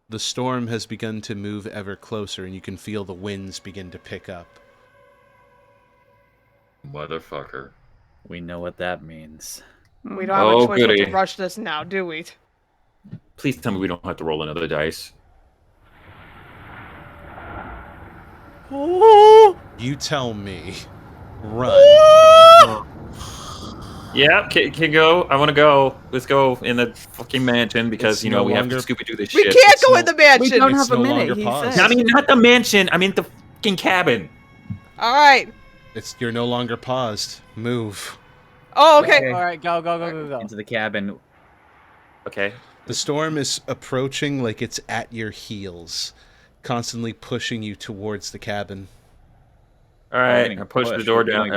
the storm has begun to move ever closer, and you can feel the winds begin to pick up. Motherfucker. We know what that means. We don't have a choice but to rush this now, do we? Please tell me we don't have to roll another dice. You tell me. Run. Yeah, can go. I want to go. Let's go in the fucking mansion because, we have to Scooby-Doo this shit. We can't go in the mansion! We don't have a minute, he said. I mean, not the mansion. I mean the fucking cabin. Alright. You're no longer paused. Move. Oh, okay. All right, go. Into the cabin. Okay. The storm is approaching like it's at your heels, constantly pushing you towards the cabin. All right. I push the door down.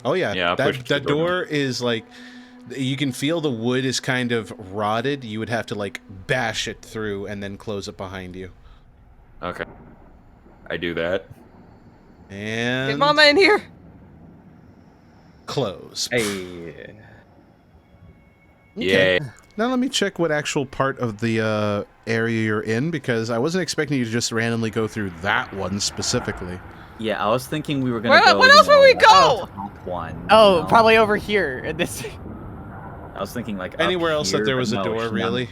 Oh yeah, Yeah, that door is like, you can feel the wood is kind of rotted. You would have to like bash it through and then close it behind you. Okay. I do that. And Get Mama in here. Close. Hey. Yeah. Now let me check what actual part of the area you're in, because I wasn't expecting you to just randomly go through that one specifically. Yeah, I was thinking we were gonna go. What else would we go? One. Oh, probably over here. In this. I was thinking like Anywhere up else here, that there was but a no, door, really?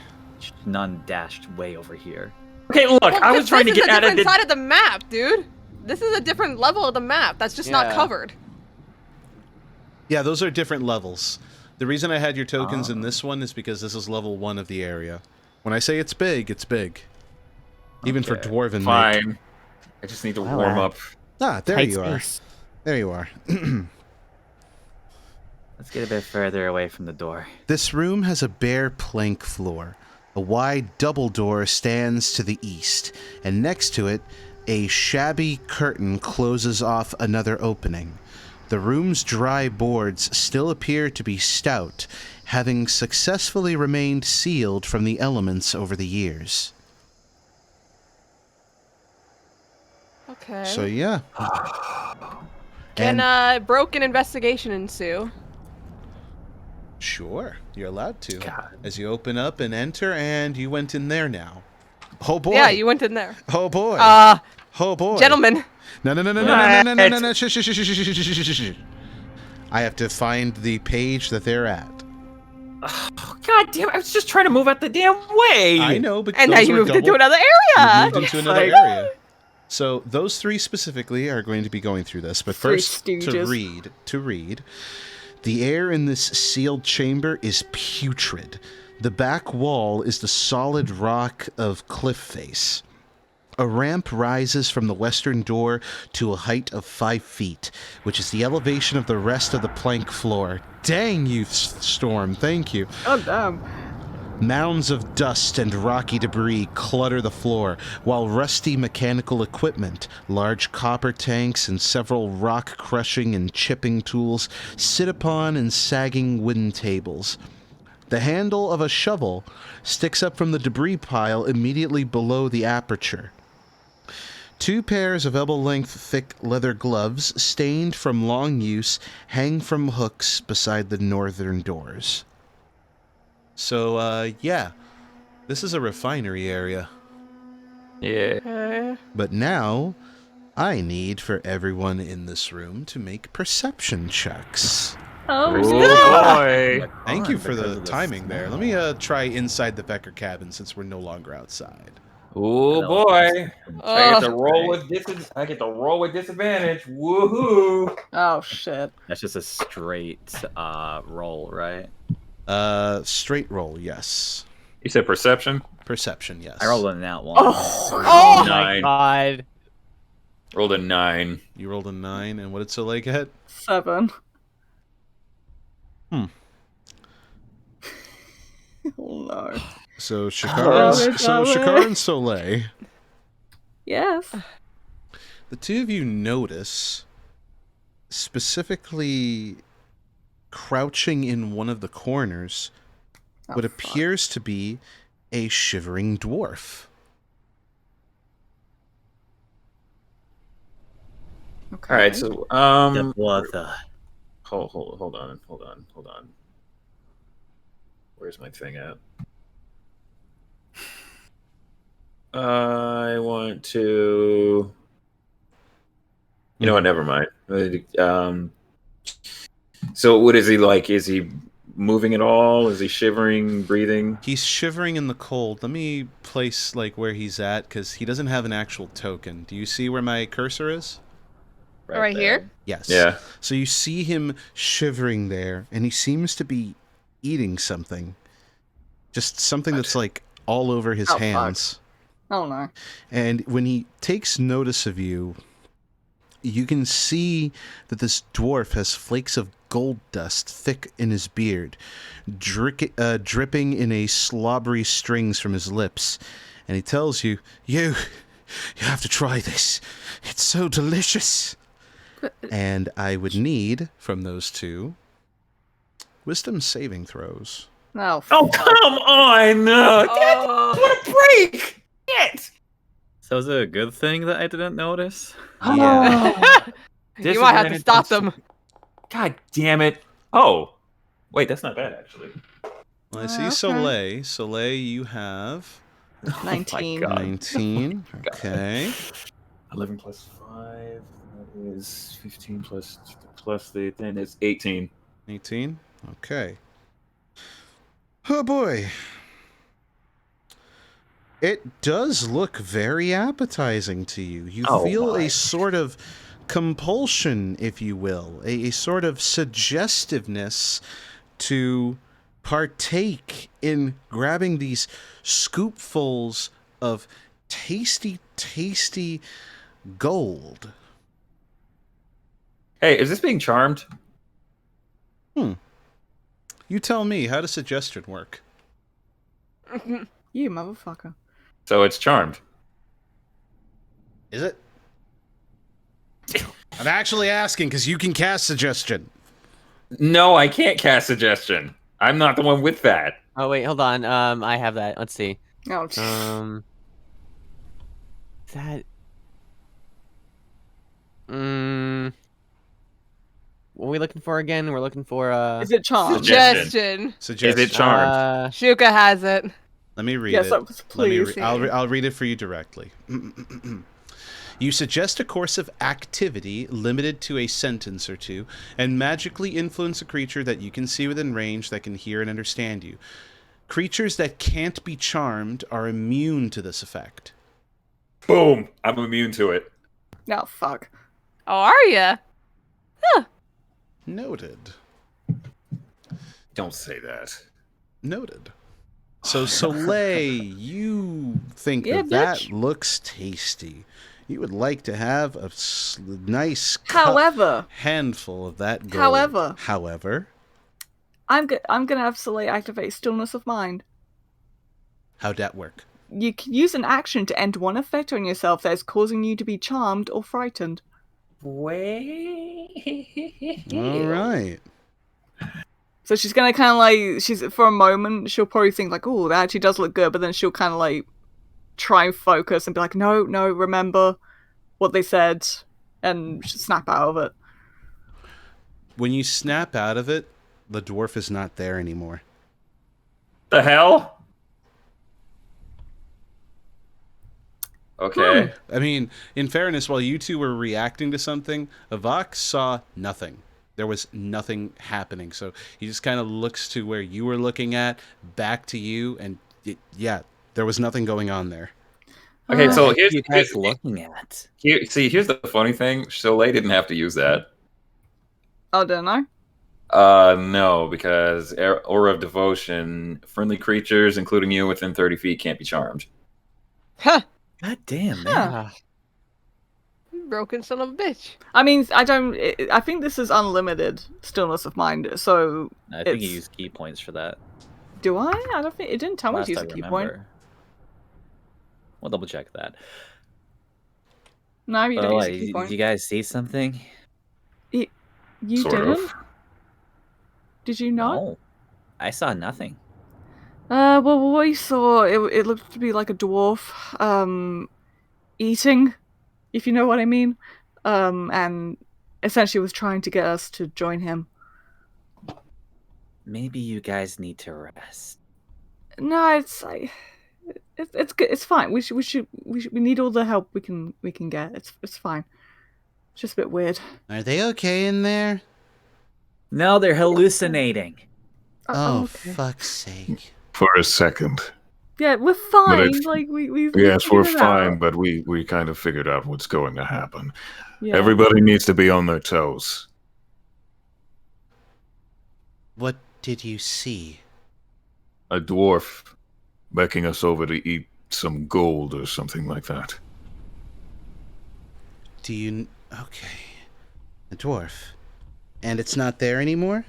None dashed way over here. Okay, look, I was trying to get out of This is a different side of the map, dude. This is a different level of the map. That's just not covered. Yeah, those are different levels. The reason I had your tokens in this one is because this is level 1 of the area. When I say it's big, it's big. Even for Dwarven. Fine. Make. I just need to warm up. Ah, there Tight you space. are. There you are. Let's get a bit further away from the door. This room has a bare plank floor. A wide double door stands to the east, and next to it, a shabby curtain closes off another opening. The room's dry boards still appear to be stout, having successfully remained sealed from the elements over the years. Okay. So yeah. Can broken investigation ensue? Sure, you're allowed to. As you open up and enter, and you went in there now. Oh boy. Yeah, you went in there. Oh boy. Oh boy. Gentlemen. No. Shh. I have to find the page that they're at. Oh, God damn it, I was just trying to move out the damn way. I know, but and now you moved into another area. You moved into another area. So those three specifically are going to be going through this, but first to read. The air in this sealed chamber is putrid. The back wall is the solid rock of cliff face. A ramp rises from the western door to a height of 5 feet, which is the elevation of the rest of the plank floor. Dang you, Storm, thank you. Oh, damn. Mounds of dust and rocky debris clutter the floor, while rusty mechanical equipment, large copper tanks, and several rock-crushing and chipping tools sit upon and sagging wooden tables. The handle of a shovel sticks up from the debris pile immediately below the aperture. 2 pairs of elbow-length thick leather gloves, stained from long use, hang from hooks beside the northern doors. So, yeah. This is a refinery area. Yeah. But now, I need for everyone in this room to make perception checks. Oh, boy. Thank you for the timing there. Let me try inside the Becker cabin since we're no longer outside. Oh boy! I get to roll with disadvantage. Woohoo! Oh shit! That's just a straight roll, right? Straight roll, yes. You said perception? Perception, yes. I rolled a nat 1. Oh 9. my god! Rolled a 9. You rolled a 9, and what did Soleil get? 7. Hmm. Oh no. So Shakar and Soleil. Yes. The two of you notice, specifically crouching in one of the corners, what appears to be a shivering dwarf. Okay. All right, so What the? Hold on. Where's my thing at? I want to. You know what? Never mind. So what is he like? Is he moving at all? Is he shivering, breathing? He's shivering in the cold. Let me place like where he's at, because he doesn't have an actual token. Do you see where my cursor is? Right here? Yes. Yeah. So you see him shivering there, and he seems to be eating something. Just something that's like all over his hands. Oh no. And when he takes notice of you, you can see that this dwarf has flakes of gold dust thick in his beard, dripping in a slobbery strings from his lips. And he tells you, you have to try this. It's so delicious. And I would need, from those two, wisdom saving throws. Oh, come on! No! What a break! Shit! So is it a good thing that I didn't notice? Yeah. You might have to stop them. God damn it. Oh. Wait, that's not bad, actually. Well, I see Soleil. Soleil, you have 19. Oh my God. 19. Okay. 11 plus 5 that is 15 plus the 10 is 18. 18. Okay. Oh boy. It does look very appetizing to you. You feel a sort of compulsion, if you will, a sort of suggestiveness to partake in grabbing these scoopfuls of tasty, tasty gold. Hey, is this being charmed? You tell me, how does suggestion work? You motherfucker. So it's charmed. Is it? I'm actually asking because you can cast suggestion. No, I can't cast suggestion. I'm not the one with that. Oh wait, hold on. I have that. Let's see. Oh, That. What are we looking for again? We're looking for is it charmed? Suggestion. Is it charmed? Shuka has it. Let me read Yes, it. please. I'll read it for you directly. You suggest a course of activity limited to a sentence or two, and magically influence a creature that you can see within range that can hear and understand you. Creatures that can't be charmed are immune to this effect. Boom! I'm immune to it. No, fuck. Oh, are ya? Noted. Don't say that. Noted. So Soleil, you think that looks tasty. You would like to have a nice handful of that gold. However, I'm gonna have Soleil activate Stillness of Mind. How'd that work? You can use an action to end one effect on yourself that is causing you to be charmed or frightened. All right. So she's gonna kind of like, for a moment, she'll probably think like, oh, that actually does look good, but then she'll kind of like try and focus and be like, no, remember what they said, and snap out of it. When you snap out of it, the dwarf is not there anymore. The hell? Okay. I mean, in fairness, while you two were reacting to something, Avak saw nothing. There was nothing happening. So he just kind of looks to where you were looking at, back to you, and there was nothing going on there. Okay, so what are you guys looking at? Here's the funny thing. Soleil didn't have to use that. Oh, didn't I? No, because Aura of Devotion, friendly creatures, including you within 30 feet, can't be charmed. Huh. God damn, man. Broken son of a bitch. I mean, I think this is unlimited Stillness of Mind, so I think you use key points for that. Do I? I don't think it didn't tell me to use a key point. We'll double check that. No, you don't use a key point. Did you guys see something? You Sort didn't? of. Did you not? No, I saw nothing. Well, what you saw, it looked to be like a dwarf, eating, if you know what I mean, and essentially was trying to get us to join him. Maybe you guys need to rest. No, it's good. It's fine. We need all the help we can get. It's fine. It's just a bit weird. Are they okay in there? No, they're hallucinating. Oh, okay. fuck's sake. For a second. Yeah, we're fine. Like we've Yes, we're figured it fine, out. but we kind of figured out what's going to happen. Yeah. Everybody needs to be on their toes. What did you see? A dwarf becking us over to eat some gold or something like that. Do you... Okay. A dwarf. And it's not there anymore?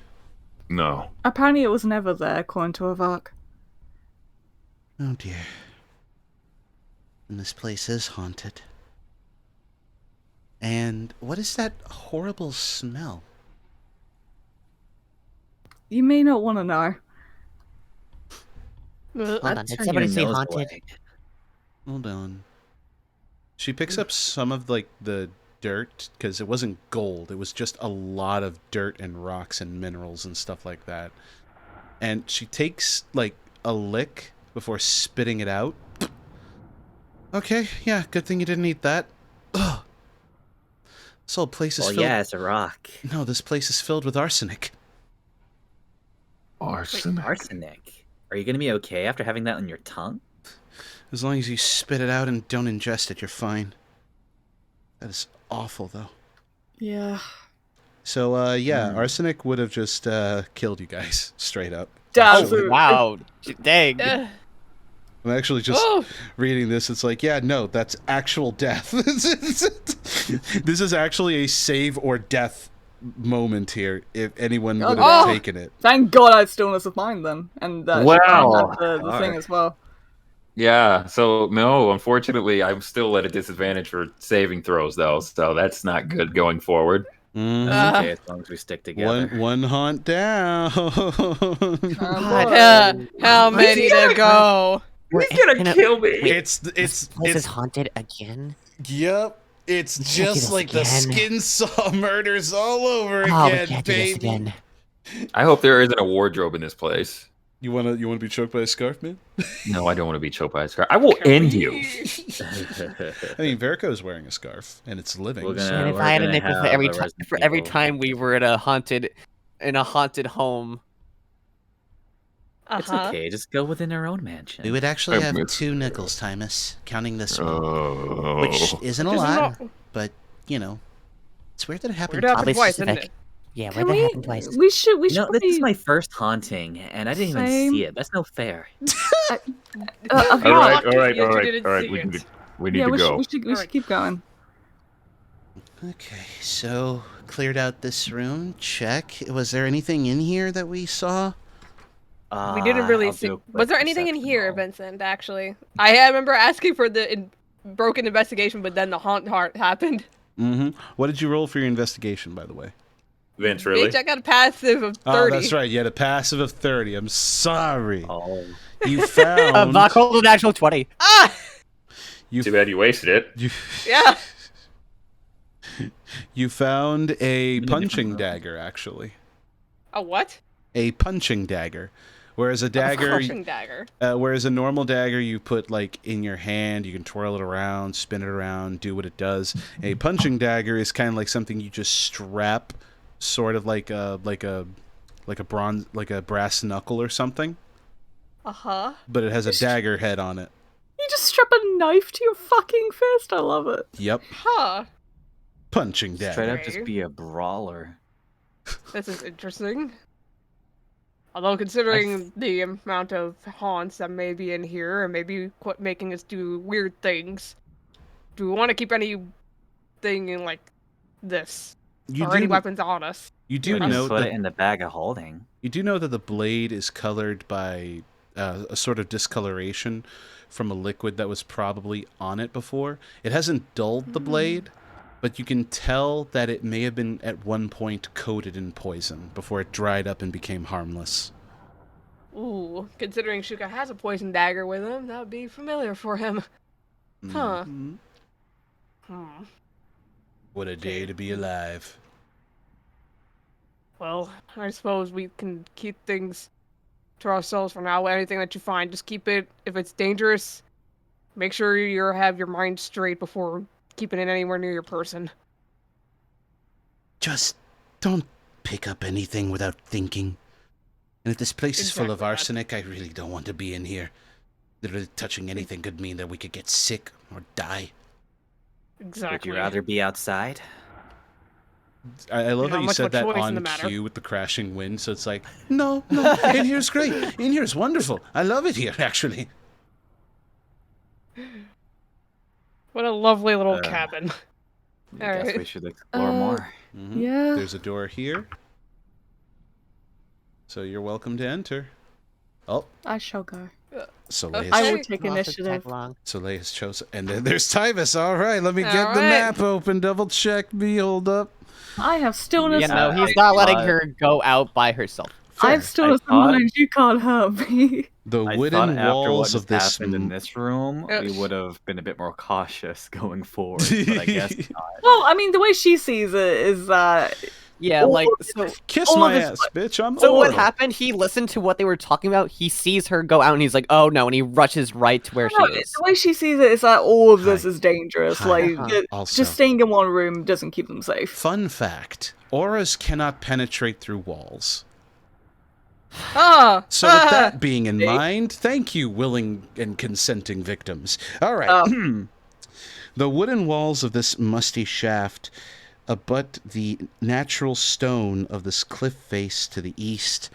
No. Apparently it was never there, according to Avak. Oh dear. And this place is haunted. And what is that horrible smell? You may not want to know. Hold on, Turn did your somebody say nose haunted? away. Hold on. She picks up some of like the dirt because it wasn't gold. It was just a lot of dirt and rocks and minerals and stuff like that. And she takes like a lick before spitting it out. Okay, yeah, good thing you didn't eat that. Ugh. This whole place is Well, filled. yeah, it's a rock. No, this place is filled with arsenic. Arsenic. Arsenic. Are you gonna be okay after having that on your tongue? As long as you spit it out and don't ingest it, you're fine. That is awful, though. Yeah. So, yeah, arsenic would have just killed you guys, straight up. Damn. Wow. Dang. I'm actually just reading this. It's like, yeah, no, that's actual death. This is actually a save or death moment here, if anyone would have taken it. Thank God I had stillness of mind then. And that the thing as well. Yeah, so no, unfortunately, I'm still at a disadvantage for saving throws, though, so that's not good going forward. That's okay, as long as we stick together. One haunt down. How many to go? He's gonna kill me. It's This place is haunted again? Yep. It's just like the Skin Saw murders all over Oh, we again, can't do this baby. again. I hope there isn't a wardrobe in this place. You wanna be choked by a scarf, man? No, I don't want to be choked by a scarf. I will end you. I mean, Verko's wearing a scarf, and it's living. We're so- gonna- And if I had a nickel for every the time, Resident every Evil. time we were in a haunted home. It's okay, just go within our own mansion. We would actually have Admit- 2 nickels, Timus, counting this one. Oh. Which isn't a Which isn't lot, a- but, you know. It's weird that it happened Weird happened Oddly twice, specific. didn't it? Yeah, Can where that we? happened twice. We should. You know, this is my first haunting, and I didn't even Same. see it. That's no fair. All right, Lucky all right, you all right, didn't all right. see We it. need to, we need Yeah, to we go. should keep going. Okay, so cleared out this room. Check. Was there anything in here that we saw? We didn't really I'll see. do a quick Was there anything in perception here, roll. Vincent? Actually, I remember asking for the broken investigation, but then the haunt heart happened. Mm-hmm. What did you roll for your investigation, by the way? Vince, really? Bitch, I got a passive of 30. Oh, that's right. You had a passive of 30. I'm sorry. Oh. You found... Buck rolled an actual 20. Too bad you wasted it. Yeah. You found a punching dagger, actually. A what? A punching dagger. Whereas a dagger... crushing dagger. Whereas a normal dagger you put like in your hand, you can twirl it around, spin it around, do what it does. A punching dagger is kind of like something you just strap, sort of like a brass knuckle or something. But it has a dagger head on it. You just strap a knife to your fucking fist. I love it. Yep, Huh. punching dagger. Straight up just be a brawler. This is interesting. Although considering the amount of haunts that may be in here and maybe making us do weird things, do we want to keep anything in like this or any weapons on us? You do Just know put that it in the bag of holding. you do know that the blade is colored by a sort of discoloration from a liquid that was probably on it before. It hasn't dulled the blade, but you can tell that it may have been at one point coated in poison before it dried up and became harmless. Ooh, considering Shuka has a poison dagger with him, that would be familiar for him. Huh. Mhm. Hmm. What a day to be alive. Well, I suppose we can keep things to ourselves for now. Anything that you find, just keep it. If it's dangerous, make sure you have your mind straight before keeping it anywhere near your person. Just don't pick up anything without thinking. And if this place is full of Exactly that. arsenic, I really don't want to be in here. Literally touching anything could mean that we could get sick or die. Exactly. Would you rather be outside? I love Not how you much of said a that choice in on the matter. cue with the crashing wind, so it's like, no, in here's great. In here's wonderful. I love it here, actually. What a lovely little cabin. I guess we should explore more. Yeah. There's a door here. So you're welcome to enter. Oh. I shall go. Soleil I will take initiative. Soleil has chosen. And then there's Tyvis. All right, let me get the map open. Double check me. Hold up. I have stillness. Yeah, no, he's not letting her go out by herself. I have stillness of mind. You can't hurt me. The wooden walls of this happened in this room, we would have been a bit more cautious going forward. But I guess not. Well, I mean, the way she sees it is that. Yeah, like, so kiss my ass, bitch. I'm so what happened? He listened to what they were talking about. He sees her go out, and he's like, "Oh no!" And he rushes right to where she is. The way she sees it is that all of this is dangerous. Like, Also, just staying in one room doesn't keep them safe. Fun fact: auras cannot penetrate through walls. So with that being in mind, thank you, willing and consenting victims. All right. The wooden walls of this musty shaft abut the natural stone of this cliff face to the east.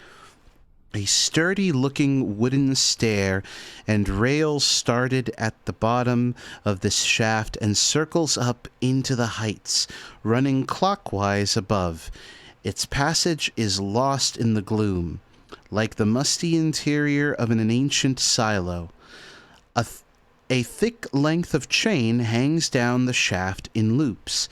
A sturdy-looking wooden stair and rails started at the bottom of this shaft and circles up into the heights, running clockwise above. Its passage is lost in the gloom, like the musty interior of an ancient silo. A thick length of chain hangs down the shaft in loops,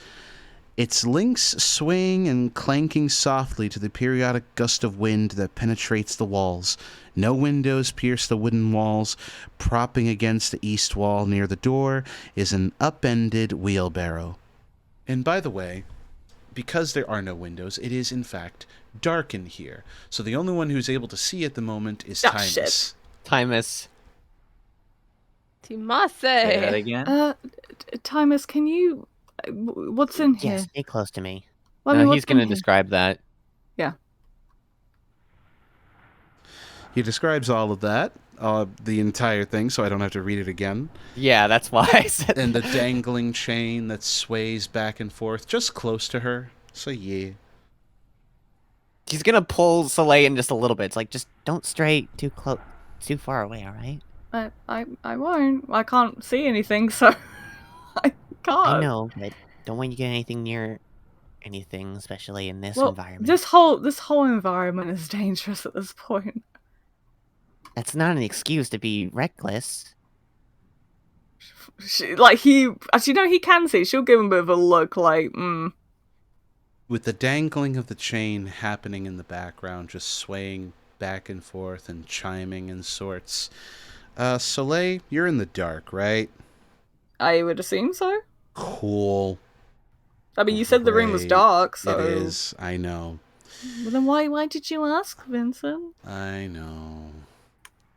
its links swaying and clanking softly to the periodic gust of wind that penetrates the walls. No windows pierce the wooden walls. Propping against the east wall near the door is an upended wheelbarrow. And by the way, because there are no windows, it is in fact dark in here. So the only one who's able to see at the moment is Timus. Timus. Timase. Say that again? Timus, can you... What's in here? Yeah, stay close to me. Well, no, he's going to describe that. Yeah. He describes all of that, the entire thing, so I don't have to read it again. Yeah, that's why I said And the dangling chain that sways back and forth just close to her. So yeah. He's going to pull Soleil in just a little bit. It's like, just don't stray too far away, all right? I won't. I can't see anything, so... I can't. I know, but don't want you to get anything near anything, especially in this environment. This whole environment is dangerous at this point. That's not an excuse to be reckless. Actually, no, he can see. She'll give him a bit of a look, like, With the dangling of the chain happening in the background, just swaying back and forth and chiming in sorts. Soleil, you're in the dark, right? I would assume so. Cool. I mean, you said the room was dark, so... It is, I know. Well, then why did you ask, Vincent? I know.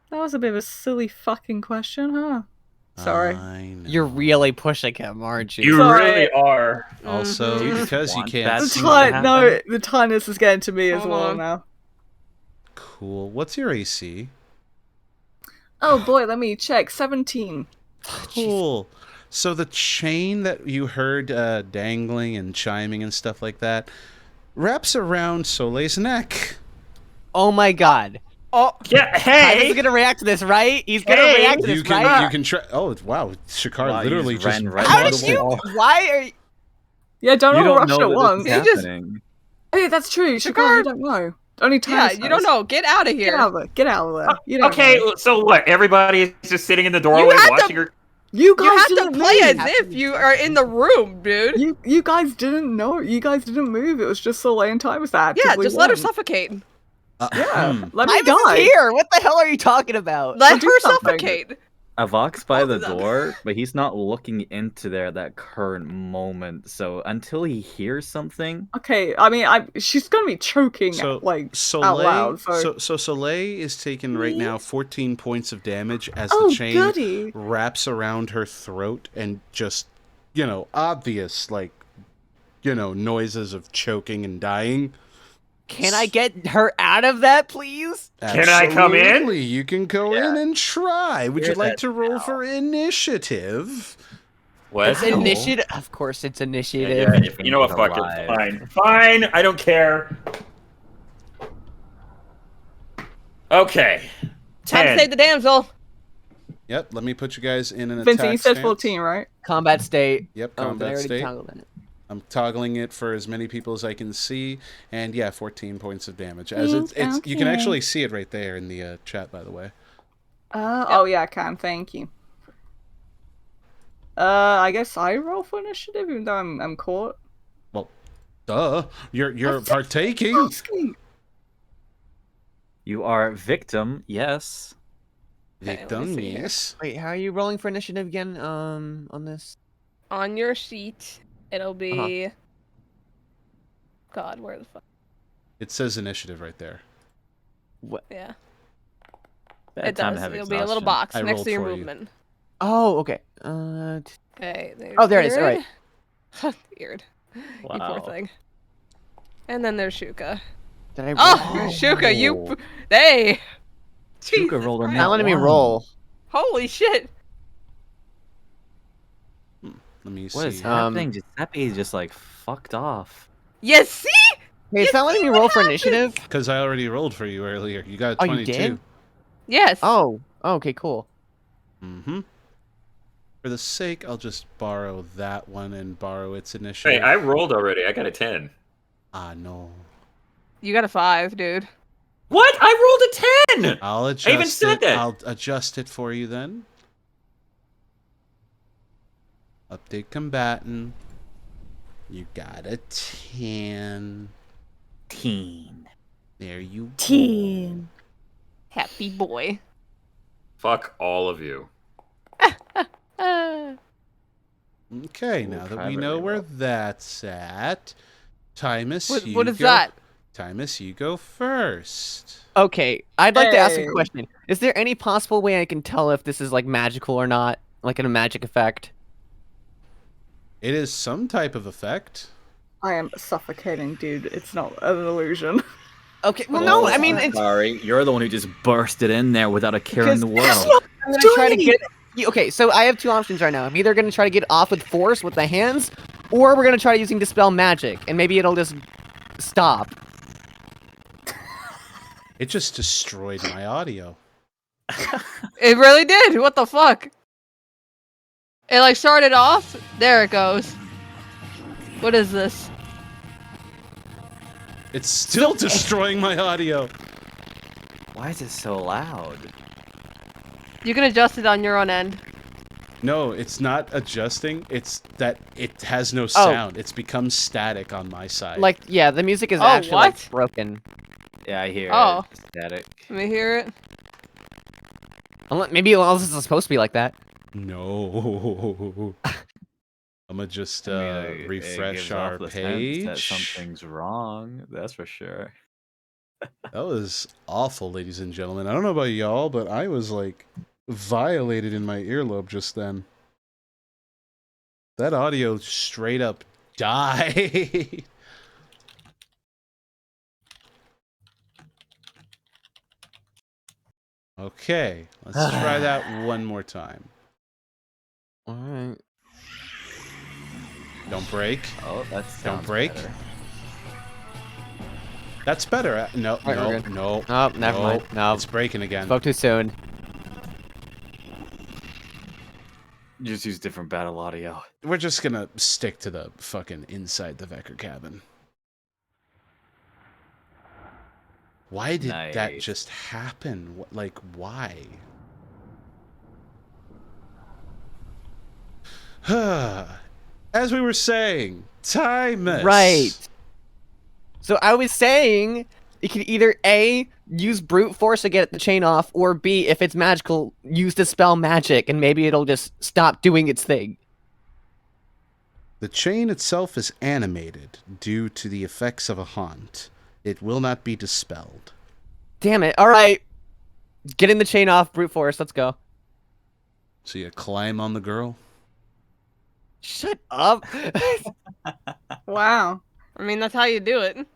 That was a bit of a silly fucking question, huh? Sorry. I know. You're really pushing him, aren't you? You really are. Also, because you can't see the tightness is getting to me as well now. Cool. What's your AC? Oh boy, let me check. 17. Cool. So the chain that you heard dangling and chiming and stuff like that wraps around Soleil's neck. Oh my god. Oh, yeah, hey! He's gonna react to this, right? He's gonna react to this, right? You can try. Oh, wow. Shakar literally just right How did you? Why are you? Yeah, don't you all don't rush know at that once. this is happening. Hey, that's true. Shakar, you don't know. Only time. Yeah, you don't know. Get out of here. Get out of there. Get out of there. You don't Okay, know. so what? Everybody is just sitting in the doorway watching her. You guys have to didn't play move. as if you are in the room, dude. You guys didn't know. You guys didn't move. It was just Soleil and Timus that Yeah, actively just let her won. suffocate. Let me Timus die. is here. What the hell are you talking about? Let do her something. suffocate. Avok's by the door, but he's not looking into there at that current moment. So until he hears something... Okay, I mean, she's going to be choking, out loud. So Soleil is taking right now 14 points of damage as the chain wraps around her throat and just, obvious, noises of choking and dying. Can I get her out of that, please? Absolutely. Can I come in? You can go in and try. Would you like to roll for initiative? What? It's initiative. Of course, it's initiative. Yeah, you know what? Fuck it. Fine. Fine. I don't care. Okay. Time to save the damsel. Yep. Let me put you guys in an attack Vincent, you said stance. 14, right? Combat state. Yep. Combat state. I'm toggling it for as many people as I can see, and yeah, 14 points of damage. As it's you can actually see it right there in the chat, by the way. Oh yeah, I can. Thank you. I guess I roll for initiative, even though I'm caught. Well, duh. You're partaking. You are victim, yes. Victim, yes. Wait, how are you rolling for initiative again? On this. On your sheet, it'll be. God, where the fuck? It says initiative right there. What? Yeah. Bad It time does. to have It'll be a little exhaustion. box I next rolled to your for you. movement. Oh, okay. Okay. There's Oh, there it is. All Beard. right. Beard. You Wow. poor thing. And then there's Shuka. Did I? Oh, Shuka, you. Hey. Shuka rolled a Christ. nat Not letting me one. roll. Holy shit. Let me see. What is happening? Giuseppe just like fucked off. You see? Hey, it's not letting me roll for initiative. Because I already rolled for you earlier. You got a Oh, 22. you did? Yes. Oh. Okay. Cool. Mm-hmm. For the sake, I'll just borrow that one and borrow its initiative. Hey, I rolled already. I got a 10. Ah, no. You got a 5, dude. What? I rolled a 10! I'll adjust I even said it. that. I'll adjust it for you then. Update combatant. You got a 10. Teen. There you go. 10. Happy boy. Fuck all of you. Okay, Ooh, now that we privately know where roll. that's at, Timus, What is that? Timus, you go first. Okay, I'd like to ask a Hey. question. Is there any possible way I can tell if this is like magical or not, like in a magic effect? It is some type of effect. I am suffocating, dude. It's not an illusion. Okay, well, no, I mean, I'm it's sorry. You're the one who just bursted in there without a care in the world. I'm gonna try to get. Okay, so I have two options right now. I'm either gonna try to get off with force with the hands, or we're gonna try using dispel magic, and maybe it'll just stop. It just destroyed my audio. It really did. What the fuck? It like started off. There it goes. What is this? It's still destroying my audio. Why is it so loud? You can adjust it on your own end. No, it's not adjusting. It's that it has no sound. It's become static on my side. Like, yeah, the music is Oh, actually like, what? broken. Yeah, I hear Oh. it. Static. Let me hear it. Maybe this is supposed to be like that. No. I'm gonna just It refresh gives our off the sense page. that something's wrong. That's for sure. That was awful, ladies and gentlemen. I don't know about y'all, but I was like violated in my earlobe just then. That audio straight up died. Okay, let's try that one more time. All right. Don't break. Oh, that's Don't break. Better. That's better. No, Right, no, we're good. no. Oh, never no. mind. No. It's breaking again. Spoke too soon. Just use different battle audio. We're just gonna stick to the fucking inside the Vecker cabin. Why did that Nice. just happen? Like, why? As we were saying, Timus. Right. So I was saying you can either A, use brute force to get the chain off, or B, if it's magical, use dispel magic, and maybe it'll just stop doing its thing. The chain itself is animated due to the effects of a haunt. It will not be dispelled. Damn it. All right. Getting the chain off, brute force. Let's go. So you climb on the girl? Shut up. Wow. I mean, that's how you do it.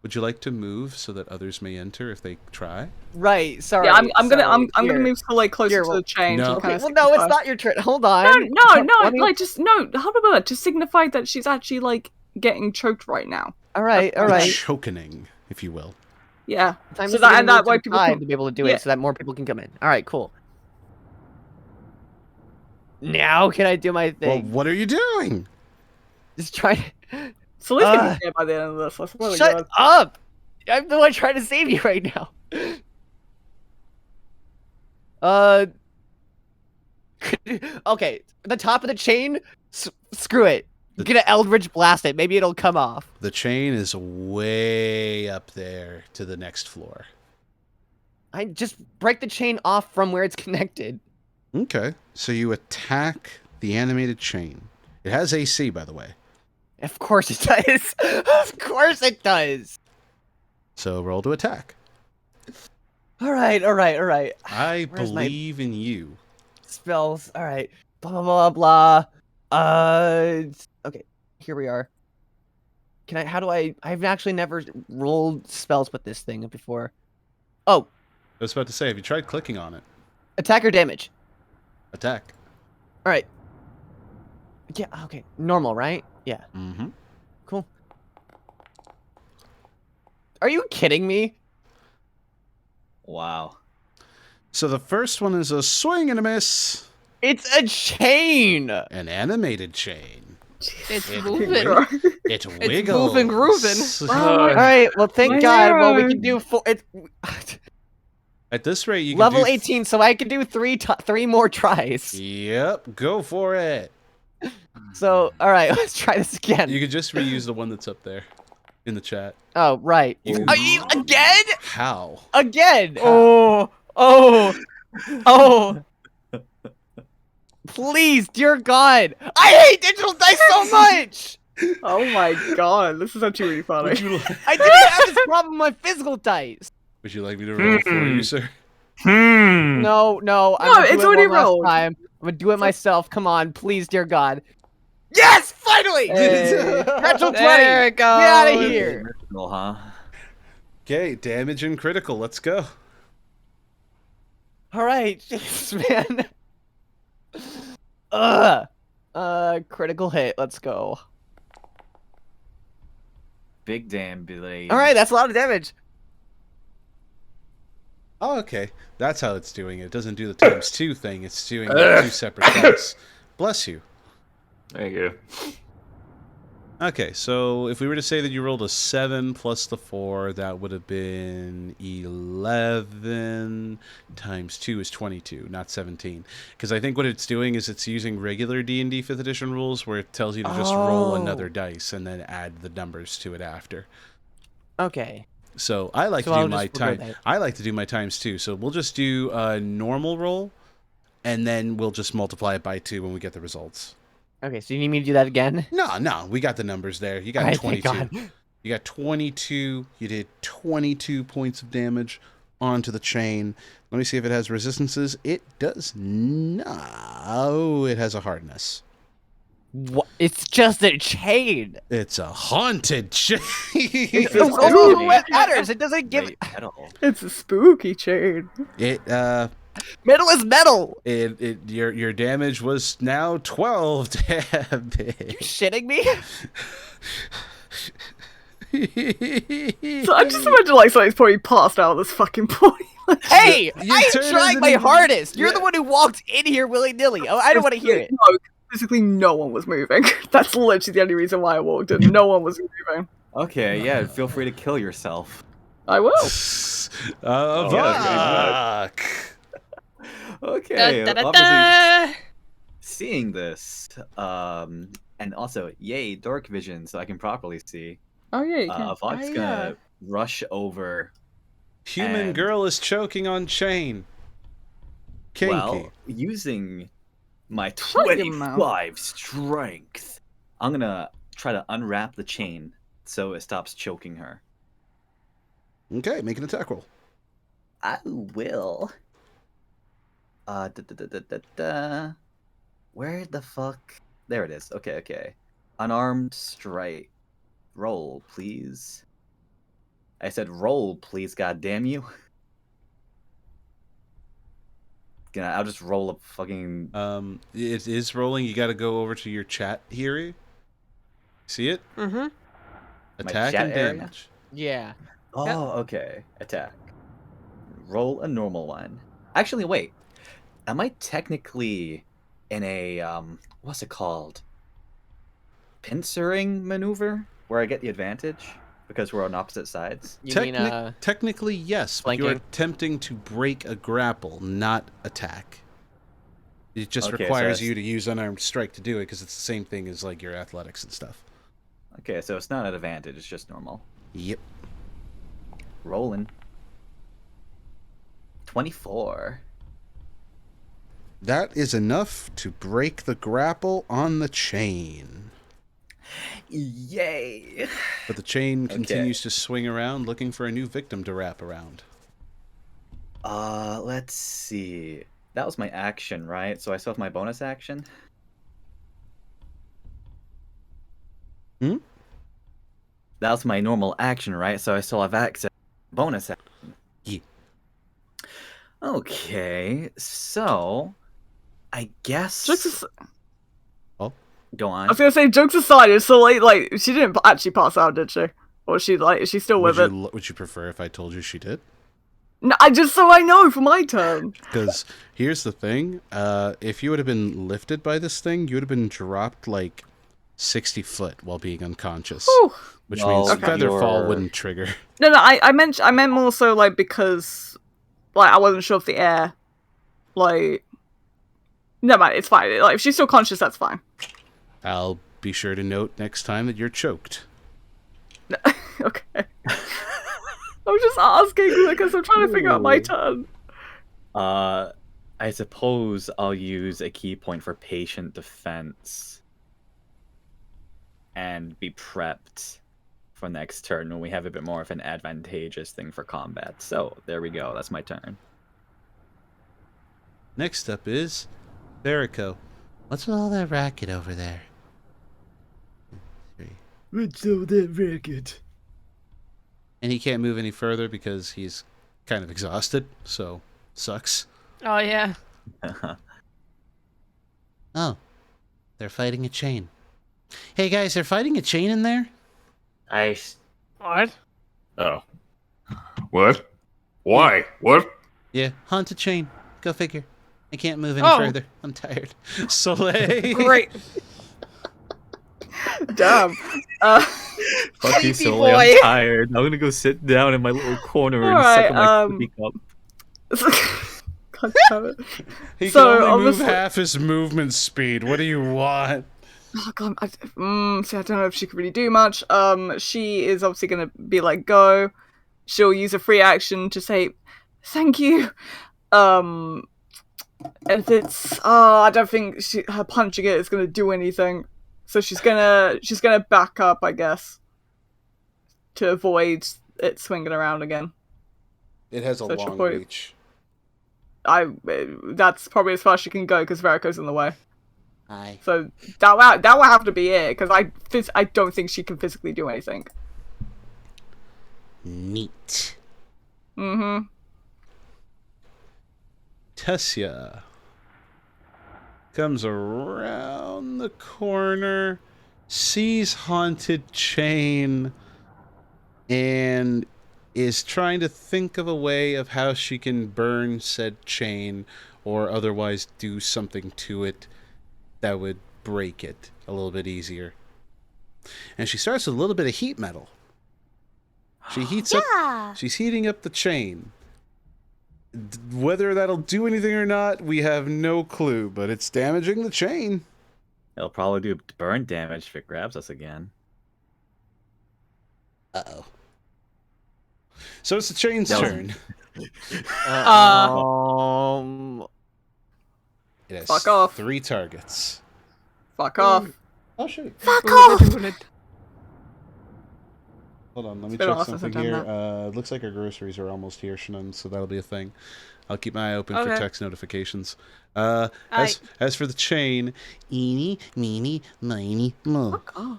Would you like to move so that others may enter if they try? Right. Sorry. Yeah, I'm gonna Here. move to like closer Here, to well- the chain. No. To kind Okay, of well, no, it's not your turn. Hold on. No, Let me- like just no. How about to signify that she's actually like getting choked right now? All right. All The right. chokening, if you will. Yeah. Time So to that get and that moved to way the people side can. to be able to do Yeah. it, so that more people can come in. All right. Cool. Now can I do my Well, thing? what are you doing? Just try. Soleil's gonna be dead by the end of this. I swear to Shut God. up! I'm the one trying to save you right now. Okay, the top of the chain. Screw it. Get an Eldritch Blast it. Maybe it'll come off. The chain is way up there to the next floor. I just break the chain off from where it's connected. Okay, so you attack the animated chain. It has AC, by the way. Of course it does. Of course it does. So roll to attack. All right. I Where's my believe in you. spells? All right. Blah blah blah blah. Okay. Here we are. Can I? How do I? I've actually never rolled spells with this thing before. Oh, I was about to say, have you tried clicking on it? attack or damage? Attack. All right. Yeah. Okay. Normal, right? Yeah. Mm-hmm. Cool. Are you kidding me? Wow. So the first one is a swing and a miss. It's a chain. An animated chain. It's It moving. It wiggles. moving, grooving. All right. Well, thank God. Well, we can do four. At this rate, you can Level do 18, so I can do three more tries. Yep, go for it. So, all right, let's try this again. You could just reuse the one that's up there in the chat. Oh, right. You Are you again? How? Again? Oh. Please, dear God. I hate digital dice so much. Oh my God, this is actually really funny. I didn't have this problem with my physical dice. Would you like me to roll for you, sir? No, I'm gonna it's do it already one last rolled. time. I'm gonna do it myself. Come on, please, dear God. Yes, finally! Natural 20. There it goes. Get out of here. Huh? Okay, damage and critical. Let's go. All right, jeez, man. Critical hit. Let's go. Big damn blade. All right, that's a lot of damage. Oh, okay. That's how it's doing it. It doesn't do the ×2 thing. It's doing the 2 separate dice. Bless you. There you go. Okay, so if we were to say that you rolled a 7 plus the 4, that would have been 11 times 2 is 22, not 17. Because I think what it's doing is it's using regular D&D 5th edition rules where it tells you to just roll another dice and then add the numbers to it after. Okay. So I like So to I'll do my just regret time. that. I like to do my ×2. So we'll just do a normal roll, and then we'll just multiply it by 2 when we get the results. Okay, so you need me to do that again? No, we got the numbers there. You got All right, thank 22. God. You got 22. You did 22 points of damage onto the chain. Let me see if it has resistances. It does not. Oh, it has a hardness. What? It's just a chain. It's a haunted chain. What matters? It doesn't give. Great metal. It's a spooky chain. It Metal is metal. your damage was now 12 damage. You shitting me? So I just imagine like somebody's probably passed out at this fucking point. Hey, You I turn am trying it my into- hardest. You're Yeah. the one who walked in here willy nilly. Oh, I don't want to hear it. No, physically no one was moving. That's literally the only reason why I walked in. No one was moving. Okay, yeah, feel free to kill yourself. I will. Fuck. Okay, obviously Da-da-da-da. seeing this, and also, yay, dark vision, so I can properly see. Oh yeah, you can. Avad's gonna rush over. Human And- girl is choking on chain. Kinky. Well, using my Shut your mouth. 25 strength, I'm gonna try to unwrap the chain so it stops choking her. Okay, make an attack roll. I will. Where the fuck? There it is. Okay. Unarmed strike. Roll, please. I said roll, please, god damn you. I'll just roll a fucking... It is rolling. You got to go over to your chat here. See it? Mm-hmm. Attack chat and area? damage. Yeah. Oh, Yep. okay. Attack. Roll a normal one. Actually, wait. Am I technically in a, what's it called? pincering maneuver where I get the advantage because we're on opposite sides? You mean technically, yes, but you're flanking? attempting to break a grapple, not attack. It just Okay, requires so you to use unarmed strike to do it, because it's the same thing as like your athletics and stuff. Okay, so it's not an advantage, it's just normal. Yep. Rolling. 24. That is enough to break the grapple on the chain. Yay! But the chain Okay. continues to swing around, looking for a new victim to wrap around. Let's see. That was my action, right? So I still have my bonus action? Hmm? That was my normal action, right? So I still have access. Bonus action. Yeah. Okay, so I guess. Go on. I was gonna say, jokes aside, it's so like she didn't actually pass out, did she? Or is she still with it? Would you prefer if I told you she did? No, I just so I know for my turn. Because here's the thing: if you would have been lifted by this thing, you would have been dropped like 60 foot while being unconscious, Whew. which Well, means feather fall you're- wouldn't trigger. No, I meant more so like because like I wasn't sure if the air like. No, man, it's fine. Like if she's still conscious, that's fine. I'll be sure to note next time that you're choked. Okay. I was just asking because I'm trying to figure out my turn. I suppose I'll use a key point for patient defense and be prepped for next turn when we have a bit more of an advantageous thing for combat. So there we go. That's my turn. Next up is Verico. What's with all that racket over there? What's all that racket? And he can't move any further because he's kind of exhausted, so sucks. Oh, yeah. Oh, they're fighting a chain. Hey guys, they're fighting a chain in there? What? Oh. What? Why? What? Yeah, hunt a chain. Go figure. I can't move any Oh. further. I'm tired. Soleil. Great. Damn. Fuck you, Sleepy Soleil. boy. I'm tired. I'm gonna go sit down in my little corner and Alright, suck on my sippy cup. God damn it. He So, can only move obviously- half his movement speed. What do you want? Oh god, see, I don't know if she could really do much. She is obviously gonna be like, go. She'll use a free action to say, thank you. And if it's, I don't think her punching it is gonna do anything. So she's gonna back up, I guess, to avoid it swinging around again. It has a So she'll long probably- reach. That's probably as far as she can go because Verico's in the way. Hi. So that will have to be it because I don't think she can physically do anything. Neat. Mm-hmm. Tessia comes around the corner, sees haunted chain, and is trying to think of a way of how she can burn said chain or otherwise do something to it that would break it a little bit easier. And she starts with a little bit of heat metal. She heats up. Yeah. She's heating up the chain. Whether that'll do anything or not, we have no clue, but it's damaging the chain. It'll probably do burn damage if it grabs us again. Uh-oh. So it's the chain's That was- turn. It has Fuck off. 3 targets. Fuck off. Oh, shit. Fuck off! Hold on, let me It's been check awesome since something I've here. done Looks like our groceries are almost here, Shannon, so that'll be a thing. I'll keep my eye open for Okay. text notifications. As for the chain, eeny, meeny, miny, mo. Fuck off.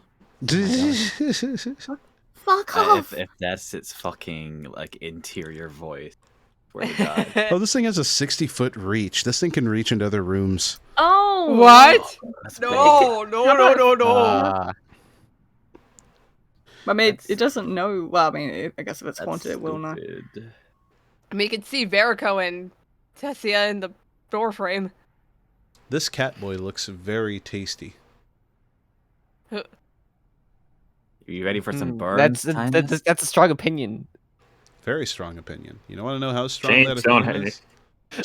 Fuck off! If that's its fucking like interior voice. Swear to God. Oh, this thing has a 60-foot reach. This thing can reach into other rooms. Oh. What? That's No, no. I mean, That's- it doesn't know. Well, I mean, I guess if it's haunted, it will know. stupid. I mean, you can see Verico and Tessia in the doorframe. This cat boy looks very tasty. You ready for some burns? That's a strong opinion. Very strong opinion. You don't want to know how strong Chains that opinion is?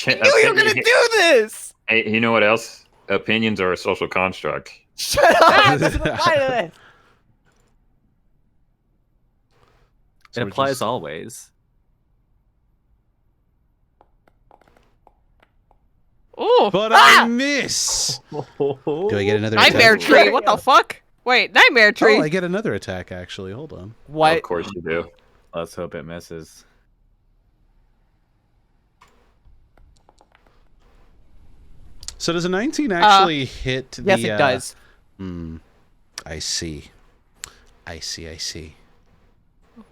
I knew you were gonna do this! Hey, you know what else? Opinions are a social construct. Shut up! It doesn't apply to this! It applies always. Ooh! But I miss! Do I get another Nightmare attack? tree, what the fuck? Wait, nightmare tree. Oh, I get another attack, actually. Hold on. What? Of course you do. Let's hope it misses. So does a 19 actually hit the... Yes, it does. I see. I see.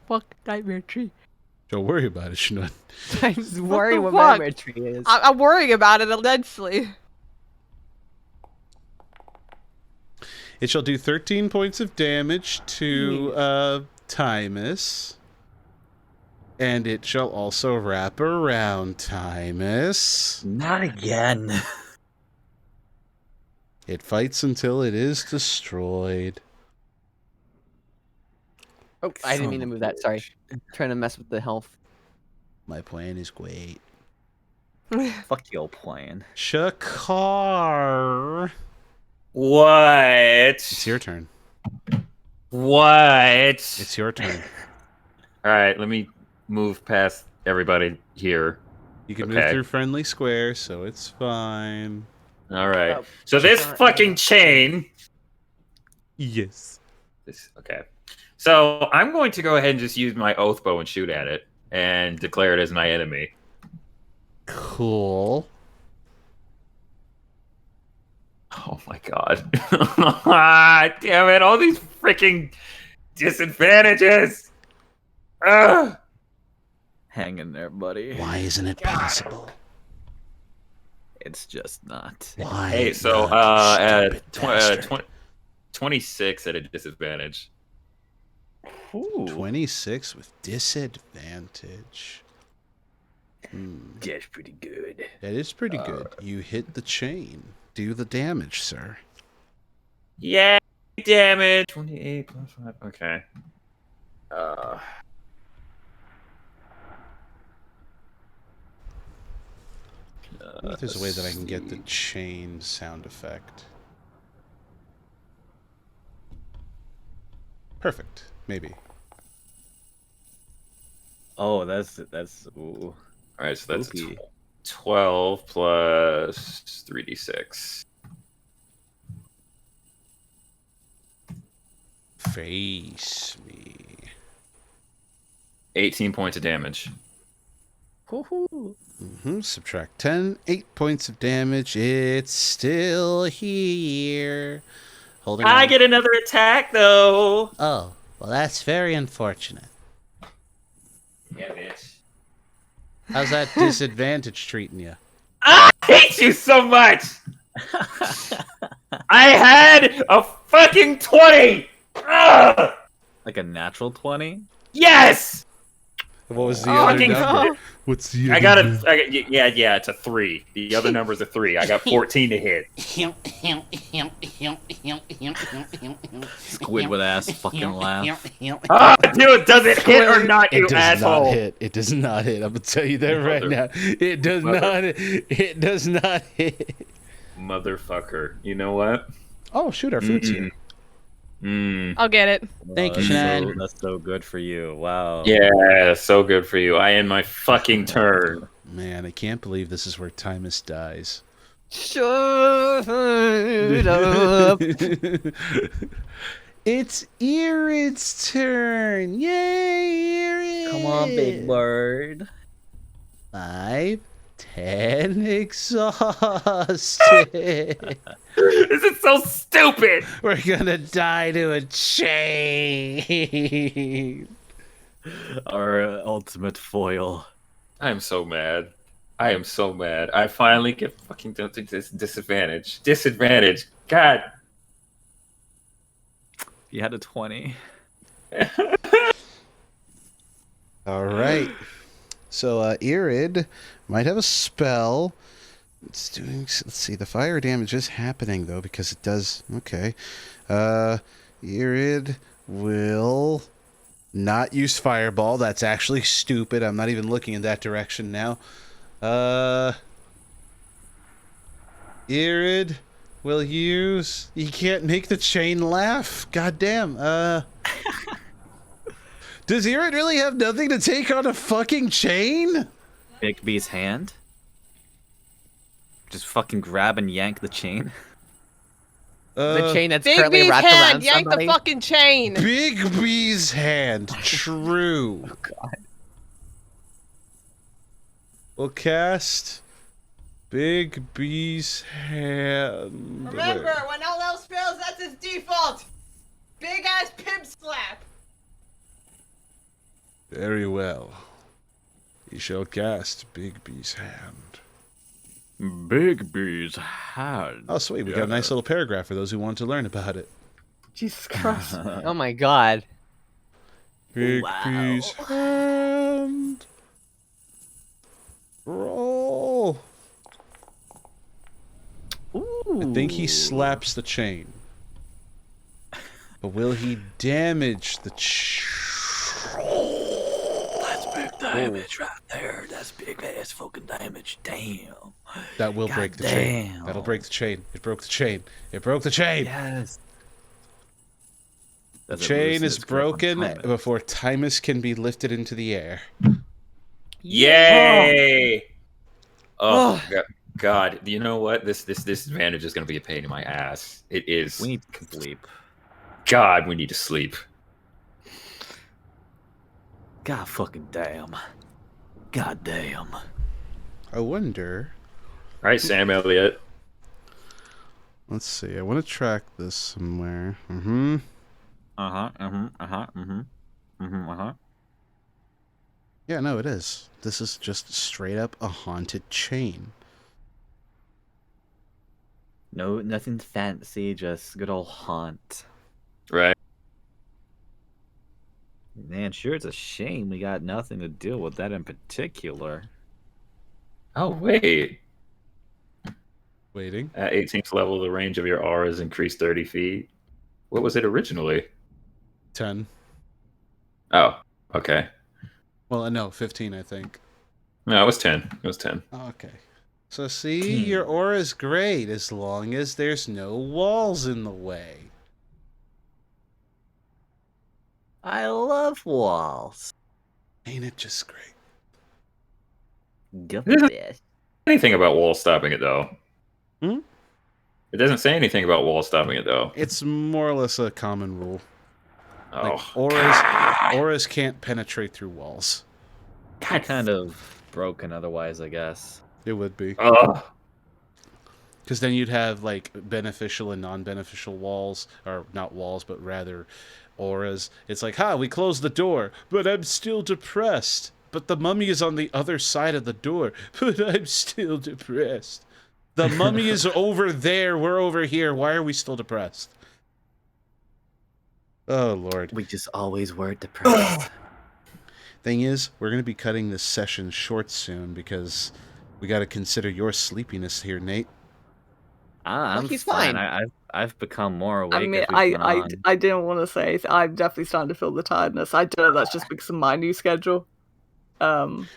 Fuck nightmare tree. Don't worry about it, Shnun. I'm just worried what fuck? nightmare tree is. I'm worrying about it immensely. It shall do 13 points of damage to Timus. And it shall also wrap around Timus. Not again. It fights until it is destroyed. Oh, I didn't mean to move that. Sorry. I'm trying to mess with the health. My plan is great. Fuck your plan. Shakar. What? It's your turn. What? It's your turn. All right, let me move past everybody here. You can move through friendly squares, so it's fine. All right. So this fucking chain. Yes. Okay. So I'm going to go ahead and just use my oath bow and shoot at it and declare it as my enemy. Cool. Oh my god. Damn it, all these freaking disadvantages. Ugh. Hang in there, buddy. Why isn't it possible? It's just not. Why? Hey, so not, at 26 at a disadvantage. Ooh. 26 with disadvantage. That's pretty good. That is pretty good. You hit the chain. Do the damage, sir. Yeah, damage. 28 plus 5. Okay. I wonder if there's a way that I can get the chain sound effect. Perfect. Maybe. Oh, that's ooh. All right, so that's Spooky. 12 plus 3d6. Face me. 18 points of damage. Subtract 10. 8 points of damage. It's still here. Holding I on. get another attack though. Oh, well, that's very unfortunate. Yeah, bitch. How's that disadvantage treating you? I hate you so much. I had a fucking 20. Ugh! Like a natural 20? Yes. What was the other fucking number? What's the other I got number? yeah, it's a 3. The other number's a 3. I got 14 to hit. Squidward ass fucking laugh. Oh, dude, does it hit or not, you It does asshole? not hit. It does not hit. I'm gonna tell you that right now. It does not. It does not hit. Motherfucker. You know what? Oh shoot! Our food's here. I'll get it. Thank you, that's Shannon. that's so good for you. Wow. Yeah, so good for you. I end my fucking turn. Man, I can't believe this is where Timus dies. Shut up. It's Irid's turn. Yay, Irid! Come on, big bird. 5, 10, exhausted. This is so stupid. We're gonna die to a chain. Our ultimate foil. I am so mad. I am so mad. I finally get fucking disadvantage. Disadvantage. God. You had a 20. All right. So Irid might have a spell. It's doing. Let's see. The fire damage is happening though because it does. Okay. Irid will not use fireball. That's actually stupid. I'm not even looking in that direction now. Irid will use... He can't make the chain laugh. God damn. Does Irid really have nothing to take on a fucking chain? Bigby's hand. Just fucking grab and yank the chain. The chain that's currently Bigby's wrapped hand, around yank somebody. the fucking chain. Bigby's hand. True. Oh god. We'll cast Bigby's hand. Remember, when all else fails, that's his default. Big ass pimp slap. Very well. He shall cast Bigby's hand. Bigby's hand. Oh, sweet. We got a nice little paragraph for those who want to learn about it. Jesus Christ. Oh my god. Bigby's hand. Roll. Ooh. I think he slaps the chain. But will he damage the That's big damage right there. That's big ass fucking damage. Damn. That will break the chain. That'll break the chain. It broke the chain. It broke the chain. Yes. The chain is broken before Timus can be lifted into the air. Yay! Oh, God. You know what? This advantage is going to be a pain in my ass. It is. We need to sleep. God, we need to sleep. God fucking damn. God damn. I wonder... All right, Sam Elliott. Let's see. I want to track this somewhere. Yeah, no, it is. This is just straight up a haunted chain. No, nothing fancy, just good old haunt. Right. Man, sure, it's a shame we got nothing to deal with that in particular. Oh, wait. Waiting. At 18th level, the range of your aura is increased 30 feet. What was it originally? 10. Oh, okay. Well, no, 15, I think. No, it was 10. It was 10. Okay. So see, your aura is great as long as there's no walls in the way. I love walls. Ain't it just great? Get It doesn't this. anything about wall stopping it, though. Hmm? It doesn't say anything about wall stopping it, though. It's more or less a common rule. Oh, Like, auras can't penetrate through walls. Kind of broken otherwise, I guess. It would be. Ugh. Because then you'd have, like, beneficial and non-beneficial walls. Or not walls, but rather auras. It's like, we closed the door, but I'm still depressed. But the mummy is on the other side of the door, but I'm still depressed. The mummy is over there, we're over here. Why are we still depressed? Oh, Lord. We just always were depressed. Thing is, we're going to be cutting this session short soon because we got to consider your sleepiness here, Nate. I'm he's fine. fine. I've become more awake. I mean, as we've gone on. I didn't want to say I'm definitely starting to feel the tiredness. I don't know that's just because of my new schedule. But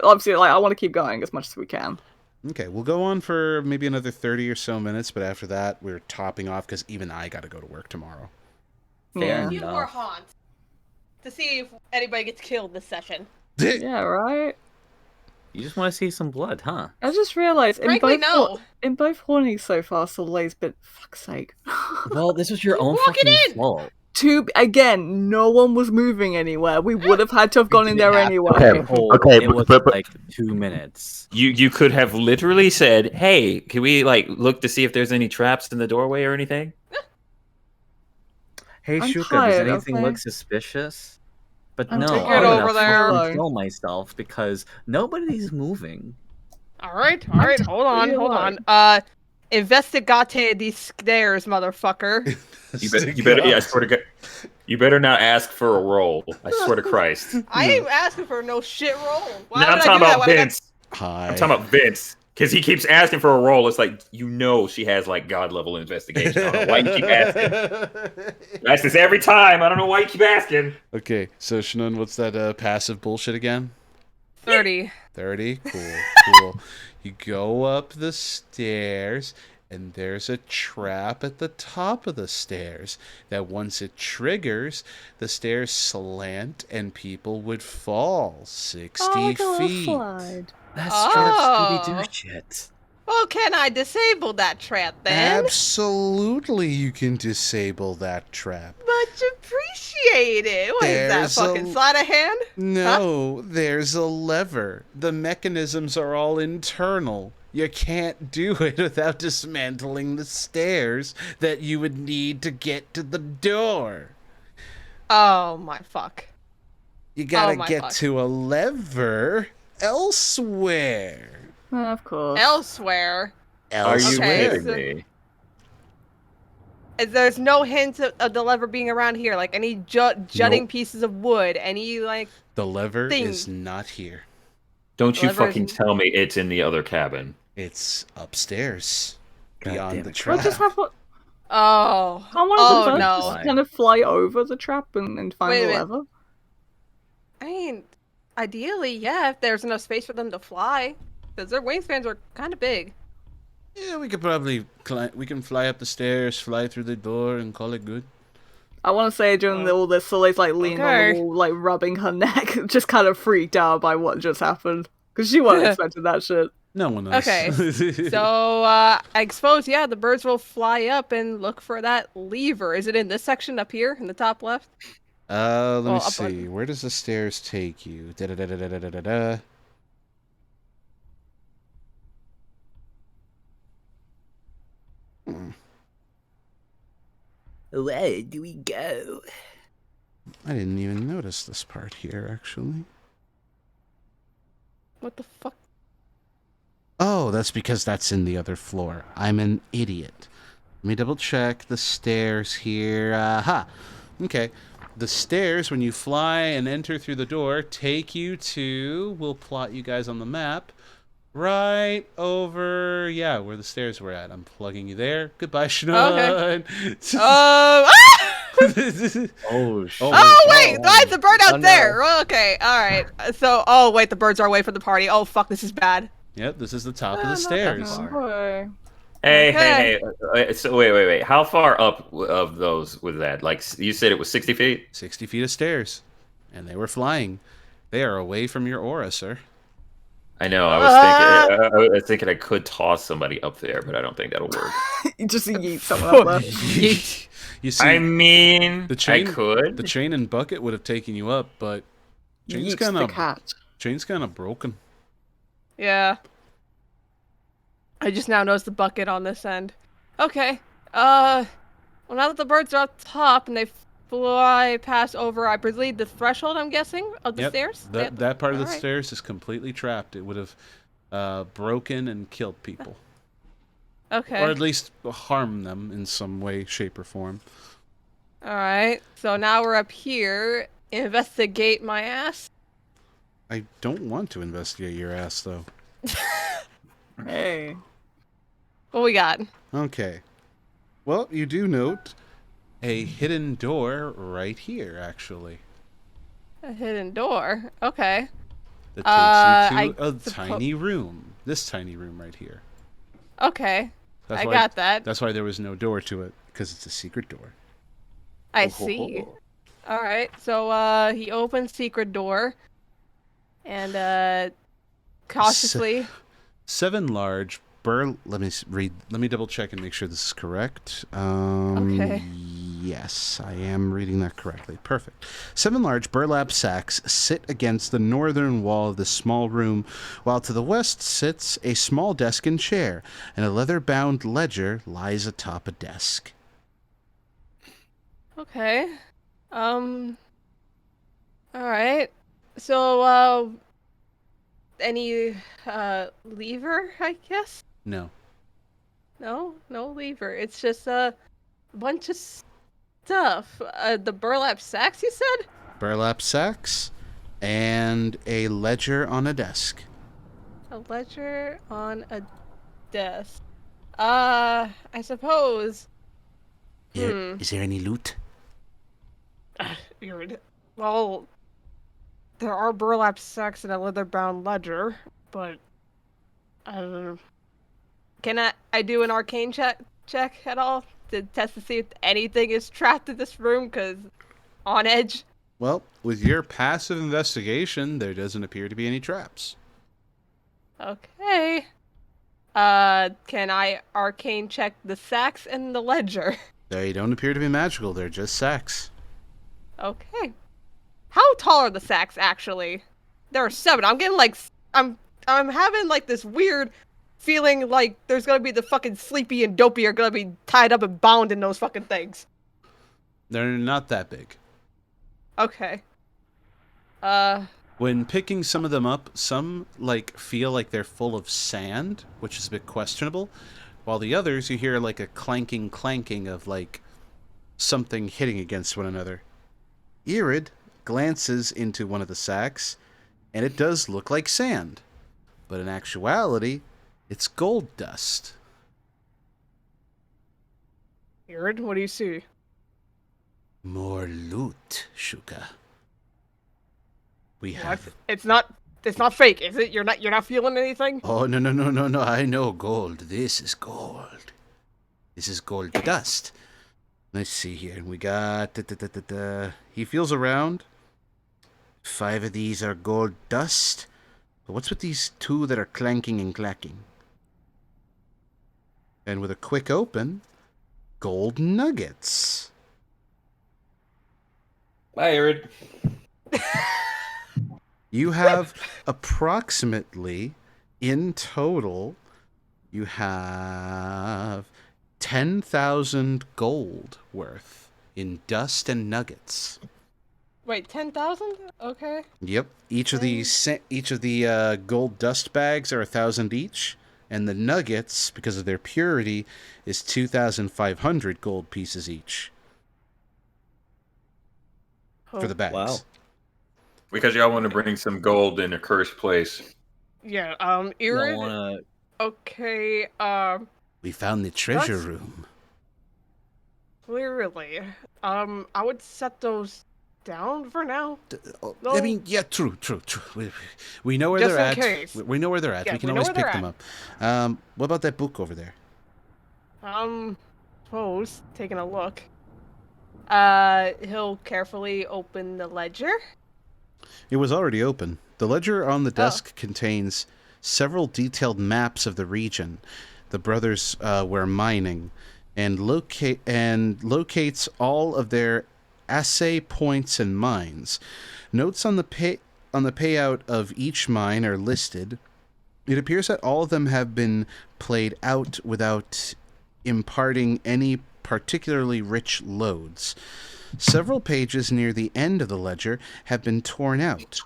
obviously, like, I want to keep going as much as we can. Okay, we'll go on for maybe another 30 or so minutes, but after that, we're topping off because even I got to go to work tomorrow. A few more haunts to see if anybody gets killed this session. Yeah, right? You just want to see some blood, huh? I just realized Frankly, no. in both hornings so far, Soleil's been fuck's sake. Well, this was your own Walk it fucking in! fault. Again, no one was moving anywhere. We would have had to have gone in there anyway. Okay, it was like 2 minutes. You could have literally said, "Hey, can we look to see if there's any traps in the doorway or anything?" Hey, I'm Shuka, tired, does anything okay? look suspicious? But I'm no, tired. I'm Get gonna over there. control myself because nobody's moving. All right, hold on. Investigate these stairs, motherfucker. You better. Yeah, I swear to God. You better not ask for a roll. I swear to Christ. I ain't asking for no shit roll. Why No, I'm would I talking do that about when I got- Vince. Hi. I'm talking about Vince. Because he keeps asking for a roll. It's like, she has like god level investigation. I don't know why you keep asking. I ask this every time. I don't know why you keep asking. Okay, so Shannon, what's that passive bullshit again? 30. 30? Cool. You go up the stairs, and there's a trap at the top of the stairs that once it triggers, the stairs slant and people would fall 60 feet. Slide. That's straight up Scooby-Doo shit. Well, can I disable that trap then? Absolutely, you can disable that trap. Much appreciated. What is that, fucking sleight of hand? No, there's a lever. The mechanisms are all internal. You can't do it without dismantling the stairs that you would need to get to the door. Oh my fuck. You gotta get to a lever elsewhere. Of course. Elsewhere. Are you Elsewhere. kidding me? There's no hint of the lever being around here, like any jutting Nope. pieces of wood, any like. The lever thing. is not here. Don't you Lever fucking tell me it's in the other cabin. It's upstairs. God Beyond damn the it. trap. We'll just have what? Oh. Can't one Oh of them no. just kind of fly over the trap and find Wait a the minute. lever? I mean, ideally, yeah, if there's enough space for them to fly, because their wingspans are kind of big. Yeah, we could probably we can fly up the stairs, fly through the door, and call it good. I want to say during all this, Soleil's like leaning on Okay. the wall, like rubbing her neck, just kind of freaked out by what just happened. Because she wasn't expecting that shit. No one else. Okay, so I suppose, yeah, the birds will fly up and look for that lever. Is it in this section up here in the top left? Let me up see. Where does the stairs take you? Da-da-da-da-da-da-da. Where do we go? I didn't even notice this part here, actually. What the fuck? Oh, that's because that's in the other floor. I'm an idiot. Let me double check the stairs here. Aha. Okay. The stairs, when you fly and enter through the door, take you to, we'll plot you guys on the map, right over, yeah, where the stairs were at. I'm plugging you there. Goodbye, Shannon. Oh, Oh, shit. oh wait, why is the bird out Oh, no. there? Okay, all right. So, oh wait, the birds are away from the party. Oh fuck, this is bad. Yep, this is the top of the not that stairs. far. Boy. Hey. So wait. How far up of those was that? Like, you said it was 60 feet? 60 feet of stairs. And they were flying. They are away from your aura, sir. I know. I was thinking I could toss somebody up there, but I don't think that'll work. You just yeet someone up there. You see, I mean, the chain, I could. The chain and bucket would have taken you up, but chain's Yeet kind the of cat. broken. Yeah. I just now noticed the bucket on this end. Okay. Well, now that the birds are up top and they fly past over, I believe, the threshold, I'm guessing, of the stairs? That part of the Alright. stairs is completely trapped. It would have broken and killed people. Okay. Or at least harm them in some way, shape, or form. Alright. So now we're up here. Investigate my ass. I don't want to investigate your ass, though. Hey. What we got? Okay. Well, you do note a hidden door right here, actually. A hidden door. Okay. That takes you I to a tiny room. This tiny room right here. Okay. That's I why, got that. That's why there was no door to it, because it's a secret door. I see. Alright. So, he opens secret door. And, cautiously. 7 large let me double check and make sure this is correct. Okay. Yes, I am reading that correctly. Perfect. 7 large burlap sacks sit against the northern wall of this small room, while to the west sits a small desk and chair, and a leather-bound ledger lies atop a desk. Okay. Alright. So, any, lever, I guess? No. No lever. It's just a bunch of stuff. The burlap sacks, you said? Burlap sacks and a ledger on a desk. A ledger on a desk. I suppose. Is there any loot? Well, there are burlap sacks and a leather-bound ledger, but I don't know. Can I do an arcane check at all to test to see if anything is trapped in this room? Cause on edge. Well, with your passive investigation, there doesn't appear to be any traps. Okay. Can I arcane check the sacks and the ledger? They don't appear to be magical. They're just sacks. Okay. How tall are the sacks actually? There are 7. I'm getting like I'm having like this weird feeling like there's gonna be the fucking Sleepy and Dopey are gonna be tied up and bound in those fucking things. They're not that big. Okay. When picking some of them up, some like feel like they're full of sand, which is a bit questionable, while the others you hear like a clanking of like something hitting against one another. Irid glances into one of the sacks, and it does look like sand, but in actuality, it's gold dust. Irid, what do you see? More loot, Shuka. We have. What? It's not fake, is it? You're not feeling anything? Oh no! I know gold. This is gold. This is gold dust. Let's see here. We got. He feels around. 5 of these are gold dust. But what's with these 2 that are clanking and clacking? And with a quick open, gold nuggets. Bye, Arid. You have approximately, in total, you have 10,000 gold worth in dust and nuggets. Wait, 10,000? Okay. Yep. Each of the gold dust bags are 1,000 each, and the nuggets, because of their purity, is 2,500 gold pieces each. For the bags. Wow. Because y'all want to bring some gold in a cursed place. Yeah, Irid. Okay, We found the treasure room. Clearly. I would set those down for now. No. I mean, yeah, true. We know where they're at. Case. We know where they're at. Yeah, we can always pick them up. What about that book over there? Suppose, taking a look. He'll carefully open the ledger. It was already open. The ledger on the desk contains several detailed maps of the region the brothers were mining, and locates all of their assay points and mines. Notes on the payout of each mine are listed. It appears that all of them have been played out without imparting any particularly rich loads. Several pages near the end of the ledger have been torn out.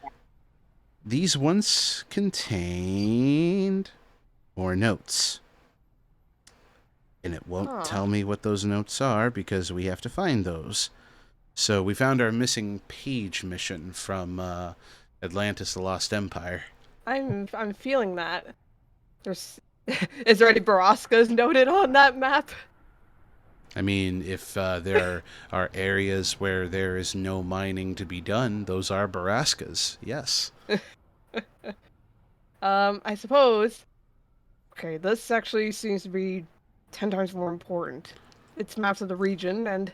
These once contained more notes. And it won't tell me what those notes are because we have to find those. So we found our missing page mission from Atlantis: The Lost Empire. I'm feeling that. Is there any Barascas noted on that map? I mean, if there are areas where there is no mining to be done, those are Barascas, yes. I suppose. Okay, this actually seems to be 10 times more important. It's maps of the region and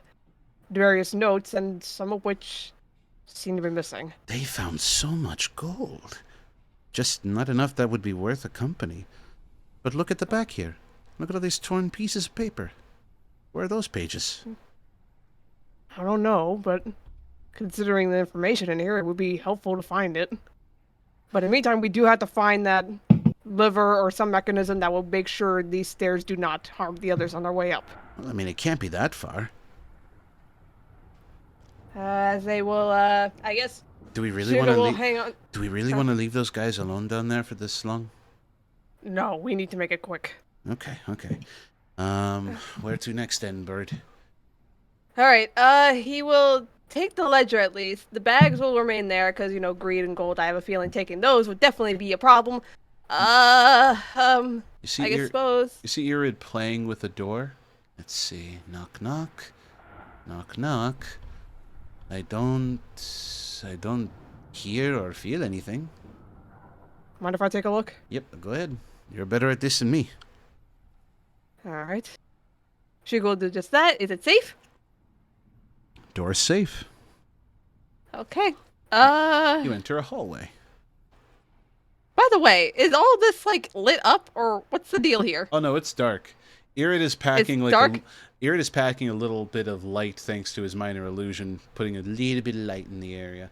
various notes, and some of which seem to be missing. They found so much gold. Just not enough that would be worth a company. But look at the back here. Look at all these torn pieces of paper. Where are those pages? I don't know, but considering the information in here, it would be helpful to find it. But in the meantime, we do have to find that lever or some mechanism that will make sure these stairs do not harm the others on their way up. Well, I mean, it can't be that far. As they will, I guess. Do we really want to leave? Hang on. Do we really want to leave those guys alone down there for this long? No, we need to make it quick. Okay. Where to next then, Bird? Alright, he will take the ledger at least. The bags will remain there because, greed and gold, I have a feeling taking those would definitely be a problem. You see I suppose. You see Irid playing with the door? Let's see. Knock, knock. Knock, knock. I don't hear or feel anything. Mind if I take a look? Yep, go ahead. You're better at this than me. Alright. Should go do just that. Is it safe? Door's safe. Okay. You enter a hallway. By the way, is all this like lit up or what's the deal here? Oh no, it's dark. Irid is packing It's like dark? Irid is packing a little bit of light thanks to his minor illusion, putting a little bit of light in the area.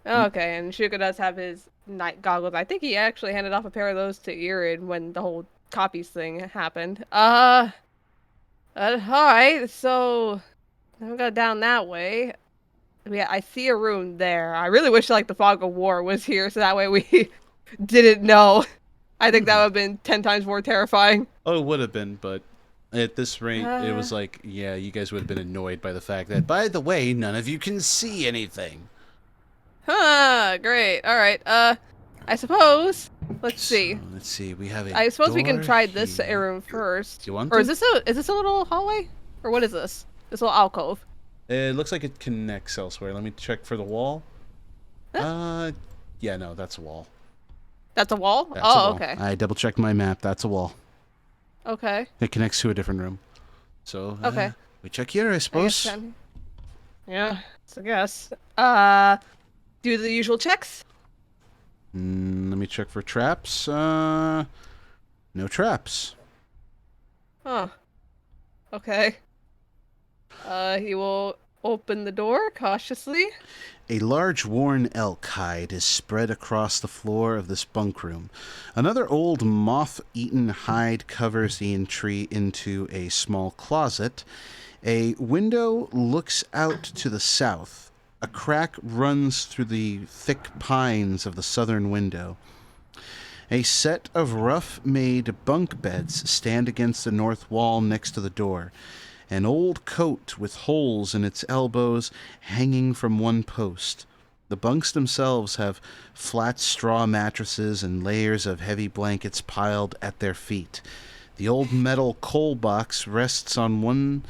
Okay, and Shuka does have his night goggles. I think he actually handed off a pair of those to Irid when the whole copies thing happened. Alright, so I'll go down that way. Yeah, I see a room there. I really wish like the fog of war was here so that way we didn't know. I think that would have been 10 times more terrifying. Oh, it would have been, but at this rate, it was like, yeah, you guys would have been annoyed by the fact that, by the way, none of you can see anything. Huh, great. Alright, I suppose. Let's see. So, let's see, we have a I suppose we can door try this here. room first. You want Or to? is this a little hallway? Or what is this? This little alcove? It looks like it connects elsewhere. Let me check for the wall. Yeah, no, that's a wall. That's a wall? That's a wall. Okay. I double checked my map. That's a wall. Okay. It connects to a different room. So, Okay. we check here, I suppose. Yeah, I guess. Do the usual checks? Let me check for traps. No traps. Huh. Okay. He will open the door cautiously. A large worn elk hide is spread across the floor of this bunk room. Another old moth-eaten hide covers the entry into a small closet. A window looks out to the south. A crack runs through the thick pines of the southern window. A set of rough-made bunk beds stand against the north wall next to the door. An old coat with holes in its elbows hanging from one post. The bunks themselves have flat straw mattresses and layers of heavy blankets piled at their feet. The old metal coal box rests on one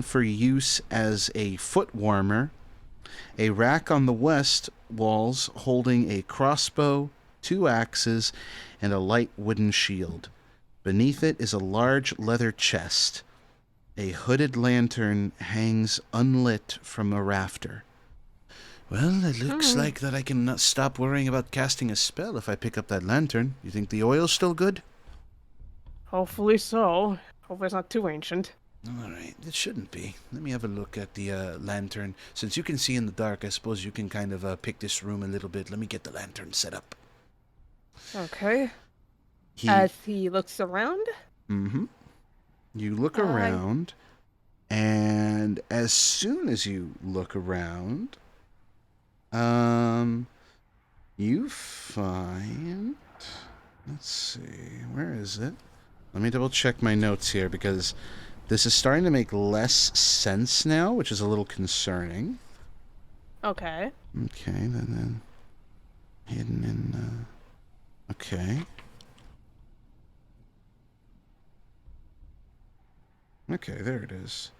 for use as a foot warmer. A rack on the west walls holding a crossbow, 2 axes, and a light wooden shield. Beneath it is a large leather chest. A hooded lantern hangs unlit from a rafter. Well, it looks like that I can not stop worrying about casting a spell if I pick up that lantern. You think the oil's still good? Hopefully so. Hopefully it's not too ancient. Alright, it shouldn't be. Let me have a look at the lantern. Since you can see in the dark, I suppose you can kind of pick this room a little bit. Let me get the lantern set up. Okay. As he looks around? Mm-hmm. You look around, and as soon as you look around, you find... Let's see, where is it? Let me double check my notes here, because this is starting to make less sense now, which is a little concerning. Okay. Okay, then hidden in... Okay. Okay, there it is.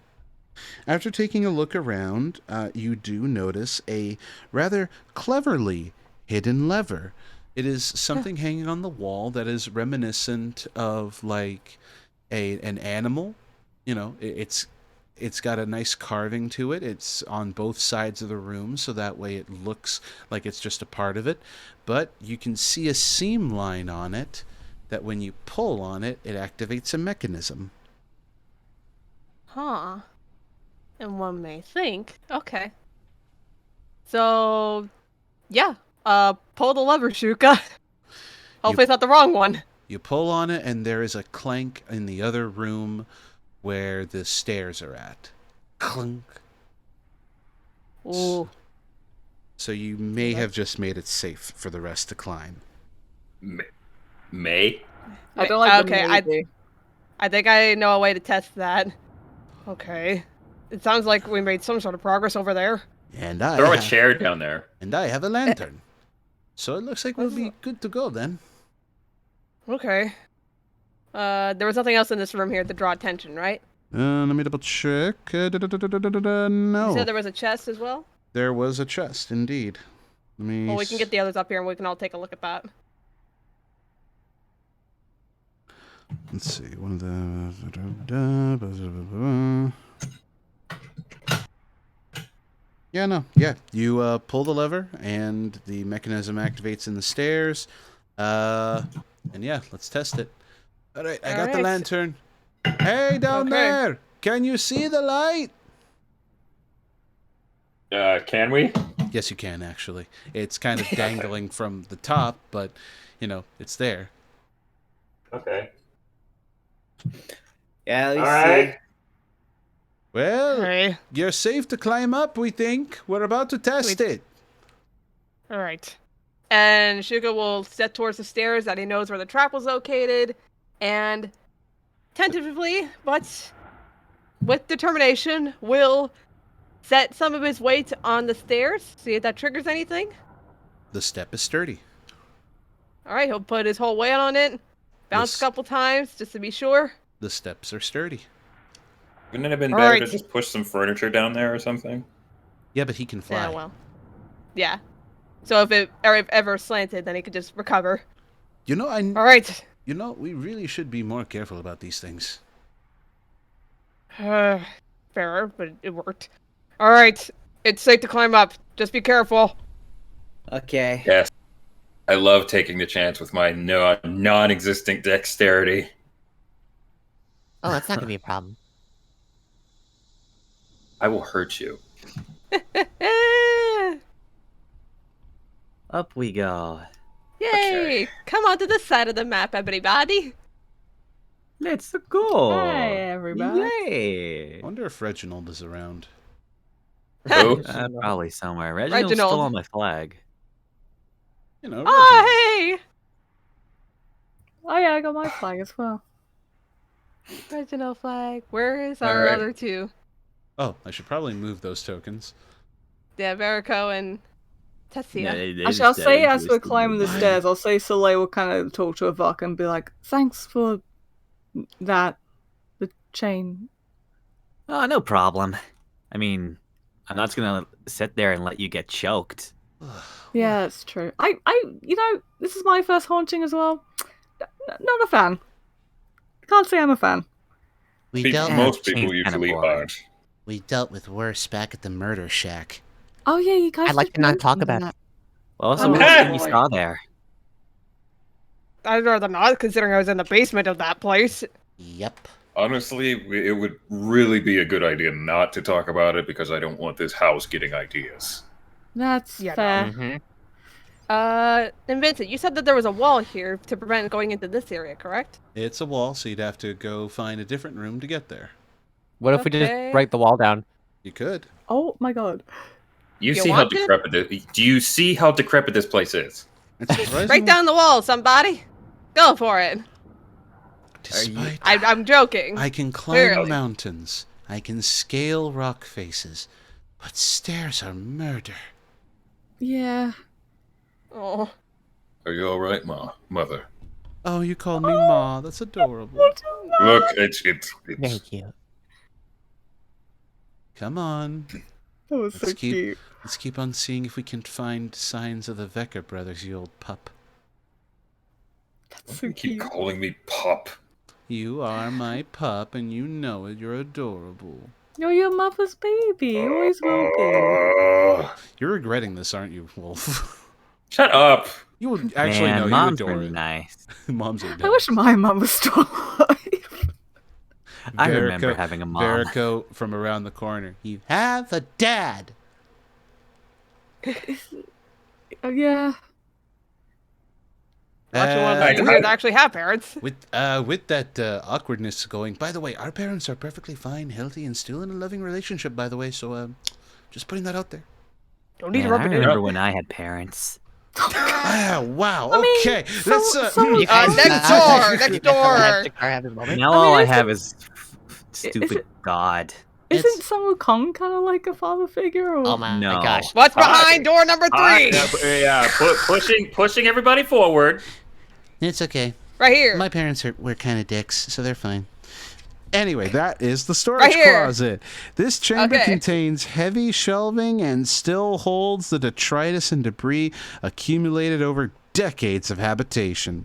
After taking a look around, you do notice a rather cleverly hidden lever. It is something hanging on the wall that is reminiscent of like an animal. You know, it's got a nice carving to it. It's on both sides of the room, so that way it looks like it's just a part of it. But you can see a seam line on it that when you pull on it, it activates a mechanism. Huh. And one may think, okay. So, yeah. Pull the lever, Shuka. Hopefully it's not the wrong one. You pull on it, and there is a clank in the other room where the stairs are at. Clunk. Ooh. So you may have just made it safe for the rest to climb. May? I don't like okay, I think I know a way to test that. Okay. It sounds like we made some sort of progress over there. And I Throw a chair down there. And I have a lantern. So it looks like we'll be good to go then. Okay. There was nothing else in this room here to draw attention, right? Let me double check. No. You said there was a chest as well? There was a chest, indeed. Let me. Well, we can get the others up here and we can all take a look at that. Let's see. One of the. Yeah, no. Yeah. You pull the lever and the mechanism activates in the stairs. And yeah, let's test it. All right, I got the lantern. Hey, down there! Can you see the light? Can we? Yes, you can, actually. It's kind of dangling from the top, but, you know, it's there. Okay. Yeah, at least Alright. Well, you're safe to climb up, we think. We're about to test it. Alright. And Shugo will step towards the stairs that he knows where the trap was located, and tentatively, but with determination, will set some of his weight on the stairs, see if that triggers anything. The step is sturdy. Alright, he'll put his whole weight on it, bounce a couple times, just to be sure. The steps are sturdy. Wouldn't it have been better to just push some furniture down there or something? Yeah, but he can fly. Yeah, well. Yeah. So if it ever slanted, then he could just recover. You know, Alright. You know, we really should be more careful about these things. Fair, but it worked. Alright, it's safe to climb up. Just be careful. Okay. Yes. I love taking the chance with my non-existent dexterity. Oh, that's not gonna be a problem. I will hurt you. Up we go. Yay! Okay. Come on to the side of the map, everybody. Let's go. Hi, everybody. Yay! I wonder if Reginald is around. Who? Probably somewhere. Reginald's still on my flag. You know, Oh, hey! Oh yeah, I got my flag as well. Reginald flag. Where is our other two? Oh, I should probably move those tokens. Yeah, Verico and Tessia. Actually, I'll say as we're climbing the stairs, I'll say Soleil will kind of talk to Avok and be like, thanks for that, the chain. Oh, no problem. I mean, I'm not gonna sit there and let you get choked. Yeah, that's true. You know, this is my first haunting as well. Not a fan. Can't say I'm a fan. Most people usually aren't. We dealt with worse back at the murder shack. Oh yeah, you guys. I'd like to not talk about it. Well, so what you saw there? I'd rather not, considering I was in the basement of that place. Yep. Honestly, it would really be a good idea not to talk about it because I don't want this house getting ideas. That's fair. Mm-hmm. And Vincent, you said that there was a wall here to prevent going into this area, correct? It's a wall, so you'd have to go find a different room to get there. What if we just break the wall down? You could. Oh my god. You see how decrepit do you see how decrepit this place is? Break down the wall, somebody. Go for it. Despite I'm joking. I can climb mountains. I can scale rock faces. But stairs are murder. Yeah. Oh. Are you alright, Mother? Oh, you called me Ma. That's adorable. Look, it's Very cute. Come on. That was so cute. Let's keep on seeing if we can find signs of the Vecker brothers, you old pup. That's so keep cute. calling me pup. You are my pup, and you know it. You're adorable. You're your mother's baby. You always will be. You're regretting this, aren't you, Wolf? Shut up. You would actually know Mom's you adore really it. nice. Mom's are I wish my mum was still alive. I remember having a mom. Verico from around the corner. You have a dad. Yeah. Actually, one of the things to actually have parents. With that awkwardness going. By the way, our parents are perfectly fine, healthy, and still in a loving relationship. By the way, so just putting that out there. Don't need to Man, rub I it in. remember when I had parents. Wow. I mean, Okay. Let's. Next door. Next door. Now all I have is stupid God. Isn't Sun Wukong kind of like a father figure? Or? Oh my No. gosh. What's behind door number 3? Yeah, pushing everybody forward. It's okay. Right here. My parents were kind of dicks, so they're fine. Anyway, that is the storage Right here. closet. This chamber Okay. contains heavy shelving and still holds the detritus and debris accumulated over decades of habitation.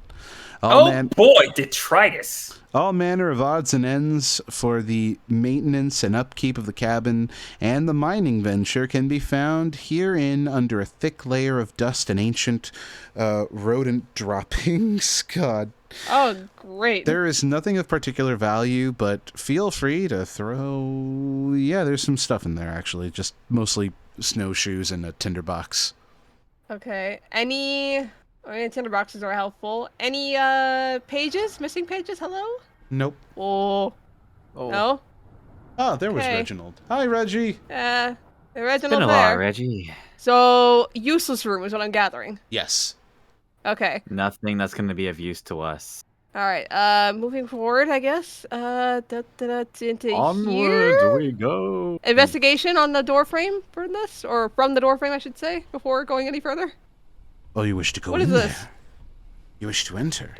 Boy, detritus. All manner of odds and ends for the maintenance and upkeep of the cabin and the mining venture can be found herein under a thick layer of dust and ancient rodent droppings. God. Oh, great. There is nothing of particular value, but feel free to throw... Yeah, there's some stuff in there, actually. Just mostly snowshoes and a tinderbox. Okay. Any tinderboxes are helpful. Any pages? Missing pages? Hello? Nope. Oh. No? Oh, there was Okay. Reginald. Hi, Reggie. Reginald Been a there. while, Reggie. So, useless room is what I'm gathering. Yes. Okay. Nothing that's going to be of use to us. Alright, moving forward, I guess. Into Onward here? we go. Investigation on the door frame for this? Or from the door frame, I should say, before going any further? Oh, you wish to go What in is this? there? You wish to enter?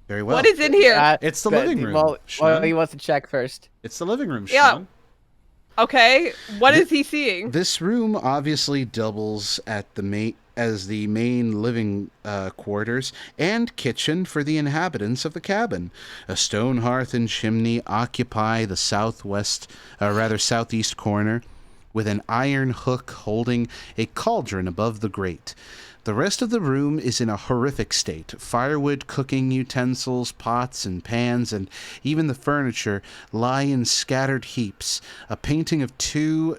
Very well. What is in here? It's the living room, Well, Sean. he wants to check first. It's the living room, Yeah. Sean. Okay, what is he seeing? This room obviously doubles as the main living quarters and kitchen for the inhabitants of the cabin. A stone hearth and chimney occupy the southeast corner, with an iron hook holding a cauldron above the grate. The rest of the room is in a horrific state. Firewood, cooking utensils, pots and pans, and even the furniture lie in scattered heaps. A painting of two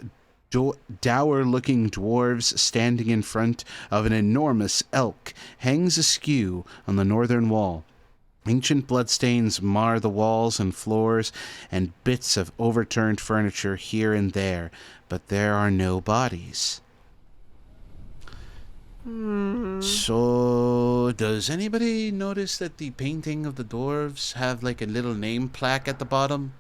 dour-looking dwarves standing in front of an enormous elk hangs askew on the northern wall. Ancient bloodstains mar the walls and floors, and bits of overturned furniture here and there, but there are no bodies. So, does anybody notice that the painting of the dwarves have like a little name plaque at the bottom?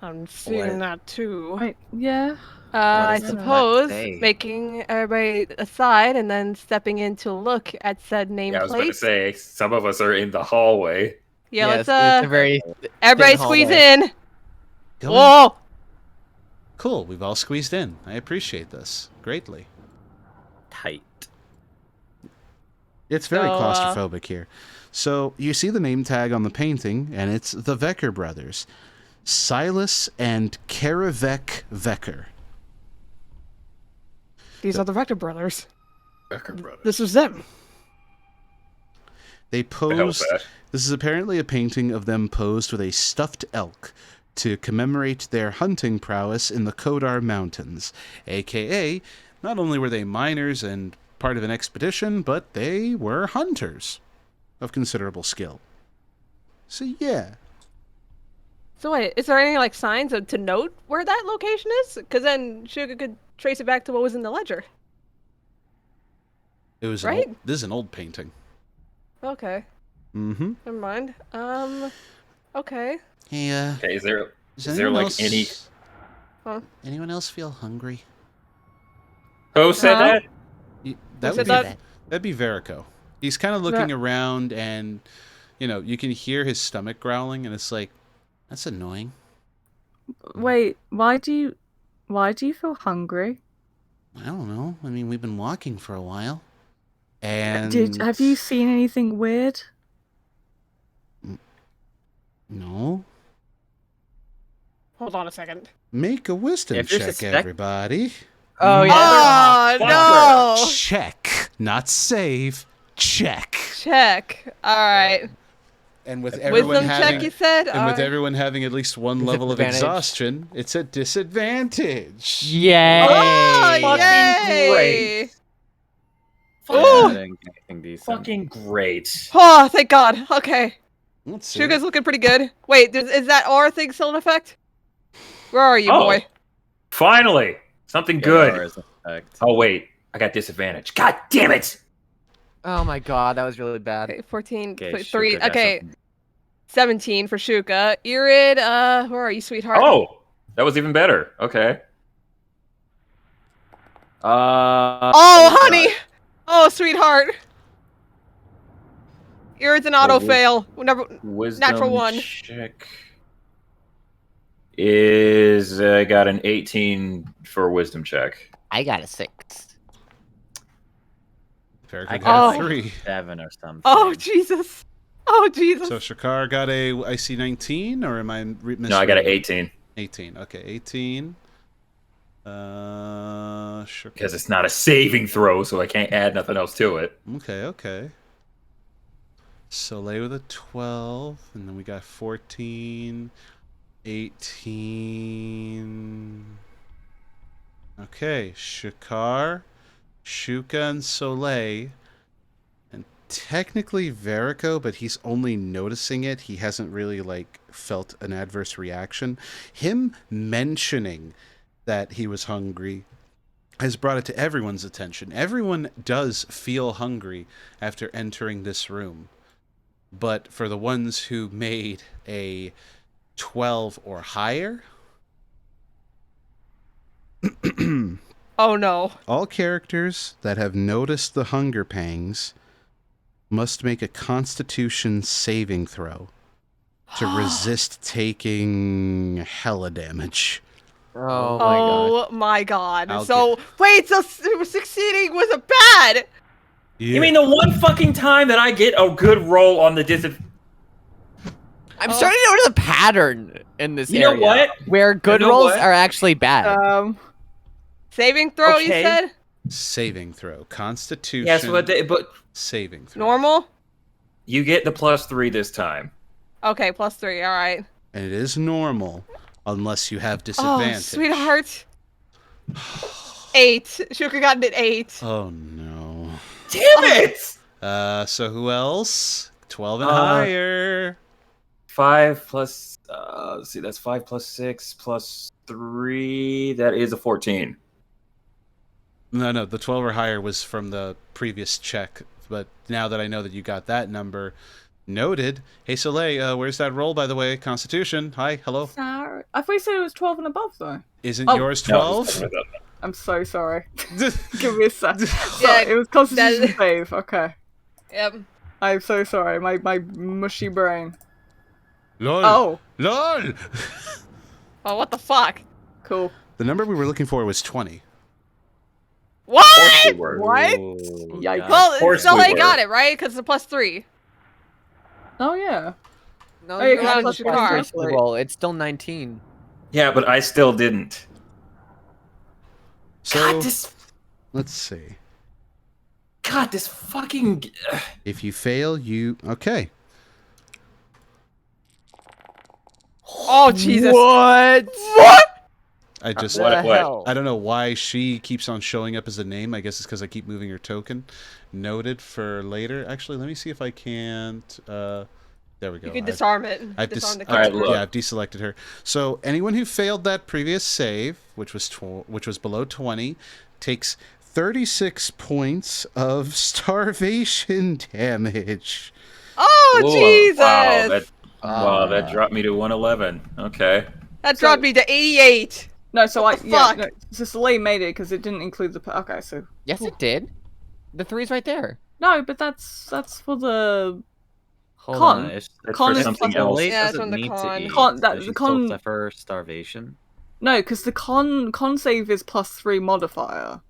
I'm seeing that too. Right, yeah. I does the plaque suppose say? making everybody aside and then stepping in to look at said nameplate. Yeah, I was going to say, some of us are in the hallway. Yeah, let's it's a very everybody thin squeeze hallway. in. Go in. Whoa! Cool, we've all squeezed in. I appreciate this greatly. Tight. It's very So, claustrophobic here. So, you see the name tag on the painting, and it's the Vecker brothers. Silas and Karavek Vecker. These are the Vector brothers. Becker brothers. This was them. They The hell is posed. that? This is apparently a painting of them posed with a stuffed elk to commemorate their hunting prowess in the Kodar Mountains. AKA, not only were they miners and part of an expedition, but they were hunters of considerable skill. So yeah. So wait, is there any like signs to note where that location is? Because then Sugar could trace it back to what was in the ledger. It was Right? this is an old painting. Okay, Mm-hmm. never mind. Okay. Hey, Okay, is there anyone like else, any... anyone else feel hungry? Who said Huh? that? That said would be, that? that'd be Verico. He's kind of looking around, and you can hear his stomach growling, and it's like, that's annoying. Wait, why do you feel hungry? I don't know. I mean, we've been walking for a while, and Have you seen anything weird? No. Hold on a second. Make a wisdom If you're check, suspect- everybody. Oh yeah. Oh no! Check, not save. Check. Check. All right. And with everyone Wisdom having, check, you said. and All with right. everyone having at least one level of Disadvantage. exhaustion, it's a disadvantage. Yay! Oh, Fucking yay! great. Ooh. I didn't get anything decent. Fucking great. Oh, thank God. Okay. Let's see. Sugar's looking pretty good. Wait, is that R thing still in effect? Where are you, Oh. boy? Finally! Something Yeah, good. there is an effect. Oh, wait. I got disadvantage. God damn it! Oh my god, that was really bad. Okay, 14, Okay, 3. Shuka got Okay, something. 17 for Shuka. Irid, where are you, sweetheart? Oh! That was even better. Okay. Oh, honey! Oh, sweetheart! It's an auto fail. Whenever Wisdom natural 1. check is I got an 18 for wisdom check. I got a 6. I like got 3. 7 or something. Oh Jesus! Oh Jesus! So Shakar got a IC 19, or am I misreading? No, I got an 18. 18. Okay, 18. Shakar. Because it's not a saving throw, so I can't add nothing else to it. Okay. Soleil with a 12, and then we got 14, 18. Okay, Shakar, Shuka, and Soleil. And technically Verico, but he's only noticing it. He hasn't really, felt an adverse reaction. Him mentioning that he was hungry has brought it to everyone's attention. Everyone does feel hungry after entering this room. But for the ones who made a 12 or higher... Oh no. All characters that have noticed the hunger pangs must make a Constitution saving throw to resist taking hella damage. Oh my god. I'll wait, so succeeding was bad! Yeah. You mean the one fucking time that I get a good roll on the I'm starting to notice a pattern in this You area. know what? Where good You know rolls what? are actually bad. Saving throw, you Okay. said? Saving throw. Constitution Yes, but saving throw. Normal? you get the +3 this time. Okay, +3, alright. And it is normal unless you have disadvantage. Oh, sweetheart. 8. Shuka got an 8. Oh no. Damn it! So who else? 12 and higher. 5 plus let's see, that's 5 plus 6 plus 3. That is a 14. No, the 12 or higher was from the previous check. But now that I know that you got that number, noted. Hey, Soleil, where's that roll, by the way? Constitution. Hi, hello. Sorry. I thought you said it was 12 and above, though. Isn't yours 12? No, I'm so sorry. Give me a sec. Yeah, Sorry, it was Constitution save. Okay. Yep. I'm so sorry. My mushy brain. LOL. Oh. LOL. Oh, what the fuck? Cool. The number we were looking for was 20. What? What? Ooh, Yikes. God. Well, course still we ain't were. got it, right? Because it's a +3. Oh, yeah. No, Oh, you yeah, got plus a your +3 car. to the roll. It's still 19. Yeah, but I still didn't. So, this let's see. God, this fucking If you fail, you... Okay. Oh, Jesus. What? I just... What the what? hell? I don't know why she keeps on showing up as a name. I guess it's because I keep moving her token. Noted for later. Actually, let me see if I can't... there we go. You can disarm it. I've Disarm the Alright, creature. look. I've deselected her. So anyone who failed that previous save, which was below 20, takes 36 points of starvation damage. Oh, Ooh, Jesus! Wow, that dropped me to 111. Okay. That dropped me to 88. No, so What the fuck? no, so Soleil made it because it didn't include the... Okay, so... Yes, it did. The 3's right there. No, but that's for the... Hold Con. on. It's That's Con for is something plus- else. Soleil Yeah, it's doesn't on the need con. to eat. Con- that- so the she con- still suffer starvation. No, because the con save is +3 modifier.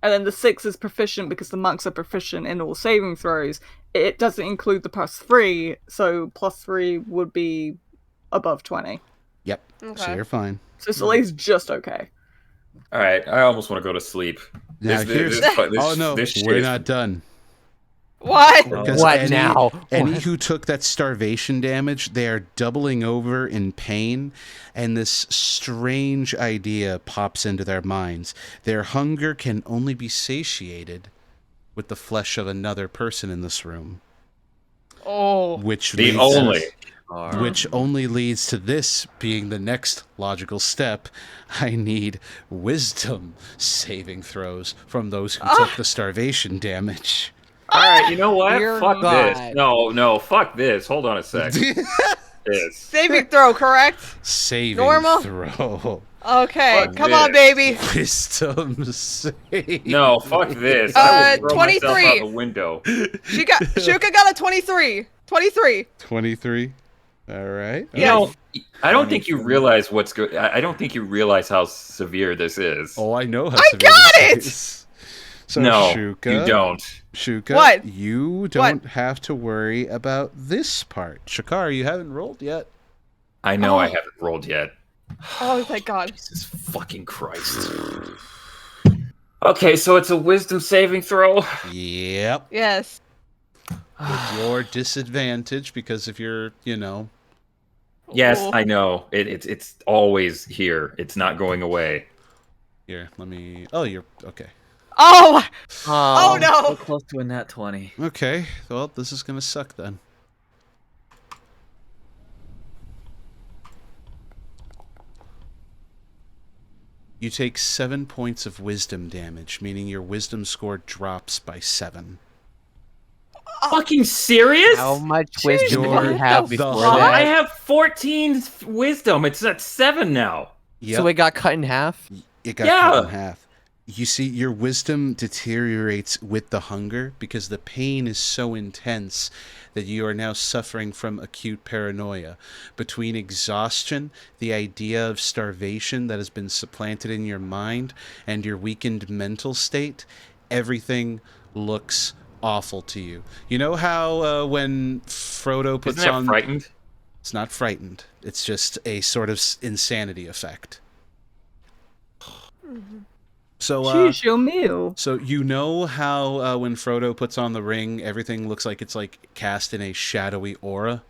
And then the 6 is proficient because the monks are proficient in all saving throws. It doesn't include the +3, so +3 would be above 20. Yep. So Okay. you're fine. So Soleil's just okay. All right, I almost want to go to sleep. Now here's... oh no, this we're shit- not done. What? Because What now? Any What? who took that starvation damage, they are doubling over in pain, and this strange idea pops into their minds. Their hunger can only be satiated with the flesh of another person in this room. Oh. Which The leads only. which only leads to this being the next logical step. I need wisdom saving throws from those who took the starvation damage. All right, you know what? Dear Fuck God. this. No, fuck this. Hold on a sec. This. Saving throw, correct? Saving Normal? throw. Okay, come on, baby. Wisdom save. No, fuck this. I will throw myself 23. out the window. Shuka got a 23. 23. 23. All right. You know, I don't think you realize what's good. I don't think you realize how severe this is. Oh, I know how I severe got this it! is. So, No, Shuka, you don't. Shuka, What? you don't have to worry about this part. Shakar, you haven't rolled yet. I know I haven't rolled yet. Oh, thank God. Jesus fucking Christ. Okay, so it's a wisdom saving throw. Yep. Yes. With your disadvantage because if you're, Yes, Ooh. I know. It's always here. It's not going away. Here, let me. Oh, you're okay. Oh! Oh, no! So close to a nat 20. Okay. Well, this is gonna suck then. You take 7 points of wisdom damage, meaning your wisdom score drops by 7. Fucking serious? How much wisdom do You're you have the before whole- I that? have 14 wisdom. It's at 7 now. Yep. So it got cut in half? It got cut in half. You see, your wisdom deteriorates with the hunger because the pain is so intense that you are now suffering from acute paranoia. Between exhaustion, the idea of starvation that has been supplanted in your mind, and your weakened mental state, everything looks awful to you. You know how when Frodo puts Isn't that on... frightened? It's not frightened. It's just a sort of insanity effect. So, Choose your meal. So you know how when Frodo puts on the ring, everything looks like it's like cast in a shadowy aura?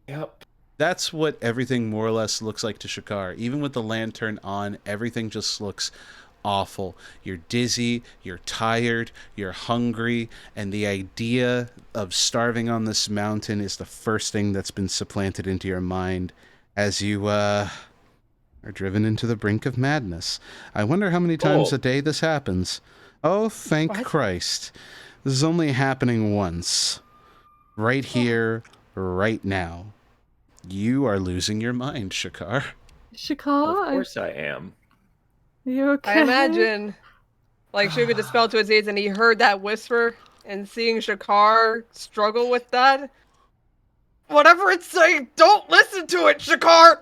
Yep. That's what everything more or less looks like to Shakar. Even with the lantern on, everything just looks awful. You're dizzy, you're tired, you're hungry, and the idea of starving on this mountain is the first thing that's been supplanted into your mind as you are driven into the brink of madness. I wonder how many times a day this happens. Oh, thank Christ. This is only happening once. Right here, right now. You are losing your mind, Shakar. Shakar? Of course I am. You okay? I imagine, like, Shuka dispelled to his ears and he heard that whisper, and seeing Shakar struggle with that. Whatever it's saying, don't listen to it, Shakar!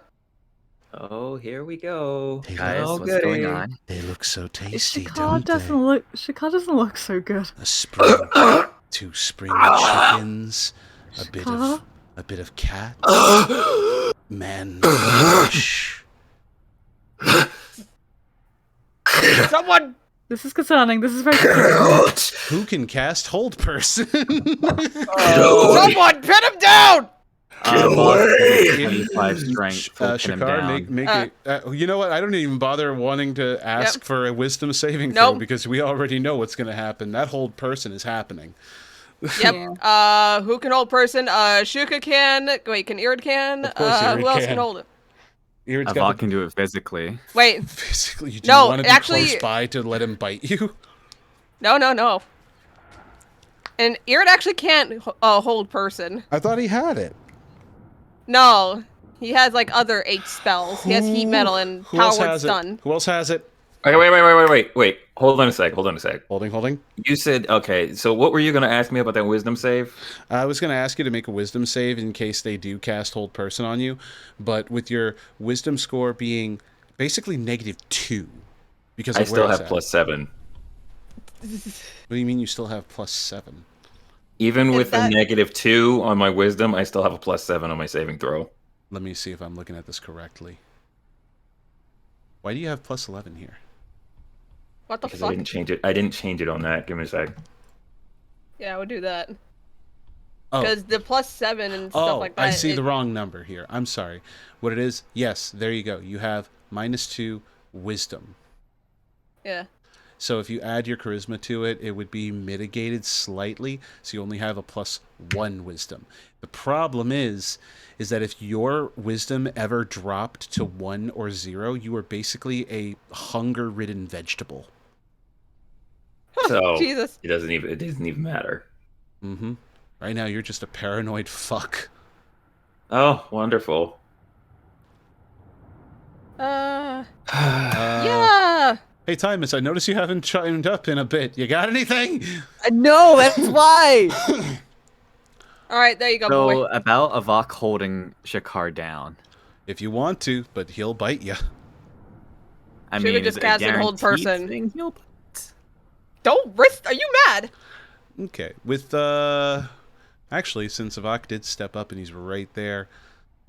Oh, here we go. Guys, what's going on? They look so tasty, Shakar don't doesn't they? look. Shakar doesn't look so good. A spring, 2 spring chickens, a bit of cat, man, fish. Someone! This is concerning. This is very concerning. Who can cast hold person? Someone pin him down! 25 strength. Pin him Shakar, down. make it. You know what? I don't even bother wanting to ask for a wisdom saving throw because we already know what's going to happen. That hold person is happening. Yep. Who can hold person? Shuka can. Wait, can Irid can? Of course Irid who else can. can hold it? Avok can do it physically. Wait. Physically, you No, want to be actually- close by to let him bite you? No. And Irid actually can't hold person. I thought he had it. No. He has like other H spells. He has heat metal and Who else power has stun. it? Who else has it? Okay, wait. Hold on a sec. Holding. You said, okay, so what were you going to ask me about that wisdom save? I was going to ask you to make a wisdom save in case they do cast hold person on you, but with your wisdom score being basically -2 because I of still where it's have at. +7. What do you mean you still have +7? Even Is with that- a -2 on my wisdom, I still have a +7 on my saving throw. Let me see if I'm looking at this correctly. Why do you have +11 here? What the Because fuck? I didn't change it. I didn't change it on that. Give me a sec. Yeah, I would do that. Oh. Because the +7 and stuff like that. I see the wrong number here. I'm sorry. What it is, yes, there you go. You have -2 wisdom. Yeah. So if you add your charisma to it, it would be mitigated slightly, so you only have a +1 wisdom. The problem is that if your wisdom ever dropped to 1 or 0, you are basically a hunger-ridden vegetable. So Jesus. it doesn't even matter. Mm-hmm. Right now, you're just a paranoid fuck. Oh, wonderful. Yeah. Hey, Timus, I notice you haven't chimed up in a bit. You got anything? No, that's why. All right, there you go, So, boy. about Avok holding Shakar down. If you want to, but he'll bite you. I Should we mean, just is it a cast and hold guaranteed person? thing he'll bite? Don't risk. Are you mad? Okay. With, actually, since Avok did step up and he's right there,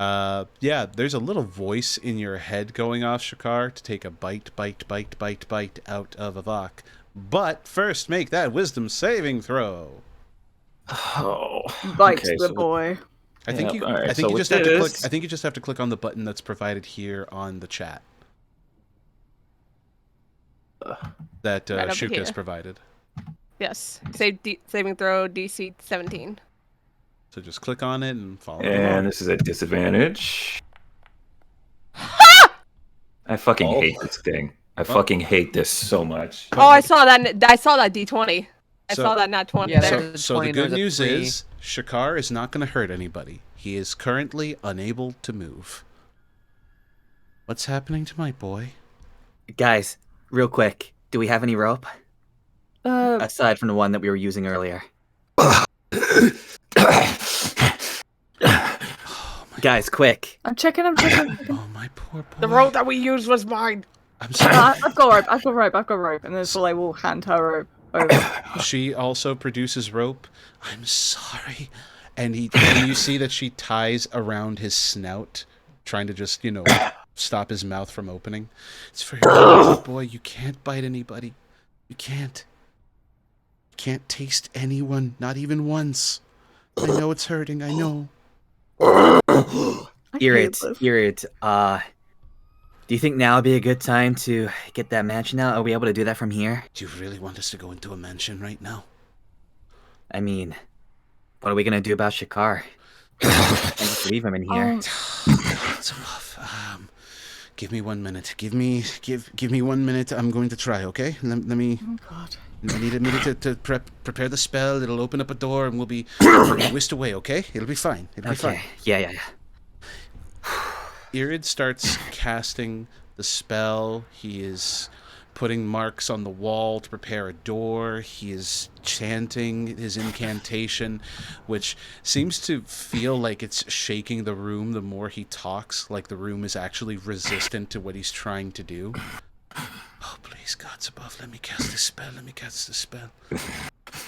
yeah, there's a little voice in your head going off, Shakar, to take a bite out of Avok. But first, make that wisdom saving throw. Oh, Bite okay, the so boy. I think Yep, you. all right, I think so you with just have to click. this- I think you just have to click on the button that's provided here on the chat. That Right over Shuka's here. provided. Yes. Saving throw DC 17. So just click on it and follow And along. this is a disadvantage. I fucking hate this thing. I fucking hate this so much. Oh, I saw that. I saw that D20. I saw that nat 20 Yeah, there. there's a So 20 the and good there's a news 3. is Shakar is not going to hurt anybody. He is currently unable to move. What's happening to my boy? Guys, real quick, do we have any rope aside from the one that we were using earlier? Guys, quick! I'm checking. Oh, my poor boy. The rope that we used was mine. I'm sorry. I've got rope. And then so I will hand her rope over. She also produces rope. I'm sorry. And you see that she ties around his snout, trying to just, stop his mouth from opening. It's for your boy. You can't bite anybody. You can't. You can't taste anyone, not even once. I know it's hurting. I know. Irid, do you think now would be a good time to get that mansion out? Are we able to do that from here? Do you really want us to go into a mansion right now? I mean, what are we gonna do about Shakar? Can't just leave him in here. It's rough. Give me 1 minute. Give me 1 minute. I'm going to try. Okay? Let me. Oh God. I need a minute to prepare the spell. It'll open up a door and we'll be whisked away. Okay? It'll be fine. It'll be fine. Yeah. Irid starts casting the spell. He is putting marks on the wall to prepare a door. He is chanting his incantation, which seems to feel like it's shaking the room the more he talks, like the room is actually resistant to what he's trying to do. Oh, please, gods above, let me cast the spell.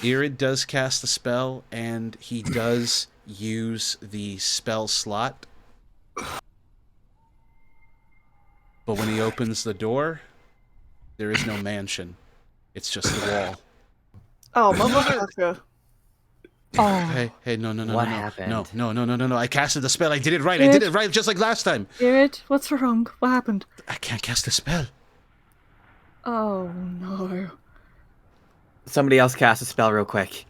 Irid does cast the spell, and he does use the spell slot. But when he opens the door, there is no mansion. It's just the wall. Oh, motherfucker. Oh. Hey, no. What happened? No. I casted the spell. I did it right, just like last time. Irid, what's wrong? What happened? I can't cast the spell. Oh, no. Somebody else cast a spell real quick.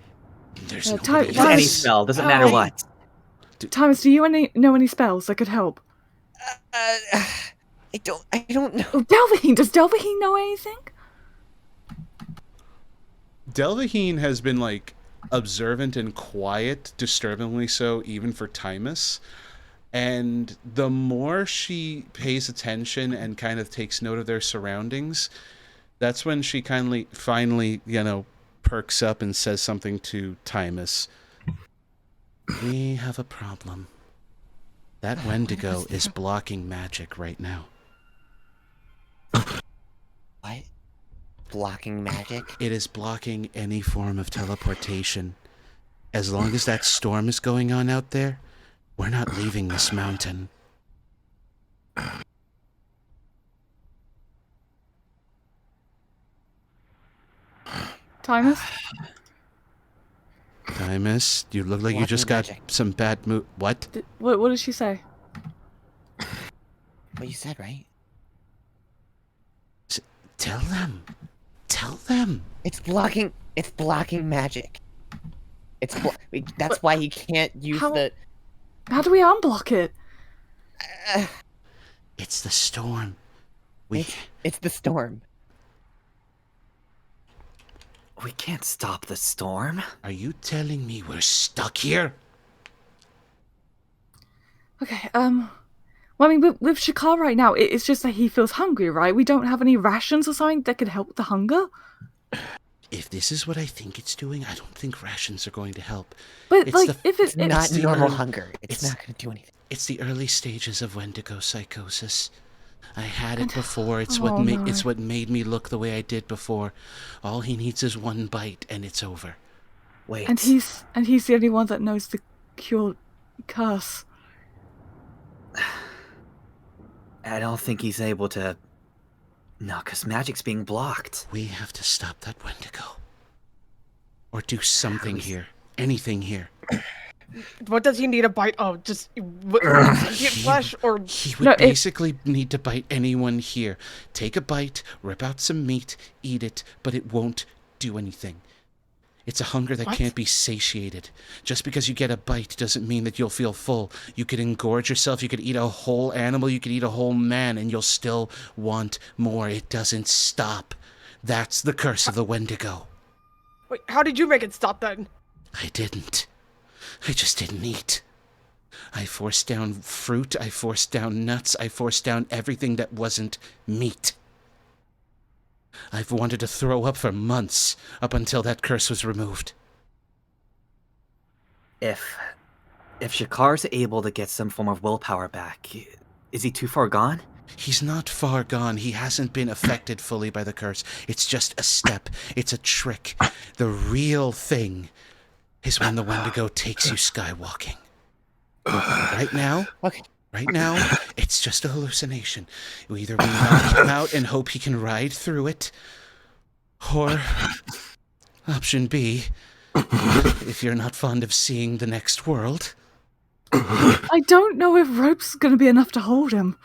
There's Uh, nobody Ty- Any else. spell, doesn't matter what. Thomas, do you know any spells that could help? I don't know. Oh, Delvaheen! Does Delvaheen know anything? Delvaheen has been, observant and quiet, disturbingly so, even for Timus. And the more she pays attention and kind of takes note of their surroundings, that's when she finally, perks up and says something to Timus. We have a problem. That Wendigo is blocking magic right now. What? Blocking magic? It is blocking any form of teleportation. As long as that storm is going on out there, we're not leaving this mountain. Timus? Timus, you look like you Blocking just got magic. some bad What? What did she say? What you said, right? Tell them. Tell them. It's blocking magic. That's why he can't use How- the. How do we unblock it? It's the storm. It's the storm. We can't stop the storm. Are you telling me we're stuck here? Okay, Well, I mean, with Shakar right now, it's just that he feels hungry, right? We don't have any rations or something that could help the hunger. If this is what I think it's doing, I don't think rations are going to help. But if it's not normal hunger, it's not going to do anything. It's the early stages of Wendigo psychosis. I had it before. It's no. what made me look the way I did before. All he needs is one bite, and it's over. Wait. And he's the only one that knows the cure curse. I don't think he's able to. No, because magic's being blocked. We have to stop that Wendigo. Or do something here. Anything here. What does he need a bite of? Just get flesh or... He would basically need to bite anyone here. Take a bite, rip out some meat, eat it, but it won't do anything. It's a hunger that can't be satiated. Just because you get a bite doesn't mean that you'll feel full. You could engorge yourself, you could eat a whole animal, you could eat a whole man, and you'll still want more. It doesn't stop. That's the curse of the Wendigo. Wait, how did you make it stop then? I didn't. I just didn't eat. I forced down fruit, I forced down nuts, I forced down everything that wasn't meat. I've wanted to throw up for months, up until that curse was removed. If Shakar's able to get some form of willpower back, is he too far gone? He's not far gone. He hasn't been affected fully by the curse. It's just a step. It's a trick. The real thing is when the Wendigo takes you skywalking. Right now, it's just a hallucination. Either we knock him out and hope he can ride through it, or option B, if you're not fond of seeing the next world. I don't know if rope's going to be enough to hold him.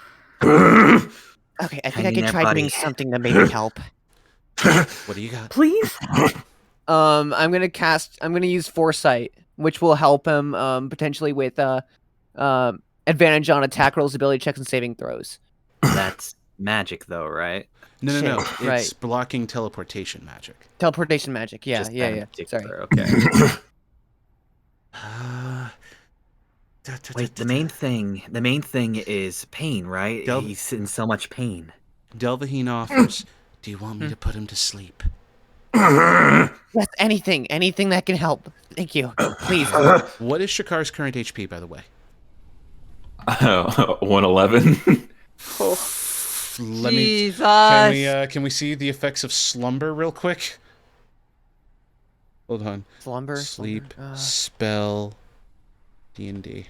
Okay, I think I could try doing something to maybe help. What do you got? Please? I'm gonna use Foresight, which will help him potentially with advantage on attack rolls, ability checks, and saving throws. That's magic, though, right? No. It's right. blocking teleportation magic. Teleportation magic, yeah. Sorry. Okay. Wait, the main thing is pain, right? He's in so much pain. Delvaheen offers, do you want me to put him to sleep? Yes, anything that can help. Thank you. Please. What is Shakar's current HP, by the way? 111. Jesus. Can we see the effects of slumber real quick? Hold on. Sleep, spell, DnD.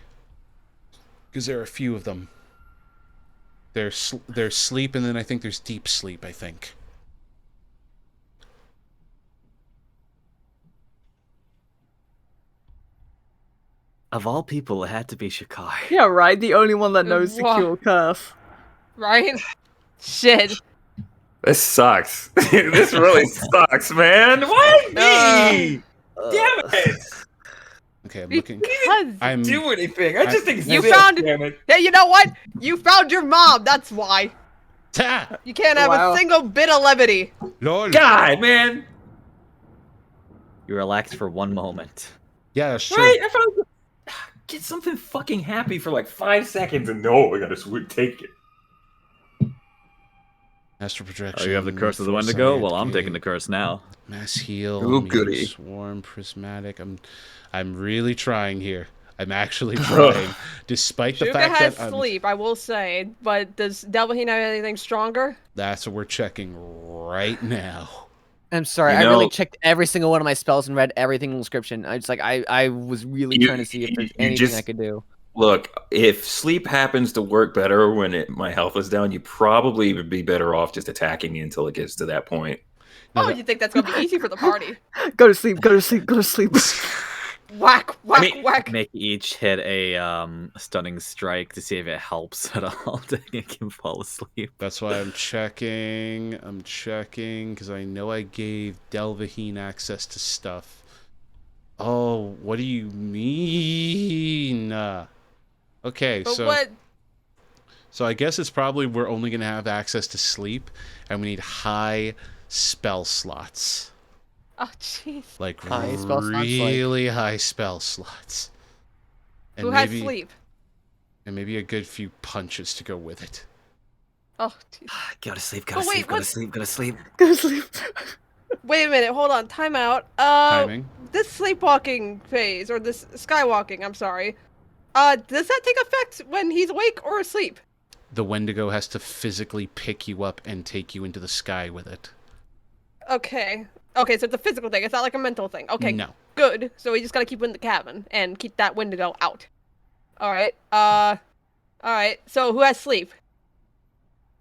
Because there are a few of them. There's sleep, and then I think there's deep sleep, I think. Of all people, it had to be Shakar. Yeah, right. The only one that knows the cure curse. Right? Shit. This sucks. This really sucks, man. Why me? Damn it! Okay, I'm looking. I didn't do anything. I just think you found it. Yeah, you know what? You found your mom. That's why. You can't have a single bit of levity. Lord. God, man. You relaxed for one moment. Yeah, sure. Right? I found get something fucking happy for like 5 seconds, and no, I gotta take it. Astral projection. Oh, you have the curse of the Wendigo? Well, I'm taking the curse now. Mass heal. Ooh, goody. Swarm, prismatic. I'm really trying here. I'm actually trying, despite the fact that has sleep, I will say. But does Delvaheen have anything stronger? That's what we're checking right now. I'm sorry, I really checked every single one of my spells and read everything in the description. I was really trying to see if there's anything I could do. Look, if sleep happens to work better when my health is down, you probably would be better off just attacking me until it gets to that point. You think that's gonna be easy for the party? Go to sleep. Go to sleep. Go to sleep. Whack, whack. Make each hit a stunning strike to see if it helps at all to make him fall asleep. That's why I'm checking. Because I know I gave Delvaheen access to stuff. Oh, what do you mean? Okay, but so... What? So I guess it's probably we're only going to have access to sleep, and we need high spell slots. Oh, jeez. Like high spell slots, really high spell slots. And who has sleep? And maybe a good few punches to go with it. Oh, go to sleep, go to sleep, go to sleep, go to sleep. Go to sleep. Wait a minute, hold on, time out. Timing. This sleepwalking phase, or this skywalking, I'm sorry. Does that take effect when he's awake or asleep? The Wendigo has to physically pick you up and take you into the sky with it. Okay. Okay, so it's a physical thing. It's not like a mental thing. Okay, No. good. So we just gotta keep him in the cabin and keep that Wendigo out. Alright, alright. So who has sleep?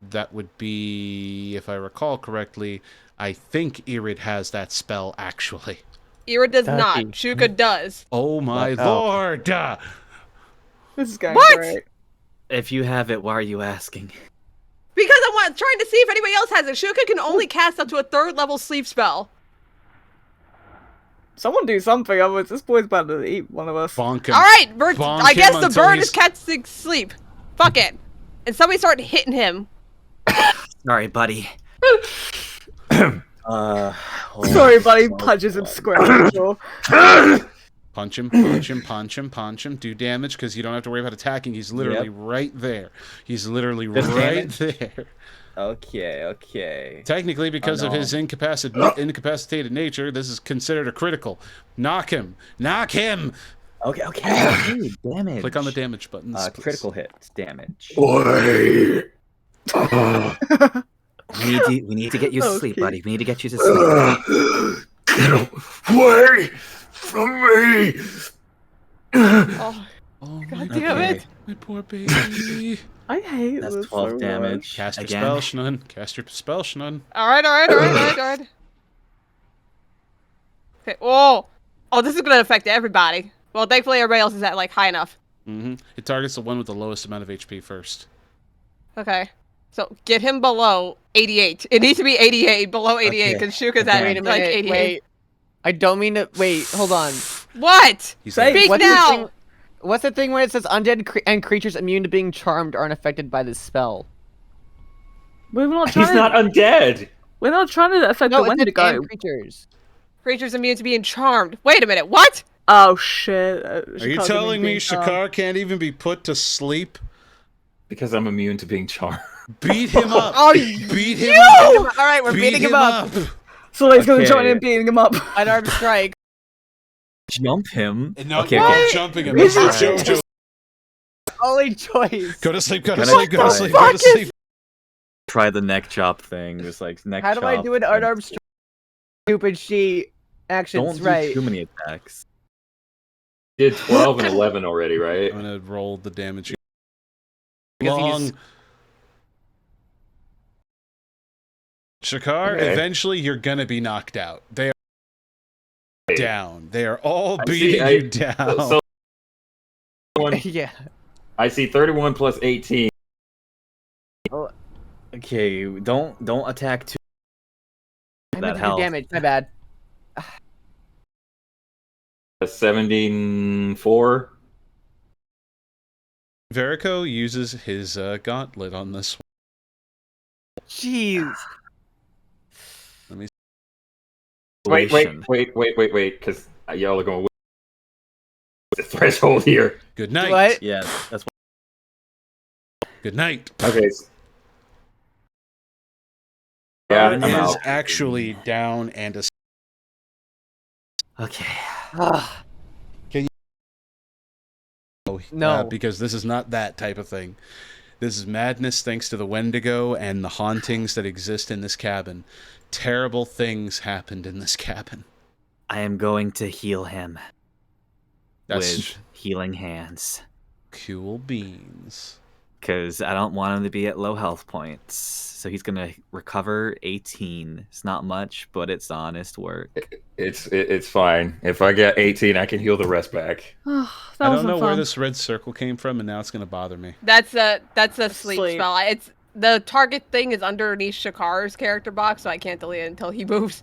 That would be, if I recall correctly, I think Irid has that spell, actually. Ira does not. Shuka does. Oh my lord! This is going What? great. If you have it, why are you asking? Because I'm trying to see if anybody else has it. Shuka can only cast up to a 3rd level sleep spell. Someone do something, otherwise this boy's about to eat one of us. Bonk him. Alright, Bonk I guess him the until bird he's- is catching sleep. Fuck it. And somebody start hitting him. Sorry, buddy. Sorry, buddy. Punches him square in the jaw. Punch him, punch him, punch him, punch him. Do damage, because you don't have to worry about attacking. He's literally right there. He's literally right there. Okay, okay. Technically, because of his incapacitated nature, this is considered a critical. Knock him. Knock him! Okay, okay. Damage. Click on the damage button. Critical hits. Damage. Why? We need to get you to sleep, buddy. We need to get you to sleep. Get away from me! Oh, Oh God my damn it. My poor baby. I hate That's this 12 so damage. much. Cast your Again. spell, Shnun. Cast your spell, Shnun. alright. Okay, oh, this is gonna affect everybody. Well, thankfully everybody else is at, like, high enough. Mm-hmm. It targets the one with the lowest amount of HP first. Okay. So, get him below 88. It needs to be 88, below 88, because Shuka's at, Wait a like, minute. 88. Wait. I don't mean to. Wait. Hold on. What? He's Say, Speak what's the now! thing- What's the thing where it says undead and creatures immune to being charmed aren't affected by this spell? We're not He's trying. not undead. We're not trying to affect No, the it said Wendigo. and creatures. Creatures immune to being charmed. Wait a minute, what? Oh shit! Are you telling me Shakar can't even be put to sleep? Because I'm immune to being charmed. Beat him up! Oh, Beat him up! Alright, we're Beat beating him up. So he's gonna Okay. join in beating him up. Unarmed strike. Jump him. No, Okay, we're okay. not jumping him. Is This is it- JoJo. Only choice. Go to sleep, go to Can I- sleep, go to what sleep, the go to sleep. Try the neck chop thing. Just like neck How chop. do I do an unarmed strike? Stupid sheet. Actions, Don't do right. too many attacks. Did 12 and 11 already, right? I'm gonna roll the damage. Guessing Long. he's- Shakar, Okay. eventually you're gonna be knocked out. They are down. They are all I see, beating you down. So Yeah. I see 31 plus 18. Okay, don't attack too. I meant That to do helps. damage. My bad. 74. Verico uses his gauntlet on this one. Jeez. Let me Wait, because y'all are going with the threshold here. Good night. What? Yeah, that's Good night. Okay. Yeah, Art I'm is out. actually down and a Okay. Ah, No. because this is not that type of thing. This is madness thanks to the Wendigo and the hauntings that exist in this cabin. Terrible things happened in this cabin. I am going to heal him That's with healing hands. cool beans. Because I don't want him to be at low health points. So he's going to recover 18. It's not much, but it's honest work. It's fine. If I get 18, I can heal the rest back. That I don't wasn't know where fun. this red circle came from, and now it's going to bother me. That's a sleep Sleep. spell. It's the target thing is underneath Shakar's character box, so I can't delete it until he moves.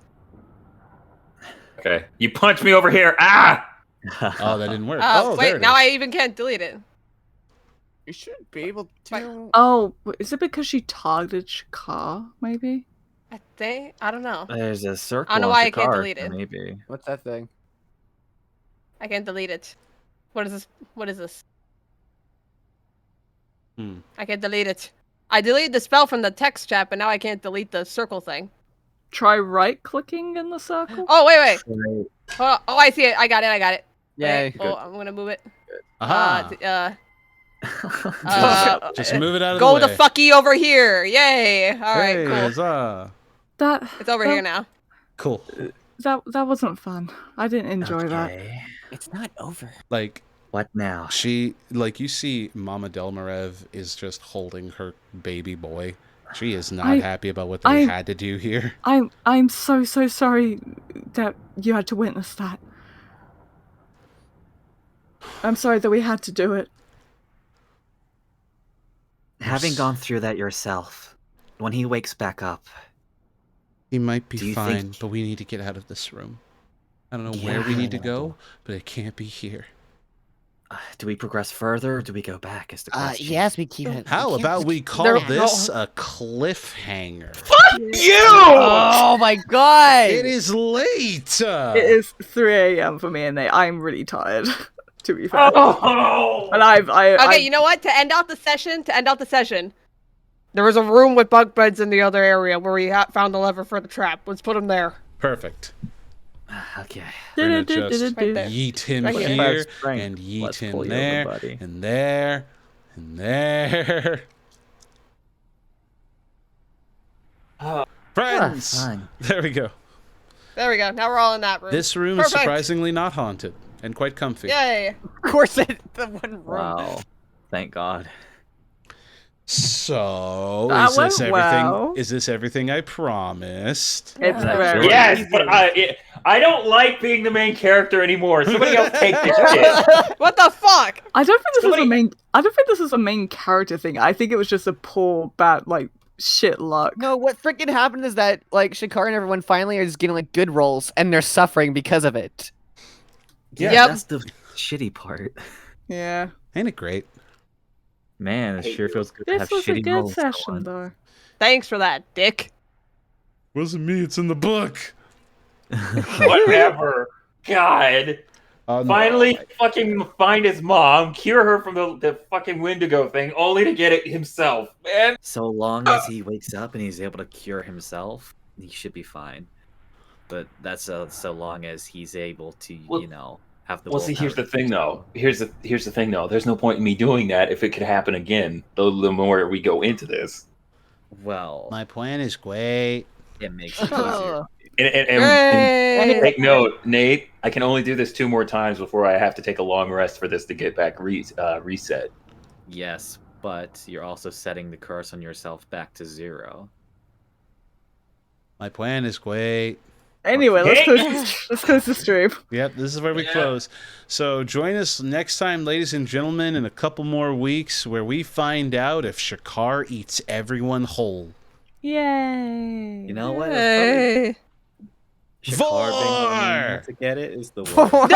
Okay. You punched me over here. Ah! Oh, that didn't work. Oh, there Wait, it now is. I even can't delete it. You should be able to. Oh, is it because she targeted Shakar? Maybe. I don't know. There's a circle I don't know on why I can't Shakar, delete so it. Maybe. What's that thing? I can't delete it. What is this? What is this? I can't delete it. I deleted the spell from the text chat, but now I can't delete the circle thing. Try right-clicking in the circle. Oh, wait. Oh, I see it. I got it. Yay. Wait, I'm gonna move it. Aha. Just move it out of the way. Go the fucky over here. Yay. All right, Hey, cool. huzzah. It's over here now. Cool. That wasn't fun. I didn't enjoy that. It's not over. Like, what now? You see Mama Delmarev is just holding her baby boy. She is not happy about what they had to do here. I'm so sorry that you had to witness that. I'm sorry that we had to do it. Having gone through that yourself, when he wakes back up, he might be fine, but we need to get out of this room. I don't know where we need to go, but it can't be here. Do we progress further, or do we go back? Is the question. Yes, we keep it. How about we call this a cliffhanger? Fuck you! Oh my god! It is late. It is 3 a.m. for me, and I'm really tired. To be fair. Oh! And Okay, you know what? To end out the session, there was a room with bunk beds in the other area where we found the lever for the trap. Let's put him there. Perfect. Okay. We're gonna just Right there. yeet him Right here. here and yeet him there and there and there. Friends! Fine. There we go. There we go. Now we're all in that room. This room is surprisingly not haunted and quite comfy. Yay! Of course, it's the one room. Wow. Thank God. So, That is this went everything? well. Is this everything I promised? It's very Yes, but I don't like being the main character anymore. Somebody else take this shit. What the fuck? I don't think this is a main character thing. I think it was just a poor bad shit luck. No, what freaking happened is that Shakar and everyone finally are just getting good rolls, and they're suffering because of it. Yeah, that's the shitty part. Yeah. Ain't it great? Man, it sure feels good to have This was shitty a good rolls session, going. though. Thanks for that, Dick. Wasn't me, it's in the book. Whatever. God. Finally fucking find his mom, cure her from the fucking Wendigo thing, only to get it himself, man. So long as he wakes up and he's able to cure himself, he should be fine. But that's so long as he's able to, have the. Well, see, here's the thing, though. Here's the thing, though. There's no point in me doing that if it could happen again. The more we go into this. Well, my plan is great. It makes it easier. And take note, Nate. I can only do this 2 more times before I have to take a long rest for this to get back reset. Yes, but you're also setting the curse on yourself back to 0. My plan is great. Anyway, let's close the stream. Yep, this is where we close. So join us next time, ladies and gentlemen, in a couple more weeks, where we find out if Shakar eats everyone whole. Yay! You know what? Hey. Shakar being the one to get it is the one.